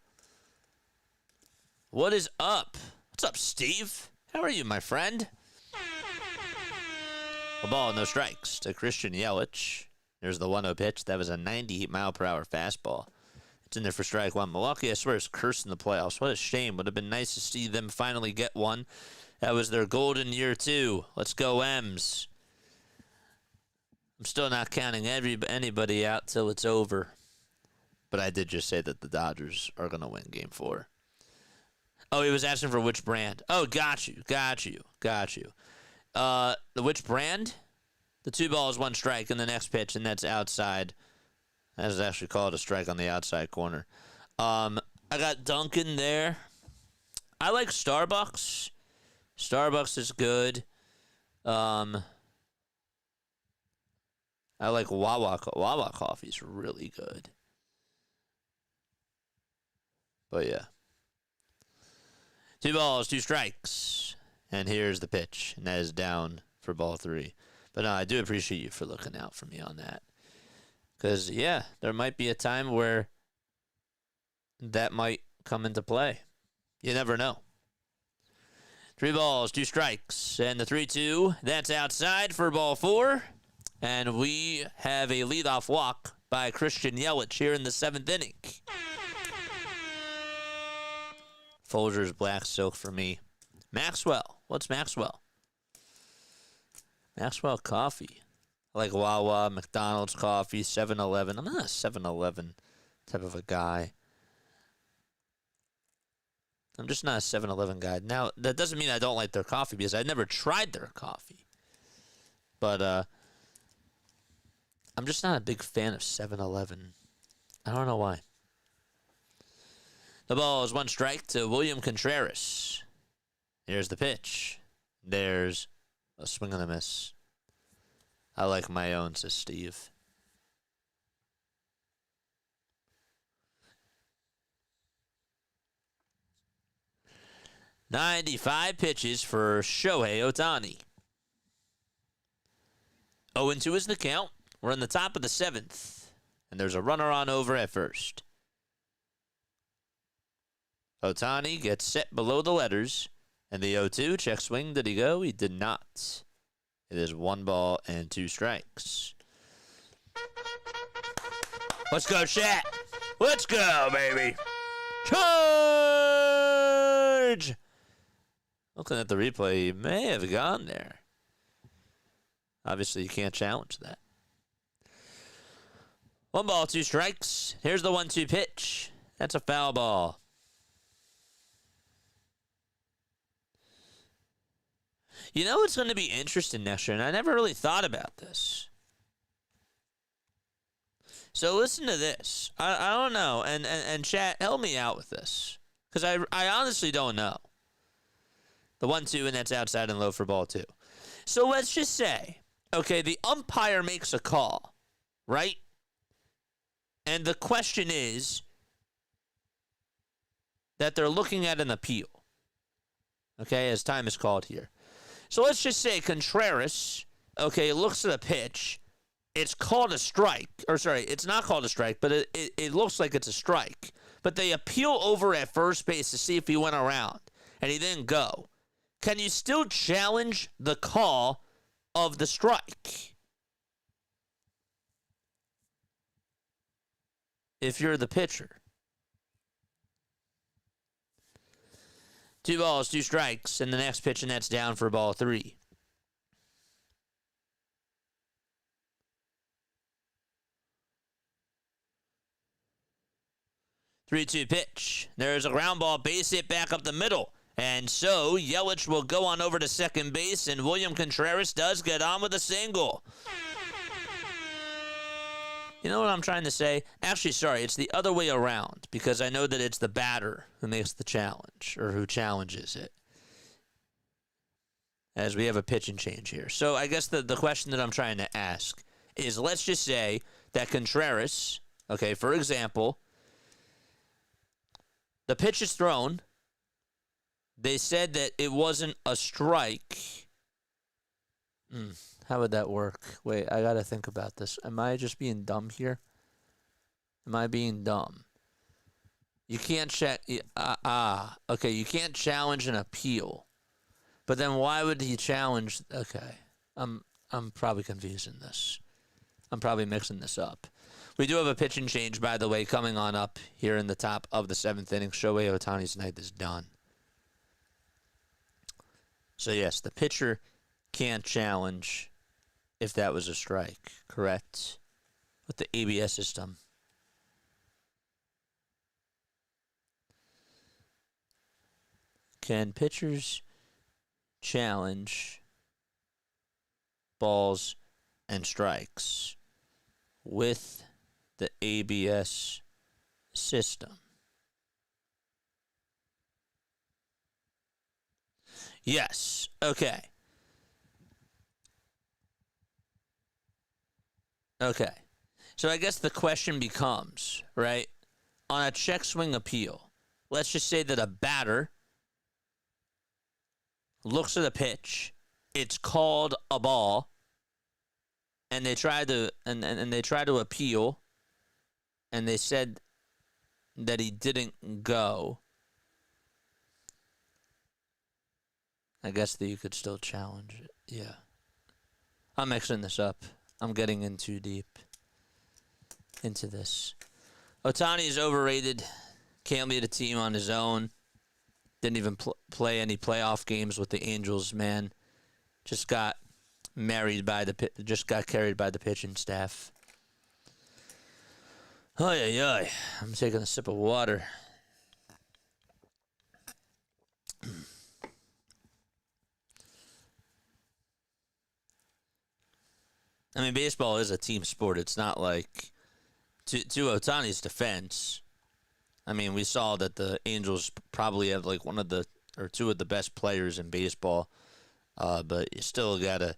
What is up? What's up, Steve? How are you, my friend? A ball, no strikes to Christian Yelich. There's the 1-0 pitch. That was a 98-mile-per-hour fastball. It's in there for strike 1. Milwaukee, I swear, is cursed in the playoffs. What a shame. Would have been nice to see them finally get one. That was their golden year, too. Let's go, M's. I'm still not counting anybody out till it's over. But I did just say that the Dodgers are going to win Game 4. Oh, he was asking for which brand. Oh, got you. The which brand? The 2 balls, 1 strike in the next pitch, and that's outside. That is actually called a strike on the outside corner. I got Dunkin' there. I like Starbucks. Starbucks is good. I like Wawa. Wawa coffee's really good. But yeah. 2 balls, 2 strikes. And here's the pitch. And that is down for ball 3. But no, I do appreciate you for looking out for me on that. Because, yeah, there might be a time where that might come into play. You never know. 3 balls, 2 strikes. And the 3-2, that's outside for ball 4. And we have a leadoff walk by Christian Yelich here in the 7th inning. Folger's Black Silk for me. Maxwell. What's Maxwell? Maxwell coffee. I like Wawa, McDonald's coffee, 7-Eleven. I'm not a 7-Eleven type of a guy. I'm just not a 7-Eleven guy. Now, that doesn't mean I don't like their coffee because I've never tried their coffee. But I'm just not a big fan of 7-Eleven. I don't know why. The ball is 1 strike to William Contreras. Here's the pitch. There's a swing and a miss. I like my own, says Steve. 95 pitches for Shohei Ohtani. 0-2 is the count. We're in the top of the 7th, and there's a runner on over at first. Ohtani gets set below the letters, and the 0-2 check swing. Did he go? He did not. It is 1 ball and 2 strikes. Let's go, chat. Let's go, baby. Charge! Looking at the replay, he may have gone there. Obviously, you can't challenge that. 1 ball, 2 strikes. Here's the 1-2 pitch. That's a foul ball. You know what's going to be interesting next year, and I never really thought about this. So listen to this. I don't know, and chat, help me out with this, because I honestly don't know. The 1-2, and that's outside and low for ball 2. So let's just say, okay, the umpire makes a call, right? And the question is that they're looking at an appeal, okay, as time is called here. So let's just say Contreras, okay, looks at a pitch. It's called a strike. Or, sorry, it's not called a strike, but it looks like it's a strike. But they appeal over at first base to see if he went around, and he didn't go. Can you still challenge the call of the strike if you're the pitcher? 2 balls, 2 strikes, and the next pitch, and that's down for ball 3. Three-two pitch. There's a ground ball, base hit back up the middle. And so Yelich will go on over to second base, and William Contreras does get on with a single. You know what I'm trying to say? Actually, sorry, it's the other way around, because I know that it's the batter who makes the challenge, or who challenges it, as we have a pitch and change here. So I guess the question that I'm trying to ask is, let's just say that Contreras, okay, for example, the pitch is thrown. They said that it wasn't a strike. How would that work? Wait, I gotta think about this. Am I just being dumb here? Am I being dumb? You can't check. Okay, you can't challenge an appeal. But then why would he challenge? Okay, I'm probably confusing this. I'm probably mixing this up. We do have a pitch and change, by the way, coming on up here in the top of the 7th inning. Shohei Ohtani's night is done. So, yes, the pitcher can't challenge if that was a strike, correct? With the ABS system. Can pitchers challenge balls and strikes with the ABS system? Yes. Okay. Okay. So I guess the question becomes, right, on a check swing appeal, let's just say that a batter looks at a pitch, it's called a ball, and they try to and they try to appeal, and they said that he didn't go. I guess that you could still challenge it. Yeah. I'm mixing this up. I'm getting in too deep into this. Ohtani is overrated. Can't lead a team on his own. Didn't even play any playoff games with the Angels, man. Just got carried by the pitching staff. Oy, oy, oy. I'm taking a sip of water. I mean, baseball is a team sport. It's not like, to Ohtani's defense, I mean, we saw that the Angels probably have like one of the, or two of the best players in baseball, but you still gotta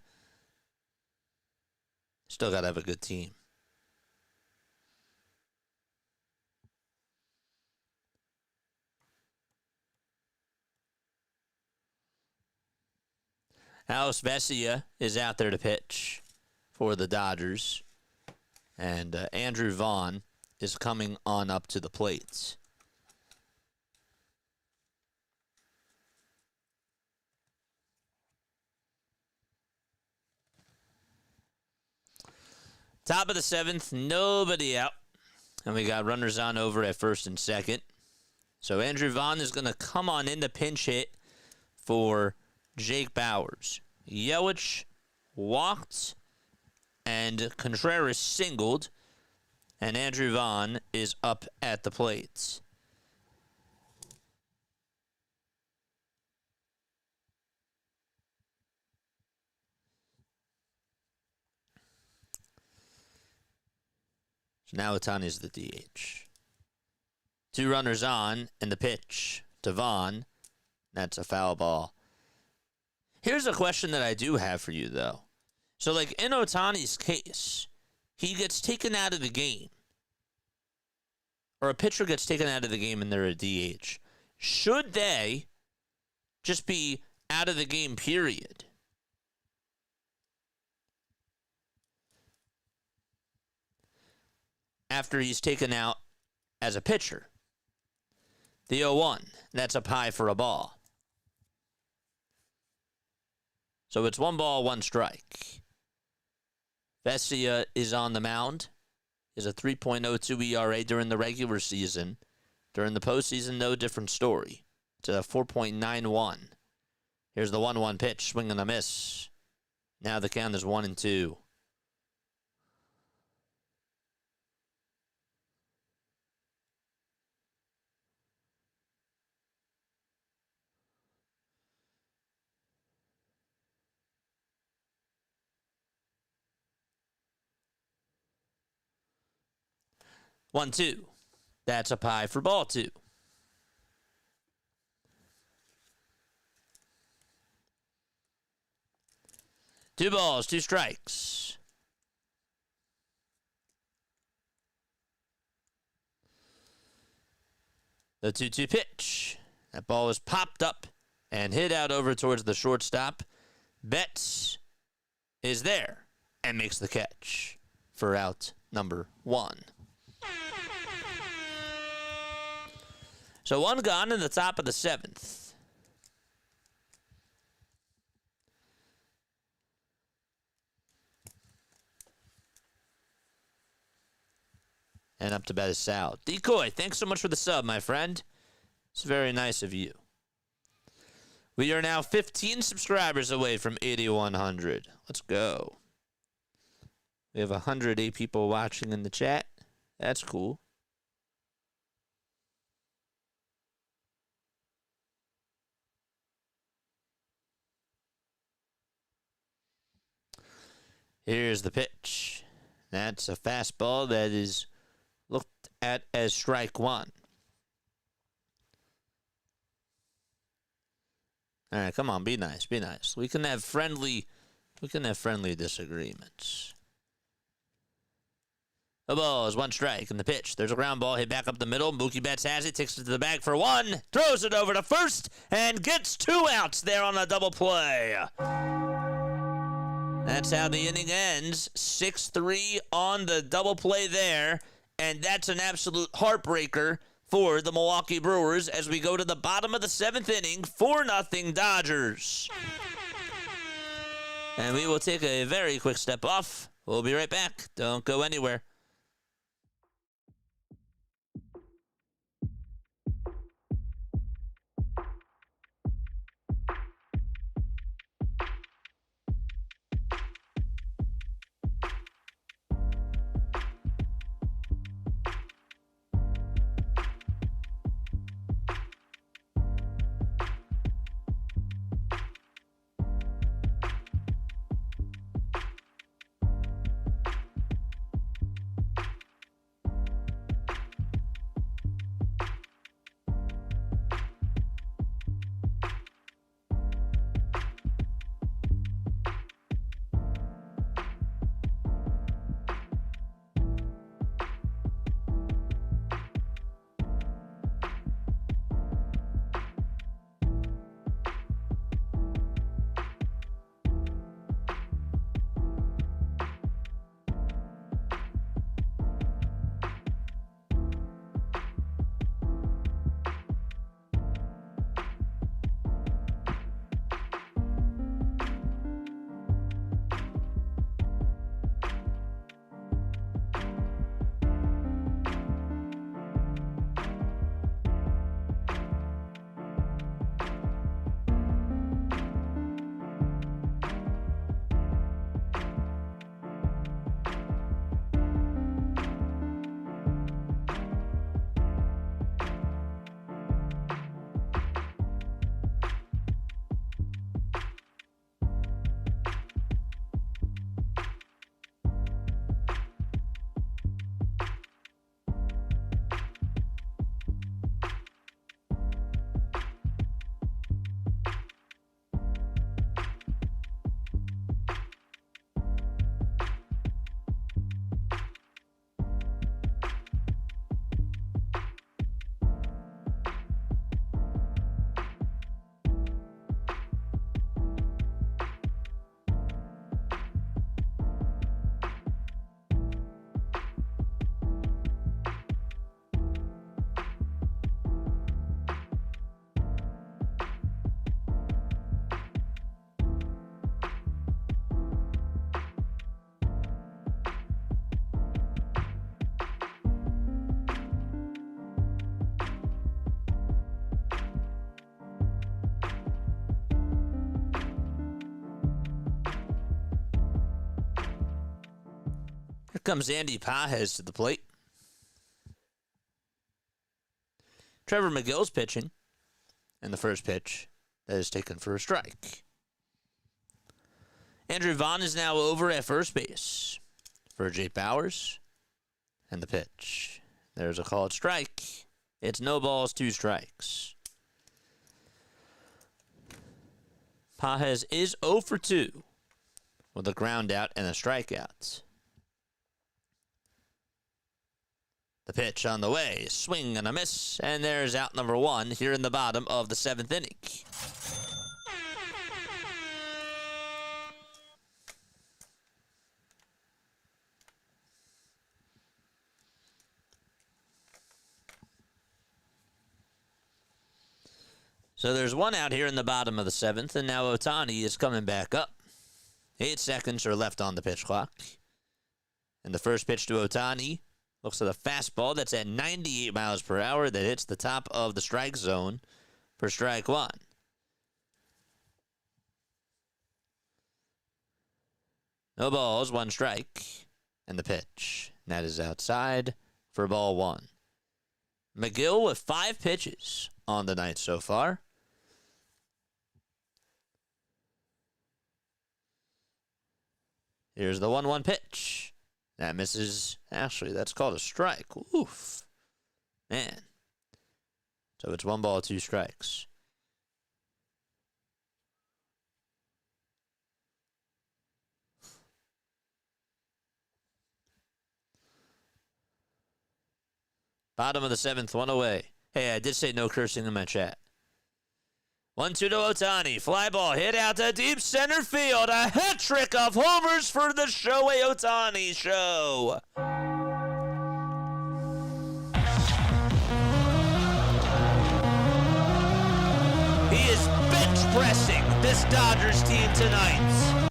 have a good team. Alex Vesia is out there to pitch for the Dodgers. And Andrew Vaughn is coming on up to the plate. Top of the 7th, nobody out. And we got runners on over at first and second. So Andrew Vaughn is going to come on in to pinch hit for Jake Bauers. Yelich walked and Contreras singled. And Andrew Vaughn is up at the plate. So now Ohtani's the DH. 2 runners on, and the pitch to Vaughn. That's a foul ball. Here's a question that I do have for you, though. So, like, in Ohtani's case, he gets taken out of the game. Or a pitcher gets taken out of the game and they're a DH. Should they just be out of the game, period? After he's taken out as a pitcher. The 0-1, that's up high for a ball. So it's 1 ball, 1 strike. Vesia is on the mound. Is a 3.02 ERA during the regular season. During the postseason, no different story. It's a 4.91. Here's the 1-1 pitch, swing and a miss. Now the count is 1-2. One, 2. That's up high for ball 2. Two balls, 2 strikes. The 2-2 pitch. That ball is popped up and hit out over towards the shortstop. Betts is there and makes the catch for out number 1. So 1 gone in the top of the 7th. And up to bat is Sal. Decoy, thanks so much for the sub, my friend. It's very nice of you. We are now 15 subscribers away from 8,100. Let's go. We have 108 people watching in the chat. That's cool. Here's the pitch. That's a fastball that is looked at as strike 1. All right, come on, be nice, be nice. We can have friendly disagreements. The ball is 1 strike in the pitch. There's a ground ball hit back up the middle. Mookie Betts has it, takes it to the bag for 1, throws it over to first, and gets 2 outs there on a double play. That's how the inning ends. 6-3 on the double play there. And that's an absolute heartbreaker for the Milwaukee Brewers as we go to the bottom of the 7th inning. 4-0 Dodgers. And we will take a very quick step off. We'll be right back. Don't go anywhere. comes Andy Pages to the plate. Trevor McGill's pitching. And the first pitch that is taken for a strike. Andrew Vaughn is now over at first base for Jake Bauers. And the pitch. There's a called strike. It's no balls, 2 strikes. Pages is 0 for 2 with a ground out and a strikeout. The pitch on the way, swing and a miss, and there's out number 1 here in the bottom of the 7th inning. So there's 1 out here in the bottom of the 7th, and now Ohtani is coming back up. 8 seconds are left on the pitch clock. And the first pitch to Ohtani looks at a fastball that's at 98 miles per hour that hits the top of the strike zone for strike 1. No balls, 1 strike. And the pitch. That is outside for ball 1. McGill with 5 pitches on the night so far. Here's the 1-1 pitch. That misses. Actually, that's called a strike. Oof. Man. So it's 1 ball, 2 strikes. Bottom of the 7th, 1 away. Hey, I did say no cursing in my chat. 1-2 to Ohtani. Fly ball hit out to deep center field. A hat trick of homers for the Shohei Ohtani show. He is bench pressing this Dodgers team tonight.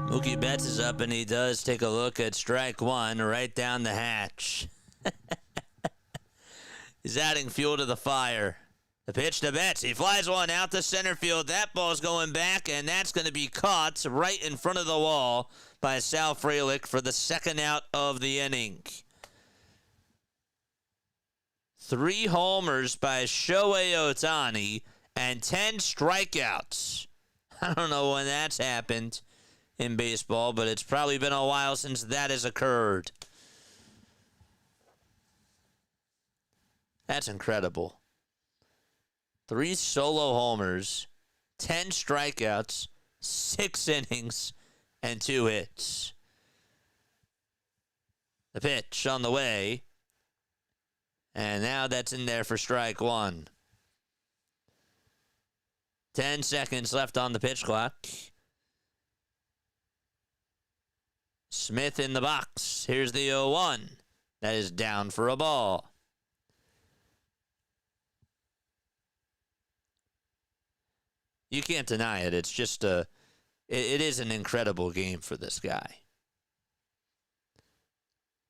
Mookie Betts is up, and he does take a look at strike 1 right down the hatch. He's adding fuel to the fire. The pitch to Betts. He flies 1 out to center field. That ball's going back, and that's going to be caught right in front of the wall by Sal Frelick for the 2nd out of the inning. 3 homers by Shohei Ohtani and 10 strikeouts. I don't know when that's happened in baseball, but it's probably been a while since that has occurred. That's incredible. 3 solo homers, 10 strikeouts, 6 innings, and 2 hits. The pitch on the way, and now that's in there for strike 1. 10 seconds left on the pitch clock. Smith in the box. Here's the 0-1. That is down for a ball. You can't deny it. It's just it is an incredible game for this guy.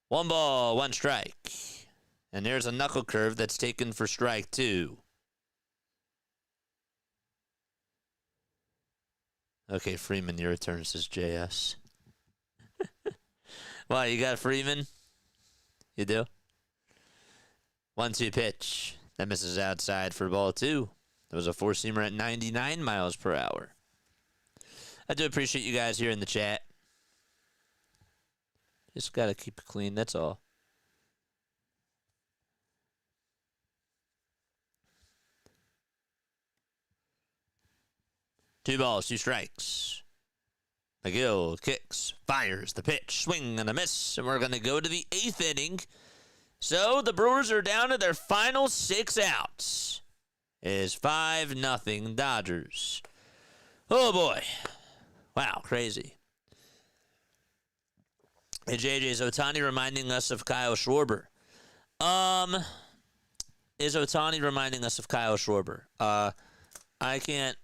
1 ball, 1 strike. And there's a knuckle curve that's taken for strike 2. Okay, Freeman, your return, says JS. Why, you got Freeman? You do? 1-2 pitch. That misses outside for ball 2. That was a 4-seamer at 99 miles per hour. I do appreciate you guys here in the chat. Just got to keep it clean, that's all. Two balls, 2 strikes. McGill kicks, fires the pitch, swing and a miss, and we're going to go to the 8th inning. So the Brewers are down to their final 6 outs. It is 5-0 Dodgers. Oh boy. Wow, crazy. Hey, JJ, is Ohtani reminding us of Kyle Schwarber? Is Ohtani reminding us of Kyle Schwarber? I can't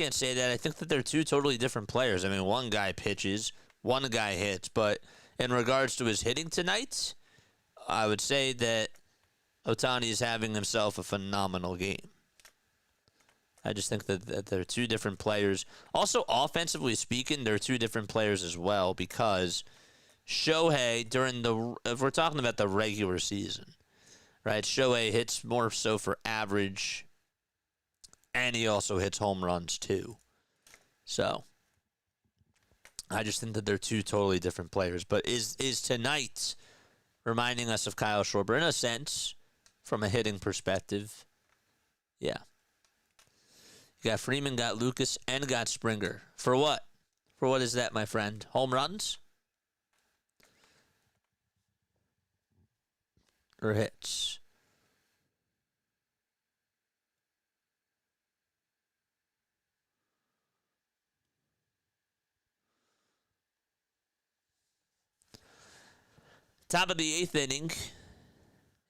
say that. I think that they're two totally different players. I mean, one guy pitches, one guy hits, but in regards to his hitting tonight, I would say that Ohtani is having himself a phenomenal game. I just think that they're two different players. Also, offensively speaking, they're two different players as well because Shohei, if we're talking about the regular season, right, Shohei hits more so for average, and he also hits home runs too. So, I just think that they're two totally different players. But is tonight reminding us of Kyle Schwarber in a sense, from a hitting perspective? Yeah. You got Freeman, got Lucas, and got Springer. For what? For what is that, my friend? Home runs? Or hits? Top of the 8th inning.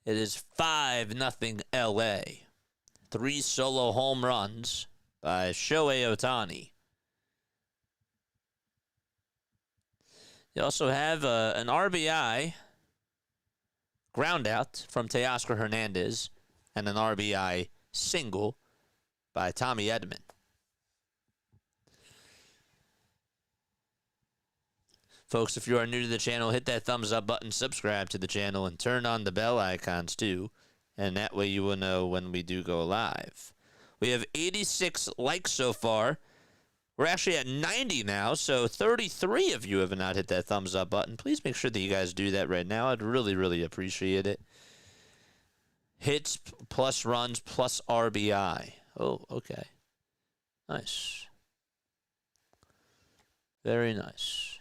It is 5-0 LA. 3 solo home runs by Shohei Ohtani. You also have an RBI ground out from Teoscar Hernandez and an RBI single by Tommy Edman. Folks, if you are new to the channel, hit that thumbs up button, subscribe to the channel, and turn on the bell icons too. And that way you will know when we do go live. We have 86 likes so far. We're actually at 90 now, so 33 of you have not hit that thumbs up button. Please make sure that you guys do that right now. I'd really, really appreciate it. Hits plus runs plus RBI. Oh, okay. Nice. Very nice.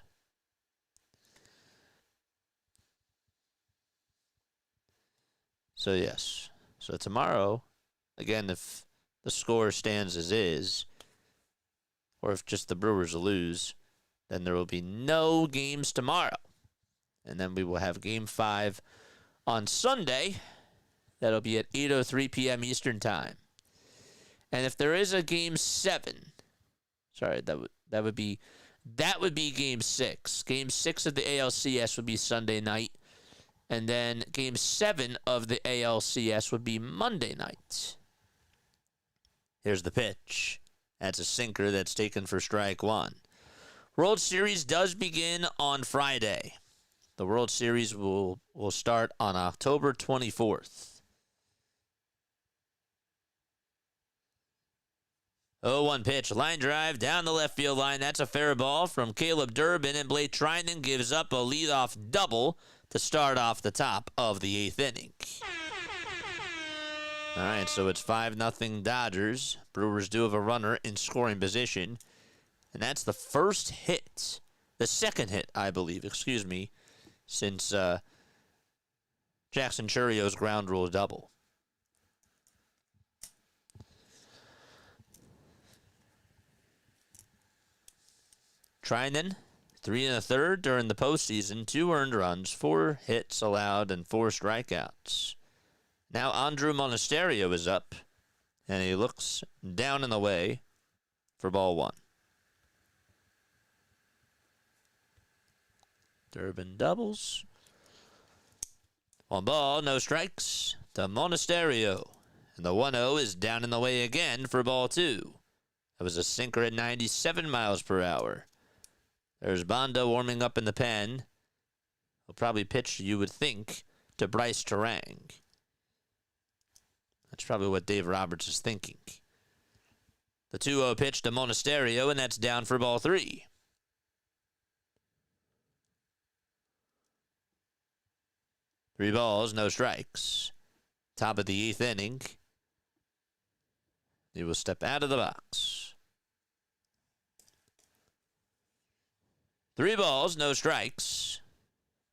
So, yes. So, tomorrow, again, if the score stands as is, or if just the Brewers lose, then there will be no games tomorrow. And then we will have Game 5 on Sunday. That'll be at 8:03 p.m. Eastern Time. And if there is a Game 7, sorry, that would be Game 6. Game 6 of the ALCS would be Sunday night. And then Game 7 of the ALCS would be Monday night. Here's the pitch. That's a sinker that's taken for strike one. World Series does begin on Friday. The World Series will start on October 24th. 0-1 pitch. Line drive down the left field line. That's a fair ball from Caleb Durbin, and Blake Trinan gives up a leadoff double to start off the top of the 8th inning. All right, so it's 5-0 Dodgers. Brewers do have a runner in scoring position. And that's the first hit, the second hit, I believe, since Jackson Churrio's ground rule double. Trinan, 3 1/3 during the postseason, 2 earned runs, 4 hits allowed, and 4 strikeouts. Now Andrew Monasterio is up, and he looks down and away for ball 1. Durbin doubles. 1 ball, no strikes to Monasterio. And the 1-0 is down and away again for ball 2. That was a sinker at 97 miles per hour. There's Bondo warming up in the pen. He'll probably pitch, you would think, to Bryce Terang. That's probably what Dave Roberts is thinking. The 2-0 pitch to Monasterio, and that's down for ball 3. Three balls, no strikes. Top of the 8th inning. He will step out of the box. 3 balls, no strikes.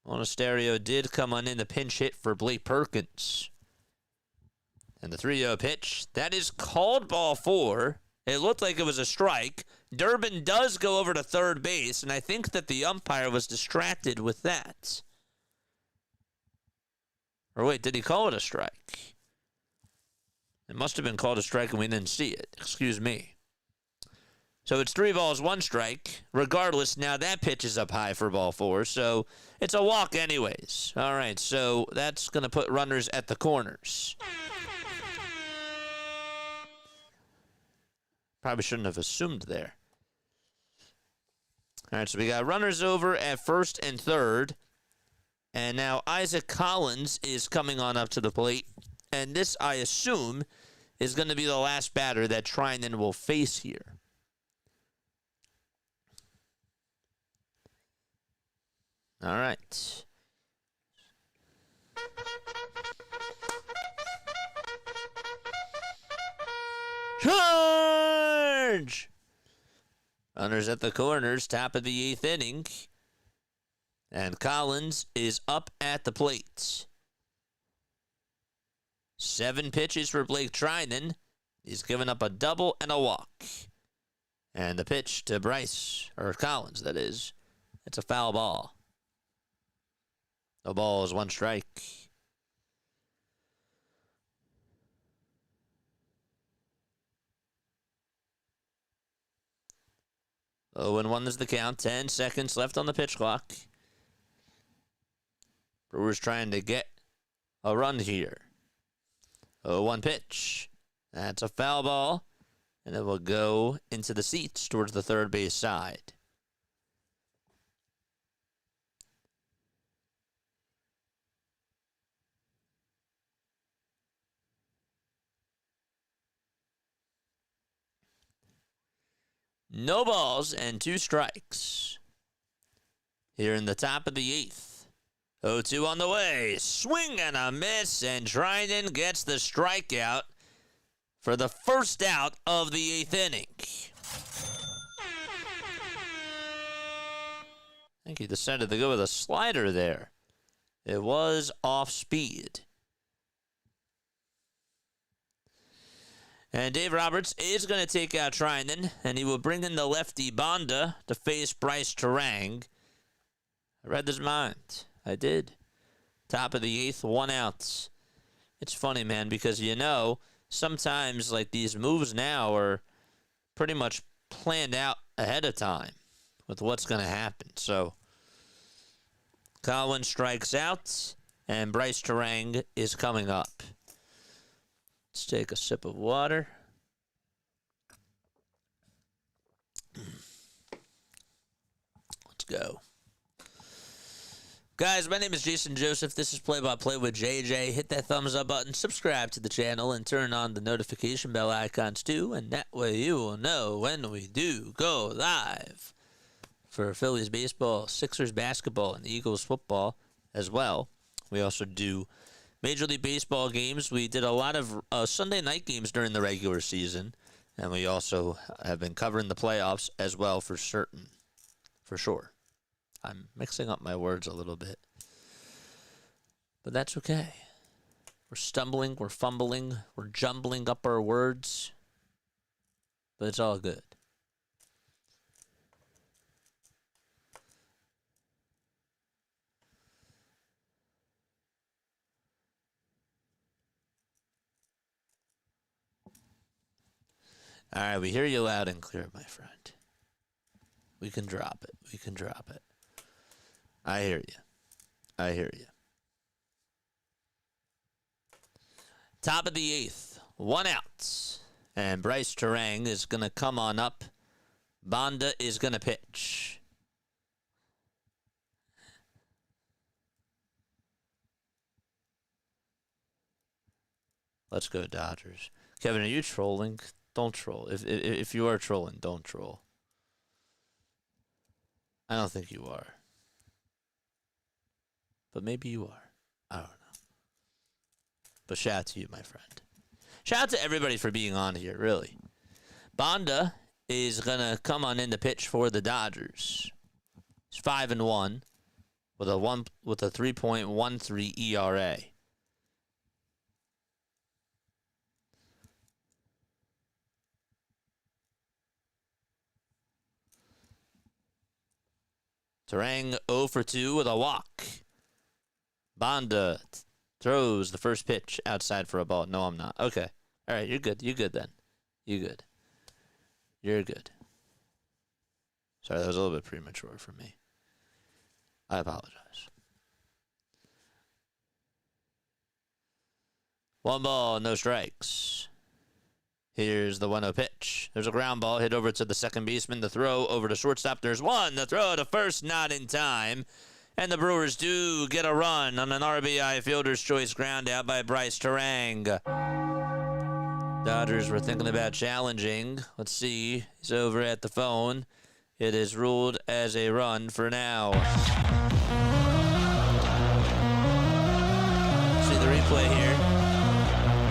Monasterio did come on in the pinch hit for Blake Perkins. And the 3-0 pitch, that is called ball 4. It looked like it was a strike. Durbin does go over to third base, and I think that the umpire was distracted with that. Or wait, did he call it a strike? It must have been called a strike and we didn't see it. Excuse me. So it's 3 balls, 1 strike. Regardless, now that pitch is up high for ball 4, so it's a walk anyways. All right, so that's going to put runners at the corners. Probably shouldn't have assumed there. All right, so we got runners over at first and third. And now Isaac Collins is coming on up to the plate. And this, I assume, is going to be the last batter that Treinen will face here. All right. Charge! Runners at the corners, top of the 8th inning. And Collins is up at the plate. 7 pitches for Blake Treinen. He's given up a double and a walk. And the pitch to Bryce, or Collins, that is. It's a foul ball. The ball is 1 strike. 0-1 is the count. 10 seconds left on the pitch clock. Brewers trying to get a run here. 0-1 pitch. That's a foul ball. And it will go into the seats towards the third base side. No balls and 2 strikes. Here in the top of the 8th. 0-2 on the way. Swing and a miss, and Treinen gets the strikeout for the first out of the 8th inning. I think he decided to go with a slider there. It was off speed. And Dave Roberts is going to take out Treinen, and he will bring in the lefty Banda to face Bryce Terang. I read his mind. I did. Top of the 8th, 1 out. It's funny, man, because sometimes like these moves now are pretty much planned out ahead of time with what's going to happen. So Collins strikes out, and Bryce Terang is coming up. Let's take a sip of water. Let's go. Guys, my name is Jason Joseph. This is Play by Play with JJ. Hit that thumbs up button, subscribe to the channel, and turn on the notification bell icons too, and that way you will know when we do go live for Phillies baseball, Sixers basketball, and Eagles football as well. We also do Major League Baseball games. We did a lot of Sunday night games during the regular season, and we also have been covering the playoffs as well for sure. I'm mixing up my words a little bit, but that's okay. We're stumbling, we're fumbling, we're jumbling up our words, but it's all good. All right, we hear you loud and clear, my friend. We can drop it. We can drop it. I hear you. I hear you. Top of the 8th, 1 out. And Bryce Terang is going to come on up. Banda is going to pitch. Let's go, Dodgers. Kevin, are you trolling? Don't troll. If you are trolling, don't troll. I don't think you are. But maybe you are. I don't know. But shout out to you, my friend. Shout out to everybody for being on here, really. Banda is going to come on in to pitch for the Dodgers. He's 5-1 with a 3.13 ERA. Terang 0 for 2 with a walk. Banda throws the first pitch outside for a ball. No, I'm not. Okay. All right, you're good. You good then. You good. You're good. Sorry, that was a little bit premature for me. I apologize. 1 ball, no strikes. Here's the 1-0 pitch. There's a ground ball hit over to the second baseman. The throw over to shortstop. There's one. The throw to first, not in time. And the Brewers do get a run on an RBI fielder's choice ground out by Bryce Terang. Dodgers were thinking about challenging. Let's see. He's over at the phone. It is ruled as a run for now. See the replay here.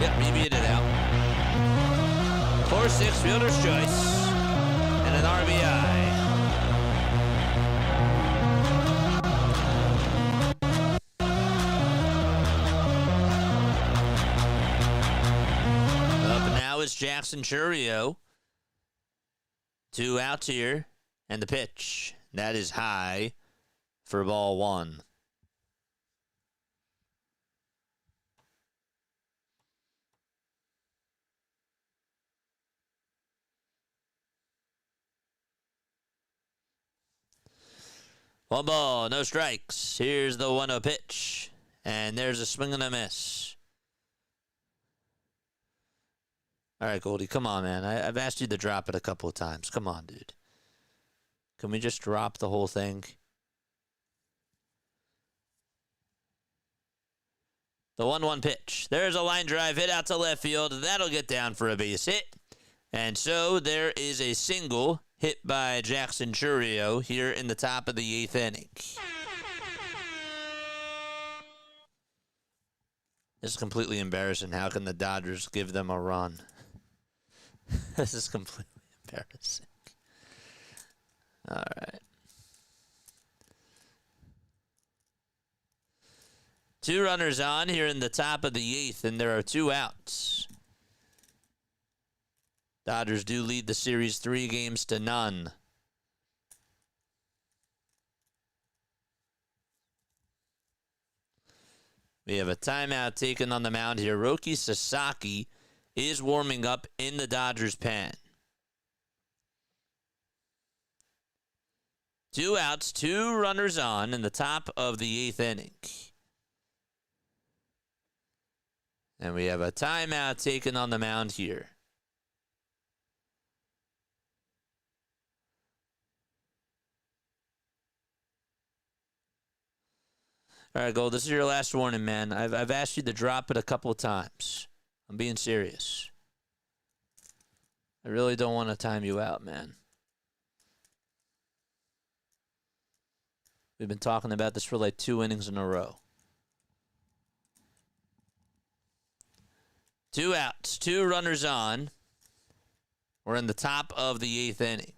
Yep, he beat it out. 4-6 fielder's choice and an RBI. Up now is Jackson Chourio. 2 outs here, and the pitch. That is high for ball 1. One ball, no strikes. Here's the 1-0 pitch. And there's a swing and a miss. All right, Goldie, come on, man. I've asked you to drop it a couple of times. Come on, dude. Can we just drop the whole thing? The 1-1 pitch. There's a line drive hit out to left field. That'll get down for a base hit. And so there is a single hit by Jackson Chourio here in the top of the 8th inning. This is completely embarrassing. How can the Dodgers give them a run? This is completely embarrassing. All right. 2 runners on here in the top of the 8th, and there are 2 outs. Dodgers do lead the series 3-0. We have a timeout taken on the mound here. Roki Sasaki is warming up in the Dodgers pen. 2 outs, 2 runners on in the top of the 8th inning. And we have a timeout taken on the mound here. All right, Gold, this is your last warning, man. I've asked you to drop it a couple of times. I'm being serious. I really don't want to time you out, man. We've been talking about this for like 2 innings in a row. 2 outs, 2 runners on. We're in the top of the 8th inning.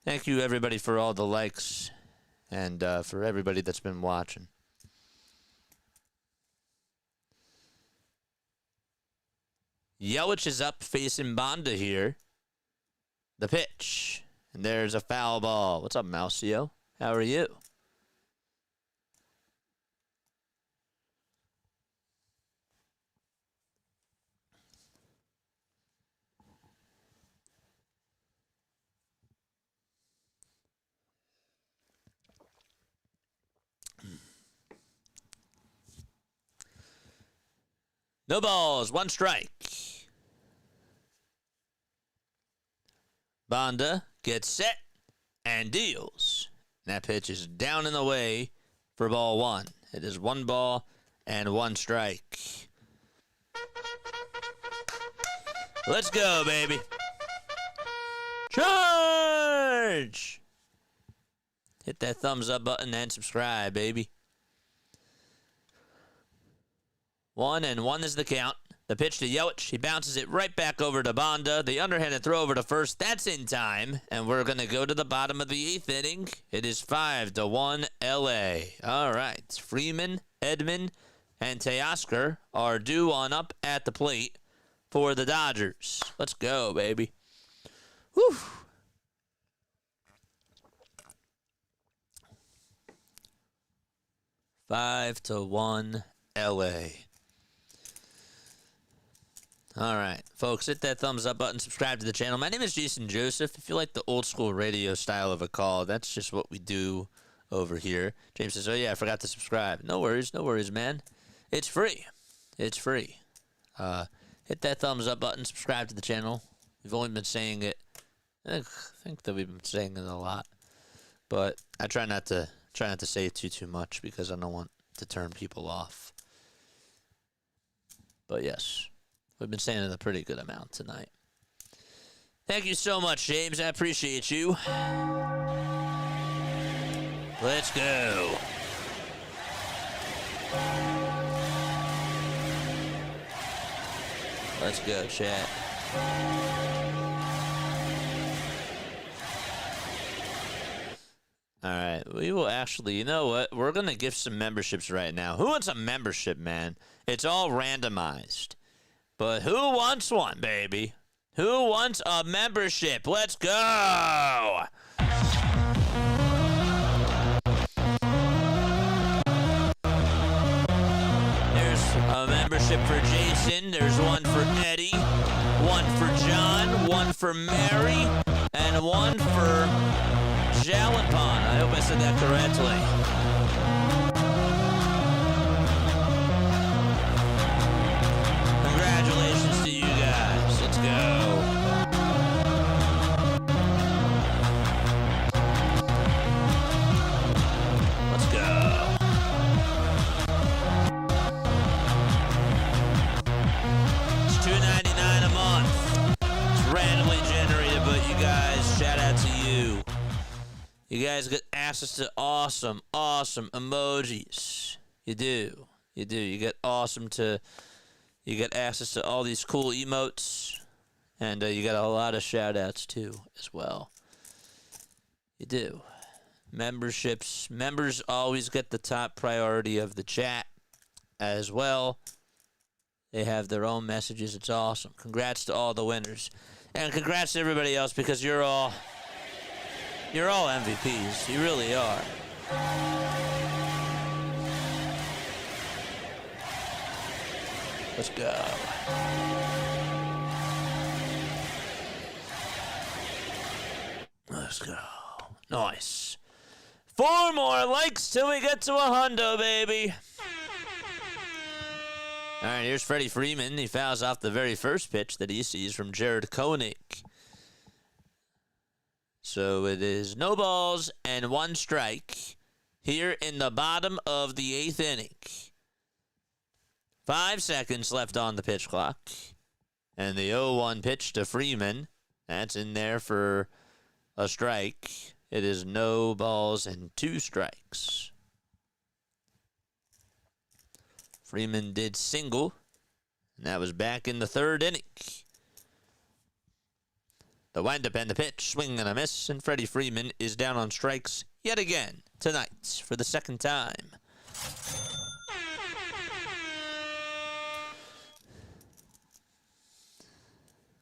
Thank you, everybody, for all the likes and for everybody that's been watching. Yelich is up facing Banda here. The pitch. And there's a foul ball. What's up, Mouseio? How are you? No balls, 1 strike. Banda gets set and deals. That pitch is down and away for ball 1. It is 1 ball and 1 strike. Let's go, baby. Charge! Hit that thumbs up button and subscribe, baby. 1-1 is the count. The pitch to Yelich. He bounces it right back over to Banda. The underhanded throw over to first. That's in time. And we're going to go to the bottom of the 8th inning. It is 5-1 LA. All right. Freeman, Edman, and Teoscar are due on up at the plate for the Dodgers. Let's go, baby. Whew. Five to 1 LA. All right, folks, hit that thumbs up button, subscribe to the channel. My name is Jason Joseph. If you like the old school radio style of a call, that's just what we do over here. James says, oh yeah, I forgot to subscribe. No worries, man. It's free. It's free. Hit that thumbs up button, subscribe to the channel. We've only been saying it, I think that we've been saying it a lot, but I try not to say it too much because I don't want to turn people off. But yes, we've been saying it a pretty good amount tonight. Thank you so much, James. I appreciate you. Let's go. Let's go, chat. All right, we will actually, you know what? We're going to give some memberships right now. Who wants a membership, man? It's all randomized. But who wants one, baby? Who wants a membership? Let's go! There's a membership for Jason. There's one for Eddie, one for John, one for Mary, and one for Jalanpon. I hope I said that correctly. Congratulations to you guys. Let's go. Let's go. It's $2.99 a month. It's randomly generated, but you guys, shout out to you. You guys get access to awesome emojis. You do. You get you get access to all these cool emotes. And you get a lot of shout outs too as well. You do. Memberships. Members always get the top priority of the chat as well. They have their own messages. It's awesome. Congrats to all the winners. And congrats to everybody else because you're all MVPs. You really are. Let's go. Let's go. Nice. 4 more likes till we get to a hundo, baby. All right, here's Freddie Freeman. He fouls off the very first pitch that he sees from Jared Koenig. So it is no balls and 1 strike here in the bottom of the 8th inning. 5 seconds left on the pitch clock. And the 0-1 pitch to Freeman. That's in there for a strike. It is no balls and 2 strikes. Freeman did single. And that was back in the 3rd inning. The windup and the pitch, swing and a miss, and Freddie Freeman is down on strikes yet again tonight for the 2nd time.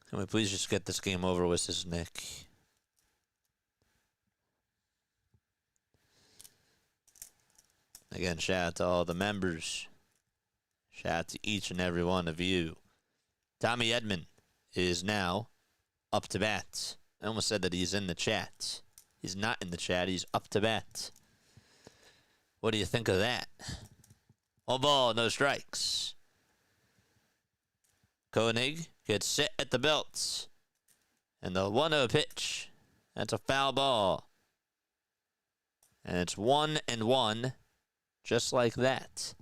Can we please just get this game over with, this Nick? Again, shout out to all the members. Shout out to each and every one of you. Tommy Edmond is now up to bat. I almost said that he's in the chat. He's not in the chat. He's up to bat. What do you think of that? All ball, no strikes. Koenig gets set at the belt. And the 1-0 pitch. That's a foul ball. And it's 1-1. Just like that.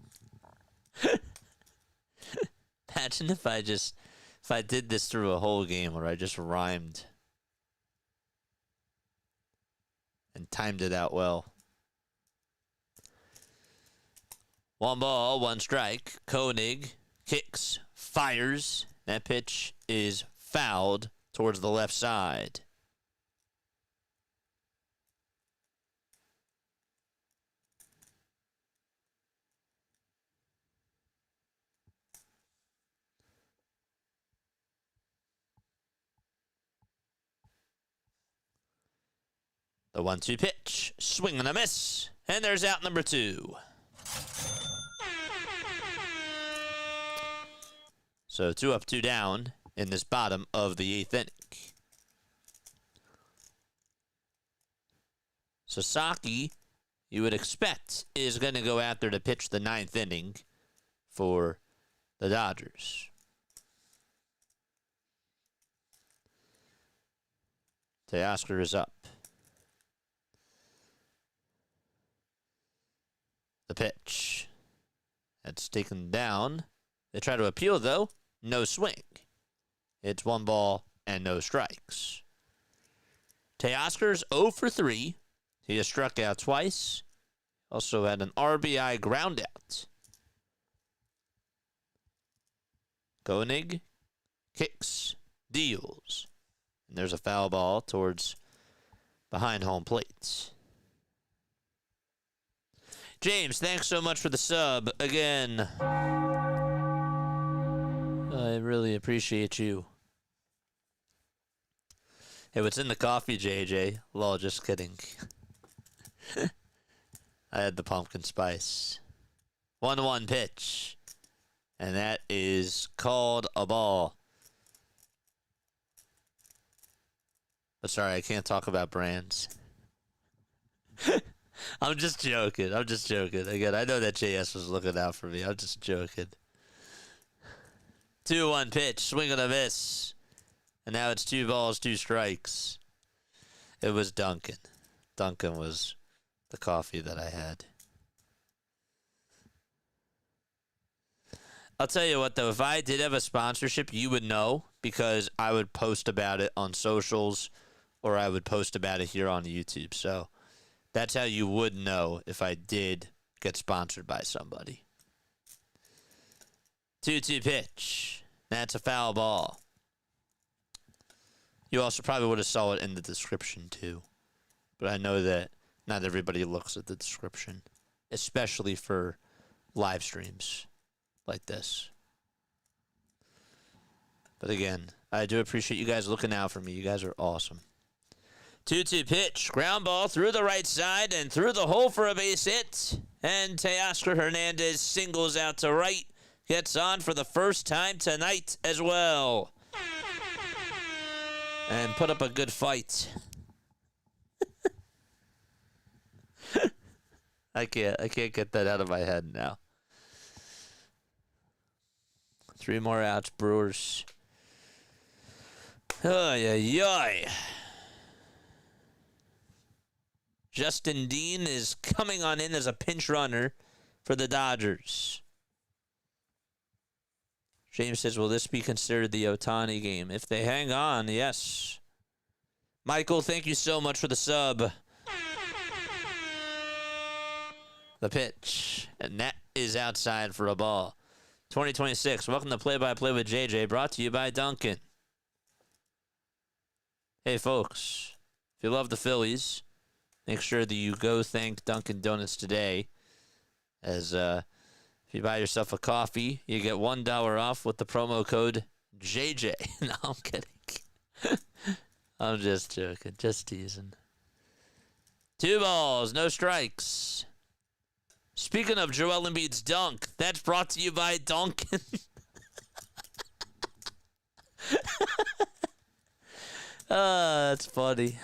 Imagine if I did this through a whole game where I just rhymed and timed it out well. 1 ball, 1 strike. Koenig kicks, fires. That pitch is fouled towards the left side. The 1-2 pitch. Swing and a miss. And there's out number 2. So 2 up, 2 down in this bottom of the 8th inning. Sasaki, you would expect, is going to go out there to pitch the 9th inning for the Dodgers. Teoscar is up. The pitch. That's taken down. They try to appeal, though. No swing. It's 1 ball and no strikes. Teoscar's 0 for 3. He has struck out twice. Also had an RBI groundout. Koenig kicks, deals. And there's a foul ball towards behind home plate. James, thanks so much for the sub again. I really appreciate you. Hey, what's in the coffee, JJ? Lol, just kidding. I had the pumpkin spice. 1-1 pitch. And that is called a ball. But sorry, I can't talk about brands. I'm just joking. Again, I know that JS was looking out for me. I'm just joking. 2-1 pitch. Swing and a miss. And now it's 2 balls, 2 strikes. It was Dunkin'. Dunkin' was the coffee that I had. I'll tell you what, though. If I did have a sponsorship, you would know, because I would post about it on socials, or I would post about it here on YouTube. So that's how you would know if I did get sponsored by somebody. 2-2 pitch. That's a foul ball. You also probably would have saw it in the description too. But I know that not everybody looks at the description, especially for live streams like this. But again, I do appreciate you guys looking out for me. You guys are awesome. 2-2 pitch. Ground ball through the right side and through the hole for a base hit. And Teoscar Hernandez singles out to right. Gets on for the first time tonight as well. And put up a good fight. I can't get that out of my head now. 3 more outs, Brewers. Ay. Justin Dean is coming on in as a pinch runner for the Dodgers. James says, will this be considered the Ohtani game? If they hang on, yes. Michael, thank you so much for the sub. The pitch. And that is outside for a ball. 2026. Welcome to Play-by-Play with JJ, brought to you by Dunkin'. Hey, folks. If you love the Phillies, make sure that you go thank Dunkin' Donuts today. As if you buy yourself a coffee, you get $1 off with the promo code JJ. No, I'm kidding. I'm just joking. Just teasing. 2 balls, no strikes. Speaking of Joel Embiid's dunk, that's brought to you by Dunkin'. That's funny.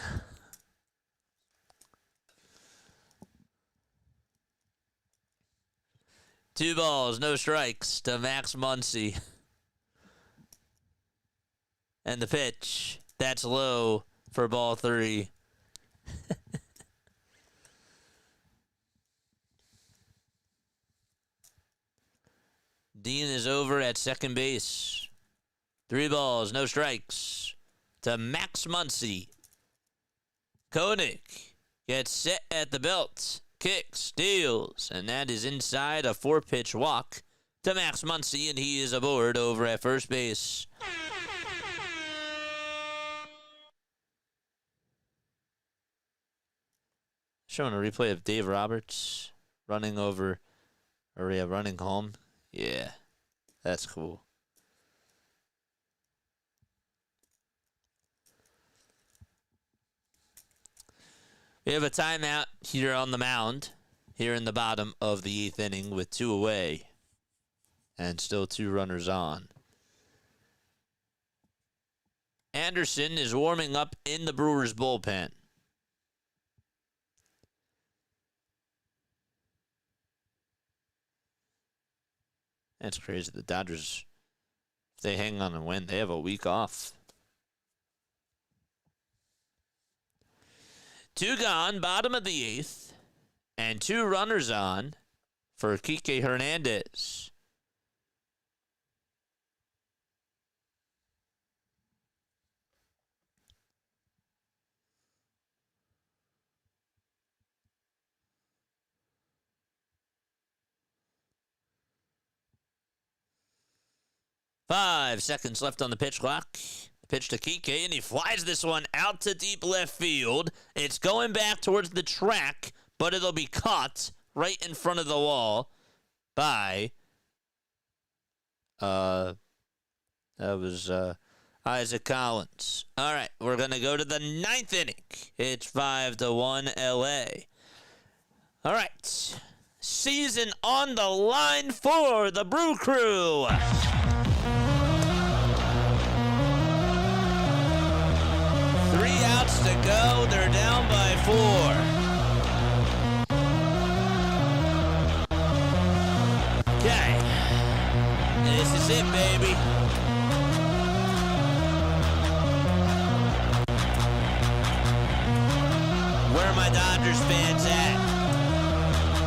Two balls, no strikes to Max Muncy. And the pitch, that's low for ball 3. Dean is over at second base. 3 balls, no strikes to Max Muncy. Koenig gets set at the belt. Kicks, steals, and that is inside a 4-pitch walk to Max Muncy, and he is aboard over at first base. Showing a replay of Dave Roberts running over, or yeah, running home. Yeah, that's cool. We have a timeout here on the mound, here in the bottom of the 8th inning with 2 away and still 2 runners on. Anderson is warming up in the Brewers bullpen. That's crazy. The Dodgers, if they hang on and win, they have a week off. 2 gone, bottom of the 8th, and 2 runners on for Kike Hernandez. Five seconds left on the pitch clock. Pitch to Kike, and he flies this one out to deep left field. It's going back towards the track, but it'll be caught right in front of the wall by that was Isaac Collins. All right, we're going to go to the 9th inning. It's 5-1 LA. All right, season on the line for the Brew Crew. 3 outs to go. They're down by 4. Okay. This is it, baby. Where are my Dodgers fans at?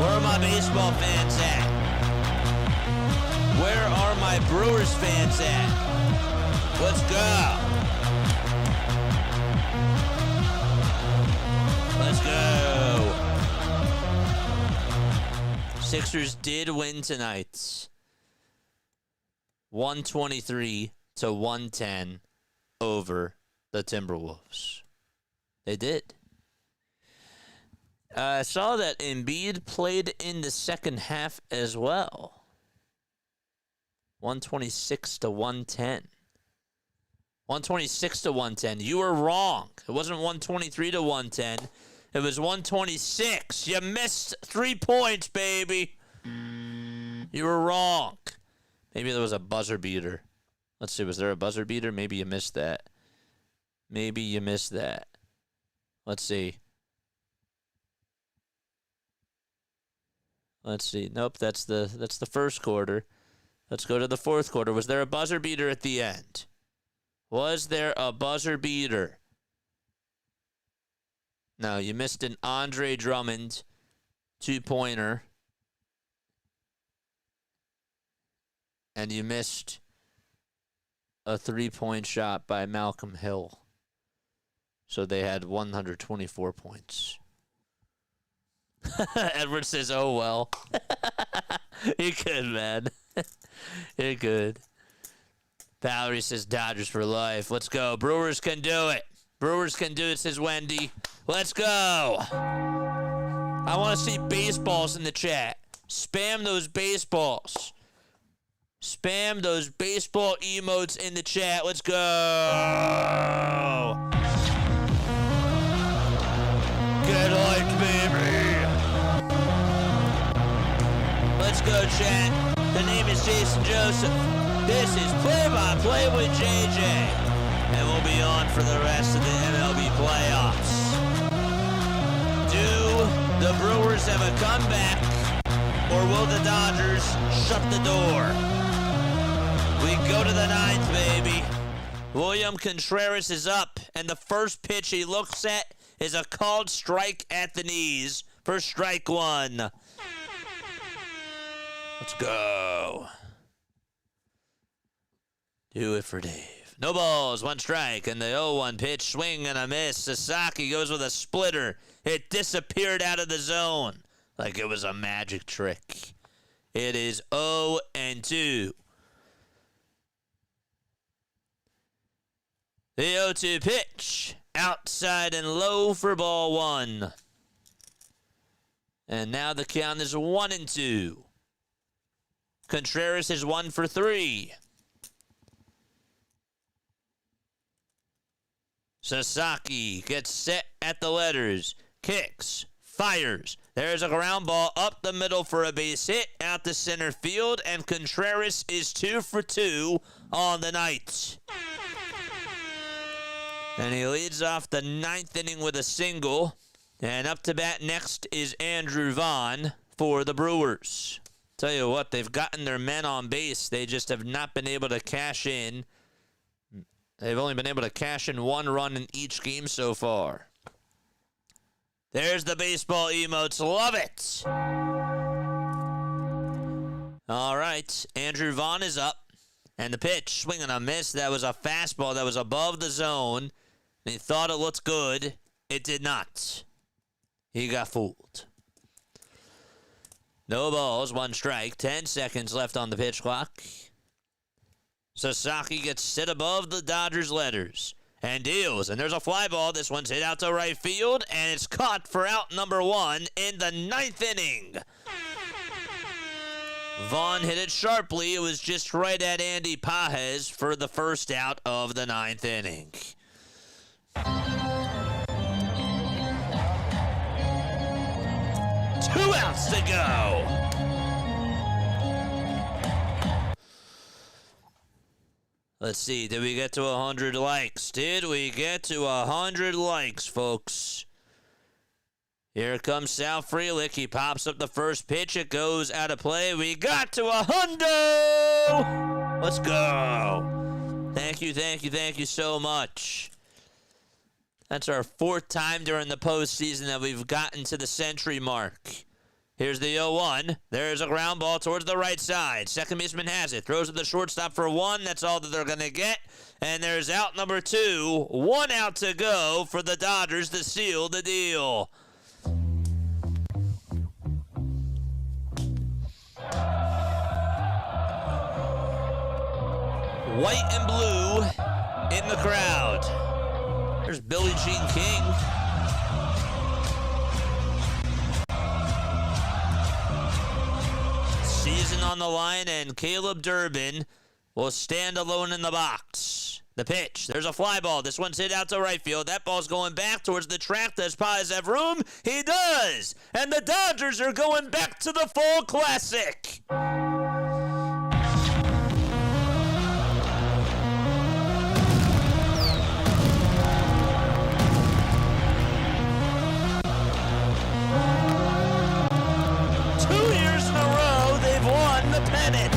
Where are my baseball fans at? Where are my Brewers fans at? Let's go. Let's go. Sixers did win tonight. 123-110 over the Timberwolves. They did. I saw that Embiid played in the second half as well. 126-110. 126-110. You were wrong. It wasn't 123-110. It was 126. You missed 3 points, baby. You were wrong. Maybe there was a buzzer beater. Let's see. Was there a buzzer beater? Maybe you missed that. Maybe you missed that. Let's see. Let's see. Nope, that's the first quarter. Let's go to the fourth quarter. Was there a buzzer beater at the end? Was there a buzzer beater? No, you missed an Andre Drummond 2-pointer. And you missed a 3-point shot by Malcolm Hill. So they had 124 points. Edward says, oh, well. You're good, man. You're good. Valerie says, Dodgers for life. Let's go. Brewers can do it. Brewers can do it, says Wendy. Let's go. I want to see baseballs in the chat. Spam those baseballs. Spam those baseball emotes in the chat. Let's go. Good luck, baby. Let's go, chat. The name is Jason Joseph. This is Play-by-Play with JJ. And we'll be on for the rest of the MLB playoffs. Do the Brewers have a comeback? Or will the Dodgers shut the door? We go to the 9th, baby. William Contreras is up, and the first pitch he looks at is a called strike at the knees for strike 1. Let's go. Do it for Dave. No balls, 1 strike, and the 0-1 pitch, swing and a miss. Sasaki goes with a splitter. It disappeared out of the zone like it was a magic trick. It is 0-2. The 0-2 pitch, outside and low for ball 1. And now the count is 1-2. Contreras is 1 for 3. Sasaki gets set at the letters. Kicks. Fires. There's a ground ball up the middle for a base hit out to center field, and Contreras is 2 for 2 on the night. And he leads off the 9th inning with a single. And up to bat next is Andrew Vaughn for the Brewers. Tell you what, they've gotten their men on base. They just have not been able to cash in. They've only been able to cash in 1 run in each game so far. There's the baseball emotes. Love it. All right, Andrew Vaughn is up. And the pitch, swing and a miss. That was a fastball that was above the zone. And he thought it looked good. It did not. He got fooled. No balls, 1 strike. 10 seconds left on the pitch clock. Sasaki gets hit above the Dodgers letters and deals. And there's a fly ball. This one's hit out to right field, and it's caught for out number 1 in the 9th inning. Vaughn hit it sharply. It was just right at Andy Pages for the first out of the 9th inning. 2 outs to go. Let's see, did we get to 100 likes? Did we get to 100 likes, folks? Here comes Sal Frelick. He pops up the first pitch. It goes out of play. We got to 100! Let's go. Thank you so much. That's our 4th time during the postseason that we've gotten to the century mark. Here's the 0-1. There's a ground ball towards the right side. Second baseman has it. Throws to the shortstop for 1. That's all that they're going to get. And there's out number 2. 1 out to go for the Dodgers to seal the deal. White and blue in the crowd. There's Billie Jean King. Season on the line, and Caleb Durbin will stand alone in the box. The pitch. There's a fly ball. This one's hit out to right field. That ball's going back towards the track. Does Pages have room? He does! And the Dodgers are going back to the Fall Classic. Pennant.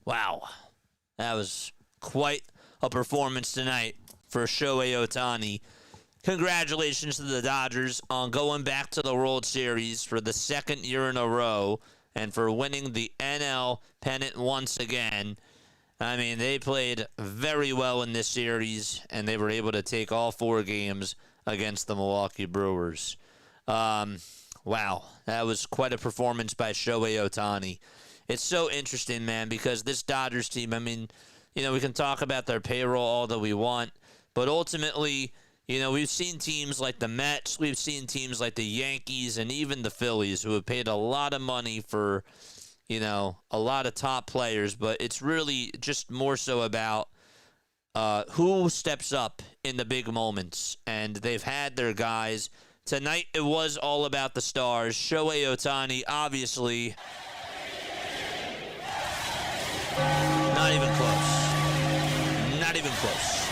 Wow, that was quite a performance tonight for Shohei Ohtani. Congratulations to the Dodgers on going back to the World Series for the 2nd year in a row and for winning the NL pennant once again. I mean, they played very well in this series, and they were able to take all 4 games against the Milwaukee Brewers. Wow, that was quite a performance by Shohei Ohtani. It's so interesting, man, because this Dodgers team, I mean, you know, we can talk about their payroll all that we want, but ultimately, you know, we've seen teams like the Mets, we've seen teams like the Yankees, and even the Phillies who have paid a lot of money for, you know, a lot of top players, but it's really just more so about who steps up in the big moments, and they've had their guys. Tonight, it was all about the stars. Shohei Ohtani, obviously, not even close. Not even close.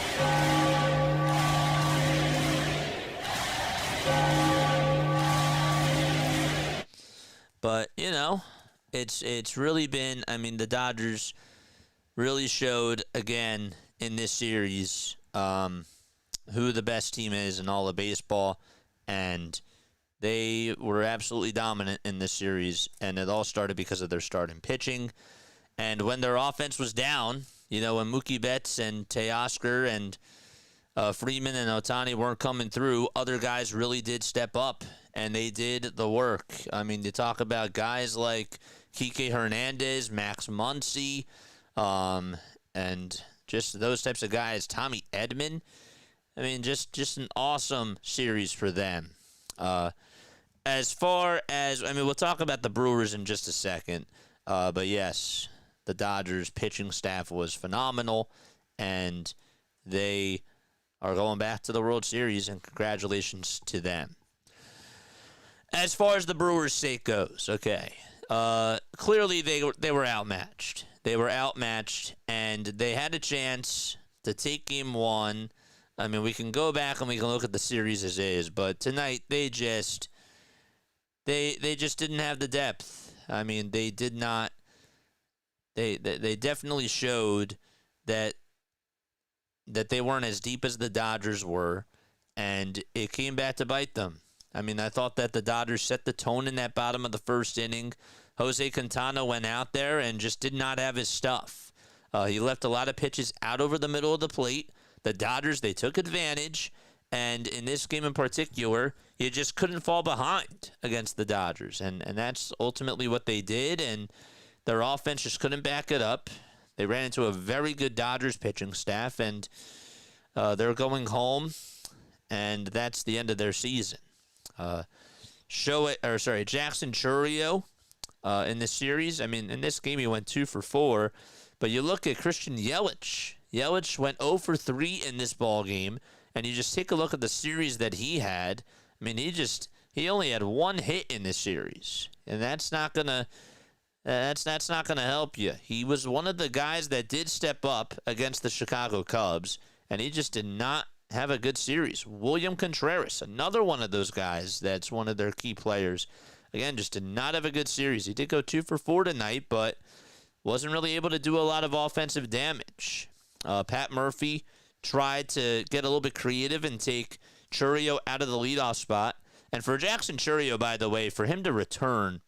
But, you know, it's really been, I mean, the Dodgers really showed again in this series who the best team is in all of baseball. And, They were absolutely dominant in this series, and it all started because of their starting pitching. And when their offense was down, when Mookie Betts and Teoscar and Freeman and Ohtani weren't coming through, other guys really did step up, and they did the work. I mean, you talk about guys like Kike Hernandez, Max Muncy, and just those types of guys. Tommy Edman. I mean, just an awesome series for them. As far as, we'll talk about the Brewers in just a second, but yes, the Dodgers pitching staff was phenomenal, and they are going back to the World Series, and congratulations to them. As far as the Brewers' sake goes, okay, clearly they were outmatched. They were outmatched, and they had a chance to take Game 1. I mean, we can go back and we can look at the series as is, but tonight they just didn't have the depth. I mean, they did not. They definitely showed that they weren't as deep as the Dodgers were, and it came back to bite them. I mean, I thought that the Dodgers set the tone in that bottom of the first inning. Jose Quintana went out there and just did not have his stuff. He left a lot of pitches out over the middle of the plate. The Dodgers, they took advantage, and in this game in particular, you just couldn't fall behind against the Dodgers, and that's ultimately what they did, and their offense just couldn't back it up. They ran into a very good Dodgers pitching staff, and they're going home, and that's the end of their season. Jackson Chourio in this series, I mean, in this game he went 2 for 4, but you look at Christian Yelich. Yelich went 0 for 3 in this ball game, and you just take a look at the series that he had. I mean, he only had 1 hit in this series, and that's not gonna help you. He was one of the guys that did step up against the Chicago Cubs, and he just did not have a good series. William Contreras, another one of those guys that's one of their key players, again, just did not have a good series. He did go 2 for 4 tonight, but wasn't really able to do a lot of offensive damage. Pat Murphy tried to get a little bit creative and take Chourio out of the leadoff spot. And for Jackson Chourio, by the way, for him to return,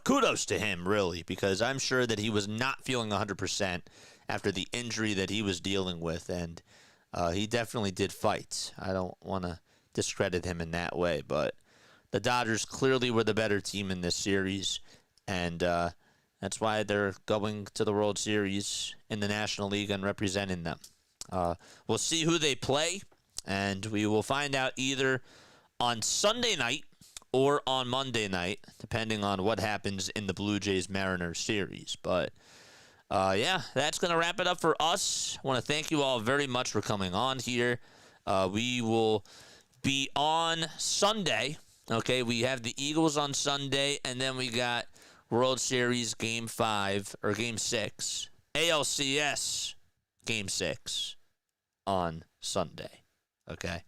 kudos to him, really, because I'm sure that he was not feeling 100% after the injury that he was dealing with, and he definitely did fight. I don't want to discredit him in that way, but the Dodgers clearly were the better team in this series, and that's why they're going to the World Series in the National League and representing them. We'll see who they play, and we will find out either on Sunday night or on Monday night, depending on what happens in the Blue Jays-Mariners series. But, yeah, that's going to wrap it up for us. I want to thank you all very much for coming on here. We will be on Sunday. Okay, we have the Eagles on Sunday, and then we got World Series Game 5, or Game 6, ALCS Game 6 on Sunday. Okay?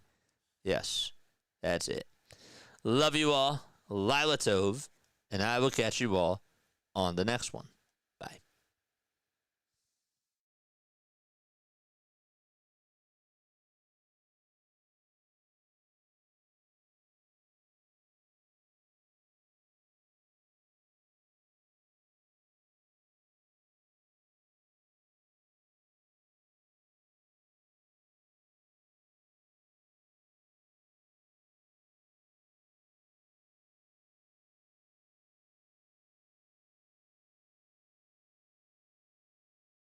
Yes, that's it. Love you all. Lila Tov, and I will catch you all on the next one.